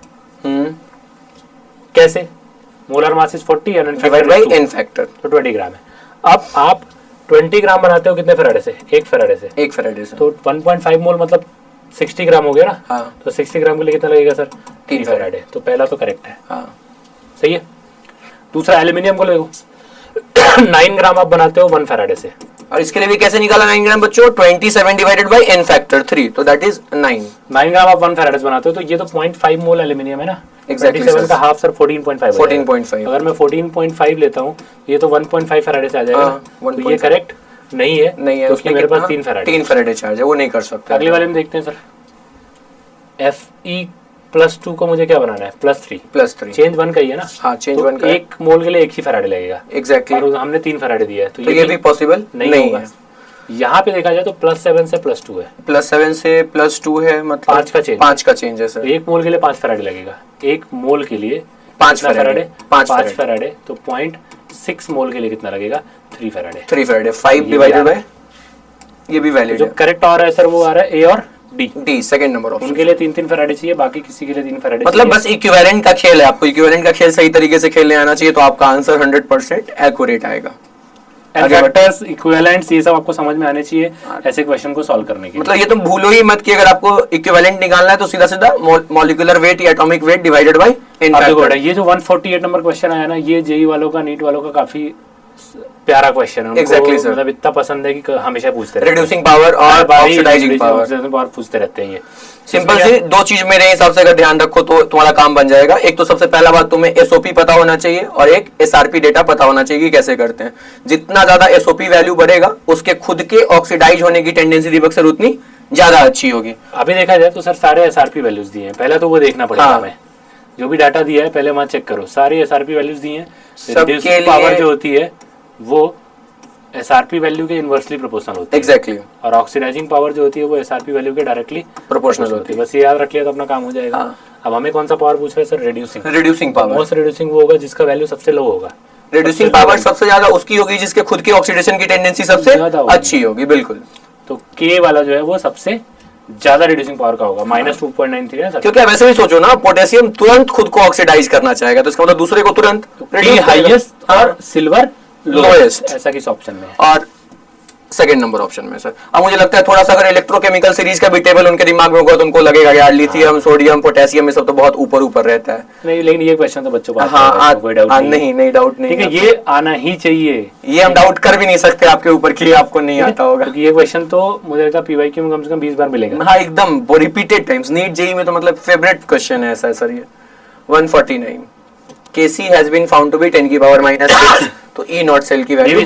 कैसे? Molar mass is 40 and divide by n factor, तो 20 ग्राम है। अब आप 20 ग्राम बनाते हो कितने फैराडे से? 1 फैराडे से। तो 1.5 मोल मतलब 60 ग्राम हो गया ना। हाँ। तो 60 ग्राम के लिए कितना लगेगा सर? 3 फैराडे। तो पहला तो करेक्ट है। हाँ। सही है। दूसरा एल्यूमिनियम को ले लो 9 ग्राम आप बनाते हो 1 फैराडे से। और इसके लिए भी कैसे निकाला 9 ग्राम बच्चों? 27 डिवाइडेड बाय n फैक्टर 3, तो दैट इज 9। 9 ग्राम आप 1 फैराडे से बनाते हो, तो ये तो 0.5 मोल एल्यूमिनियम है ना। Exactly, 27 का हाफ सर 14.5 हो जाएगा। 14.5। अगर मैं 14.5 लेता हूँ, ये तो 1.5 फैराडे से आ जाएगा। तो ये करेक्ट नहीं है, नहीं है, तो उसमें मेरे पास 3 फैराडे। 3 फैराडे चार्ज है, वो नहीं कर सकते। अगले वाले में देखते हैं सर। Fe+2 को मुझे क्या बनाना है? +3। चेंज 1 का ही है ना। हाँ, चेंज तो 1 का। एक मोल के लिए 1 ही फैराडे लगेगा। एग्जैक्टली। और हमने 3 फैराडे दिया है, तो ये भी पॉसिबल नहीं होगा। यहाँ पे देखा जाए तो +7 से +2 है। +7 से +2 है, मतलब 5 का चेंज है सर। एक मोल के लिए 5 फैराडे लगेगा। एक मोल के लिए 5 फैराडे। 5 फैराडे। तो 0.6 मोल के लिए कितना लगेगा? 3 फैराडे। 3 फैराडे 5 डिवाइडेड बाय, ये भी वैलिड जो है। करेक्ट आ रहा है सर वो आ रहा है ए और डी। Second number option. उनके लिए 3-3 फैराडे चाहिए, बाकी किसी के लिए 3 फैराडे। मतलब बस इक्विवेलेंट का खेल है, आपको इक्विवेलेंट का खेल सही तरीके से खेलने आना चाहिए, तो आपका आंसर 100% एक्यूरेट आएगा। फैक्टर्स, इक्विवेलेंट्स, ये सब आपको समझ में आने चाहिए ऐसे क्वेश्चन को सॉल्व करने के लिए। मतलब ये तुम भूलो ही मत कि अगर आपको इक्विवेलेंट निकालना है तो सीधा सीधा मॉलिक्यूलर वेट या atomic weight divided by n factor. ये जो 148 नंबर क्वेश्चन आया ना, ये जेई वालों का, नीट वालों का काफी प्यारा क्वेश्चन है। Exactly, sir. मतलब इतना पसंद है कि हमेशा पूछते रहते हैं। रिड्यूसिंग पावर और ऑक्सीडाइजिंग पावर पूछते रहते हैं ये। सिंपल सी दो चीज मेरे हिसाब से अगर ध्यान रखो तो तुम्हारा काम बन जाएगा। एक तो सबसे पहला बात, तुम्हें एसओपी पता होना चाहिए और एक एसआरपी डेटा पता होना चाहिए कि कैसे करते हैं। जितना ज्यादा एसओपी वैल्यू बढ़ेगा, उसके खुद के ऑक्सीडाइज होने की टेंडेंसी दीपक सर उतनी ज्यादा अच्छी होगी। अभी देखा जाए तो सर सारे एसआरपी वैल्यूज दिए हैं, पहले तो वो देखना पड़ेगा हमें। जो भी डाटा दिया है पहले वहां चेक करो, सारे एसआरपी वैल्यूज दिए हैं। सबके पावर जो होती है वो एसआरपी वैल्यू के इनवर्सली प्रोपोर्शनल होती है। एग्जैक्टली। और ऑक्सीडाइजिंग पावर जो होती है वो एसआरपी वैल्यू के डायरेक्टली प्रोपोर्शनल होती है। बस ये याद रख लिया तो अपना काम हो जाएगा। अब हमें कौन सा पावर पूछ रहे हैं sir? Reducing power. Most reducing वो होगा जिसका वैल्यू सबसे लो होगा। रिड्यूसिंग पावर सबसे ज्यादा उसकी होगी जिसके खुद की ऑक्सीडेशन की टेंडेंसी सबसे अच्छी होगी। बिल्कुल। तो के वाला जो है वो सबसे ज्यादा रिड्यूसिंग पावर का होगा, -2.93 है सर। क्योंकि वैसे भी सोचो ना, पोटेशियम तुरंत खुद को ऑक्सीडाइज करना चाहेगा, तो इसका मतलब दूसरे को तुरंत हाईएस्ट और सिल्वर लोएस्ट, ऐसा किस ऑप्शन में? और सेकंड नंबर ऑप्शन में सर। अब मुझे लगता है थोड़ा सा अगर इलेक्ट्रोकेमिकल सीरीज का भी टेबल उनके दिमाग में होगा तो उनको लगेगा यार लिथियम, सोडियम, पोटेशियम में सब तो बहुत ऊपर ऊपर रहता है। नहीं, लेकिन ये क्वेश्चन तो बच्चों को कोई डाउट नहीं डाउट नहीं। ठीक है, ये आना ही चाहिए। ये हम डाउट कर भी नहीं सकते आपके ऊपर कि आपको नहीं आता होगा, क्योंकि ये क्वेश्चन तो मुझे लगता है पीवाईक्यू में कम से कम 20 बार मिलेगा। हाँ एकदम रिपीटेड टाइम्स। नीट जेईई में तो मतलब फेवरेट क्वेश्चन है ऐसा सर। ये 149 Kc has been found to be 10 की पावर -6, तो E नॉट सेल की वैल्यू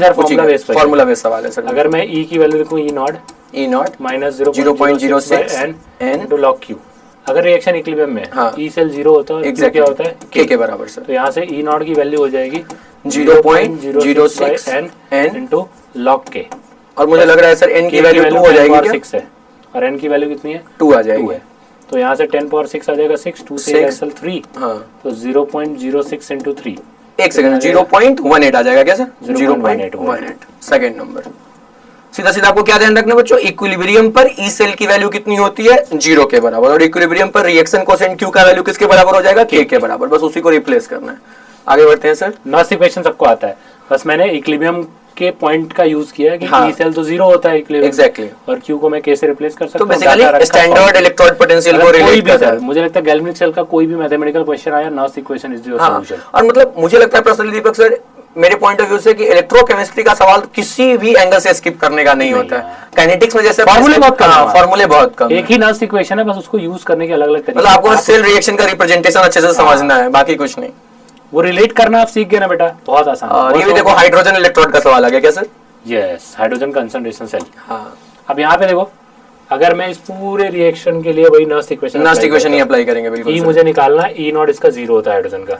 फार्मूला बेस्ड सवाल है सर। अगर मैं E की वैल्यू लिखूं E not -0.06 n into log Q। अगर रिएक्शन इक्विलिब्रियम में E सेल 0 होता है, Q क्या होता है? K के बराबर सर। तो यहाँ से E नॉट की वैल्यू हो जाएगी 0.06 n into log K। और मुझे लग रहा है सर n की वैल्यू 2 हो जाएगी क्या? 6 है और n की वैल्यू कितनी है? 2 आ जाएगी। तो यहाँ से 10 पावर 6 आ जाएगा 6, 2 से कैंसिल 3। हाँ। तो 0.06 into 3। एक सेकंड, 0.18 आ जाएगा क्या सर? 0.18 second number. सीधा सीधा आपको क्या ध्यान रखना बच्चों, इक्विलिब्रियम पर ई सेल की वैल्यू कितनी होती है? 0 के बराबर। और इक्विलिब्रियम पर रिएक्शन कोसेंट क्यू का वैल्यू किसके बराबर हो जाएगा? के बराबर। बस उसी को रिप्लेस करना है। आगे बढ़ते हैं सर। नॉस इक्वेशन सबको आता है, बस मैंने इक्विलिब्रियम के पॉइंट का यूज किया कि ई सेल तो 0 होता है इक्विलिब्रियम। एग्जैक्टली। और क्यू को मैं के से रिप्लेस कर सकता हूं। तो बेसिकली स्टैंडर्ड इलेक्ट्रोड पोटेंशियल को रिलेट करता है। मुझे लगता है गैल्वेनिक सेल का कोई भी मैथमेटिकल क्वेश्चन आया, नॉस इक्वेशन इज योर सॉल्यूशन। और मतलब मुझे लगता है पर्सनली दीपक सर, मेरे पॉइंट ऑफ व्यू से कि इलेक्ट्रोकेमिस्ट्री का सवाल किसी भी एंगल से स्किप करने का नहीं होता है। काइनेटिक्स में जैसे फॉर्मूले बहुत कम, एक ही नॉस इक्वेशन है, बस उसको यूज करने के अलग-अलग तरीके। मतलब आपको सेल रिएक्शन का रिप्रेजेंटेशन अच्छे से समझना है, बाकी कुछ नहीं। वो रिलेट करना आप सीख गए ना बेटा, बहुत आसान। और ये भी देखो हाइड्रोजन इलेक्ट्रोड का सवाल आ गया क्या sir? Yes, hydrogen concentration cell. हाँ। अब यहाँ पे देखो, अगर मैं इस पूरे रिएक्शन के लिए वही नॉस इक्वेशन ही अप्लाई करेंगे बिल्कुल। ई मुझे निकालना, ई नॉट इसका 0 होता है हाइड्रोजन का,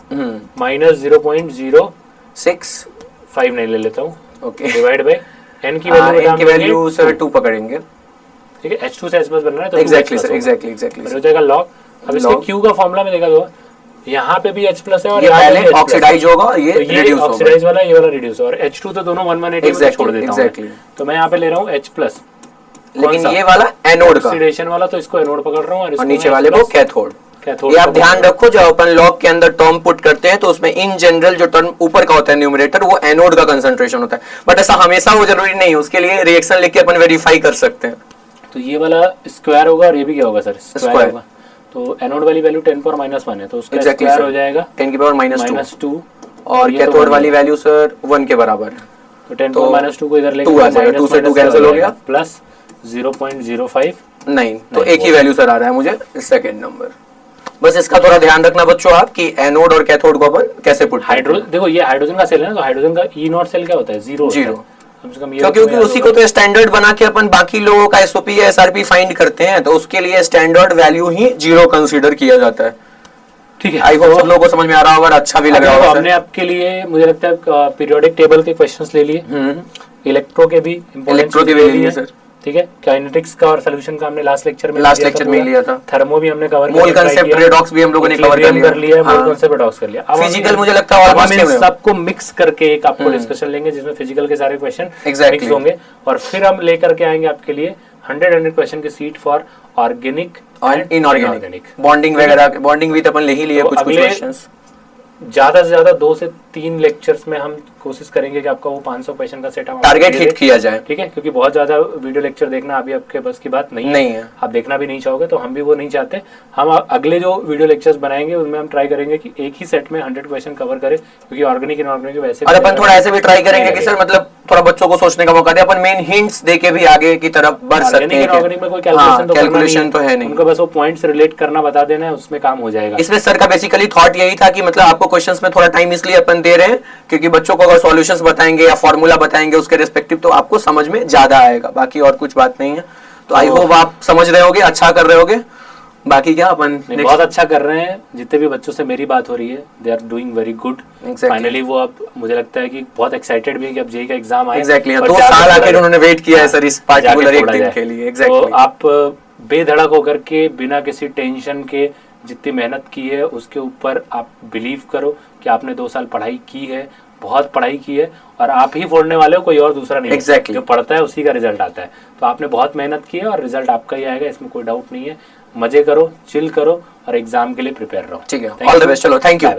-0.065 नहीं ले लेता हूँ। ओके, डिवाइड बाय n की वैल्यू सर 2 पकड़ेंगे। ठीक है, H2 से H+ बन रहा है तो एग्जैक्टली सर, एग्जैक्टली हो जाएगा लॉग। अब इसके Q का फार्मूला में देखा दो, यहाँ पे भी H+ है और ये पहले ऑक्सीडाइज होगा, ये रिड्यूस होगा। ऑक्सीडाइज वाला, ये वाला रिड्यूस, और H2 तो दोनों 180 में छोड़ देता हूं। तो मैं यहाँ पे ले रहा हूँ H+, लेकिन ये वाला एनोड का ऑक्सीडेशन वाला, तो इसको एनोड पकड़ रहा हूँ और नीचे वाले को कैथोड। ये आप ध्यान रखो, जब अपन लॉग के अंदर टर्म पुट करते हैं तो उसमें इन जनरल जो टर्म ऊपर का होता है न्यूमरेटर, वो एनोड का कंसंट्रेशन होता है। बट ऐसा हमेशा वो जरूरी नहीं है, उसके लिए रिएक्शन लिख के अपन वेरीफाई कर सकते हैं। तो ये वाला स्क्वायर होगा और ये भी क्या होगा सर? स्क्वायर होगा। तो एनोड वाली वैल्यू 10 पावर -1 है, तो उसका स्क्वायर हो जाएगा 10 की पावर -2। -2। और कैथोड वाली वैल्यू सर 1 के बराबर है। तो 10 को -2 को इधर लेके 2 आ जाएगा, 2 से 2 कैंसिल हो गया, प्लस 0.05 नहीं तो एक ही वैल्यू सर आ रहा है मुझे सेकंड नंबर। बस इसका थोड़ा ध्यान रखना बच्चों आप कि एनोड और कैथोड को अपन कैसे पुट हाइड्रोजन, देखो ये हाइड्रोजन का सेल है ना, तो हाइड्रोजन का ई नॉट सेल क्या होता है, जीरो। क्योंकि उसी को तो स्टैंडर्ड बना के अपन बाकी लोगों का एसओपी या एसआरपी फाइंड करते हैं, तो उसके लिए स्टैंडर्ड वैल्यू ही 0 कंसीडर किया जाता है। ठीक है, आई होप सब लोगों को समझ में आ रहा होगा, अच्छा भी लग रहा होगा। हमने आपके लिए मुझे लगता है पीरियोडिक टेबल के क्वेश्चंस ले लिए, इलेक्ट्रो के भी ले लिए सर, ठीक है। काइनेटिक्स का और सॉल्यूशन का हमने लास्ट लेक्चर में लिया था। थर्मो भी हमने कवर किया, मोल कांसेप्ट रेडॉक्स भी हम लोगों ने कवर कर लिया, मोल कांसेप्ट रेडॉक्स कर लिया। फिजिकल मुझे लगता है हम सबको मिक्स करके एक आपको डिस्कशन लेंगे जिसमें फिजिकल के सारे क्वेश्चन मिक्स होंगे, और फिर हम लेकर के आएंगे आपके लिए 100 क्वेश्चन की seat for organic and inorganic bonding वगैरह। बॉन्डिंग भी तो अपन ले ही लिए कुछ क्वेश्चंस। ज्यादा से ज्यादा 2 से 3 लेक्चर्स में हम कोशिश करेंगे कि आपका वो 500 क्वेश्चन का सेट टारगेट हिट किया जाए, ठीक है। क्योंकि बहुत ज्यादा वीडियो लेक्चर देखना अभी आपके बस की बात नहीं है, आप देखना भी नहीं चाहोगे, तो हम भी वो नहीं चाहते। हम अगले जो वीडियो लेक्चर्स बनाएंगे उनमें हम ट्राई करेंगे कि एक ही सेट में 100 क्वेश्चन कवर करें, क्योंकि ऑर्गेनिक इनऑर्गेनिक वैसे और अपन थोड़ा ऐसे भी ट्राई करेंगे कि सर मतलब थोड़ा बच्चों को सोचने का मौका दे, अपन मेन हिंट्स दे के भी आगे की तरफ बढ़ सकते हैं। ऑर्गेनिक में कोई कैलकुलेशन तो है नहीं, उनको बस वो पॉइंट्स रिलेट करना बता देना है, उसमें काम हो जाएगा। इसमें सर का बेसिकली थॉट यही था कि मतलब आपको क्वेश्चंस में थोड़ा टाइम इसलिए अपन दे रहे हैं क्योंकि बच्चों को अगर सॉल्यूशंस बताएंगे या फॉर्मूला बताएंगे उसके रिस्पेक्टिव, तो आपको समझ में ज्यादा आएगा, बाकी और कुछ बात नहीं है। तो आई होप आप समझ रहे होगे, अच्छा कर रहे होगे। बाकी क्या अपन बहुत अच्छा कर रहे हैं, जितने भी बच्चों से मेरी बात हो रही है they are doing very good. Finally वो अब मुझे लगता है कि बहुत एक्साइटेड भी है कि अब जेईई का एग्जाम आए। एग्जैक्टली 2 साल आखिर उन्होंने वेट किया है सर इस पार्टिकुलर एक दिन के लिए। तो आप बेधड़क होकर के बिना किसी टेंशन के जितनी मेहनत की है उसके ऊपर आप बिलीव करो कि आपने 2 साल पढ़ाई की है, बहुत पढ़ाई की है, और आप ही फोड़ने वाले हो, कोई और दूसरा नहीं। Exactly. जो पढ़ता है उसी का रिजल्ट आता है। तो आपने बहुत मेहनत की है और रिजल्ट आपका ही आएगा, इसमें कोई डाउट नहीं है। मजे करो, चिल करो और एग्जाम के लिए प्रिपेयर रहो। ठीक है, ऑल द बेस्ट। चलो, थैंक यू।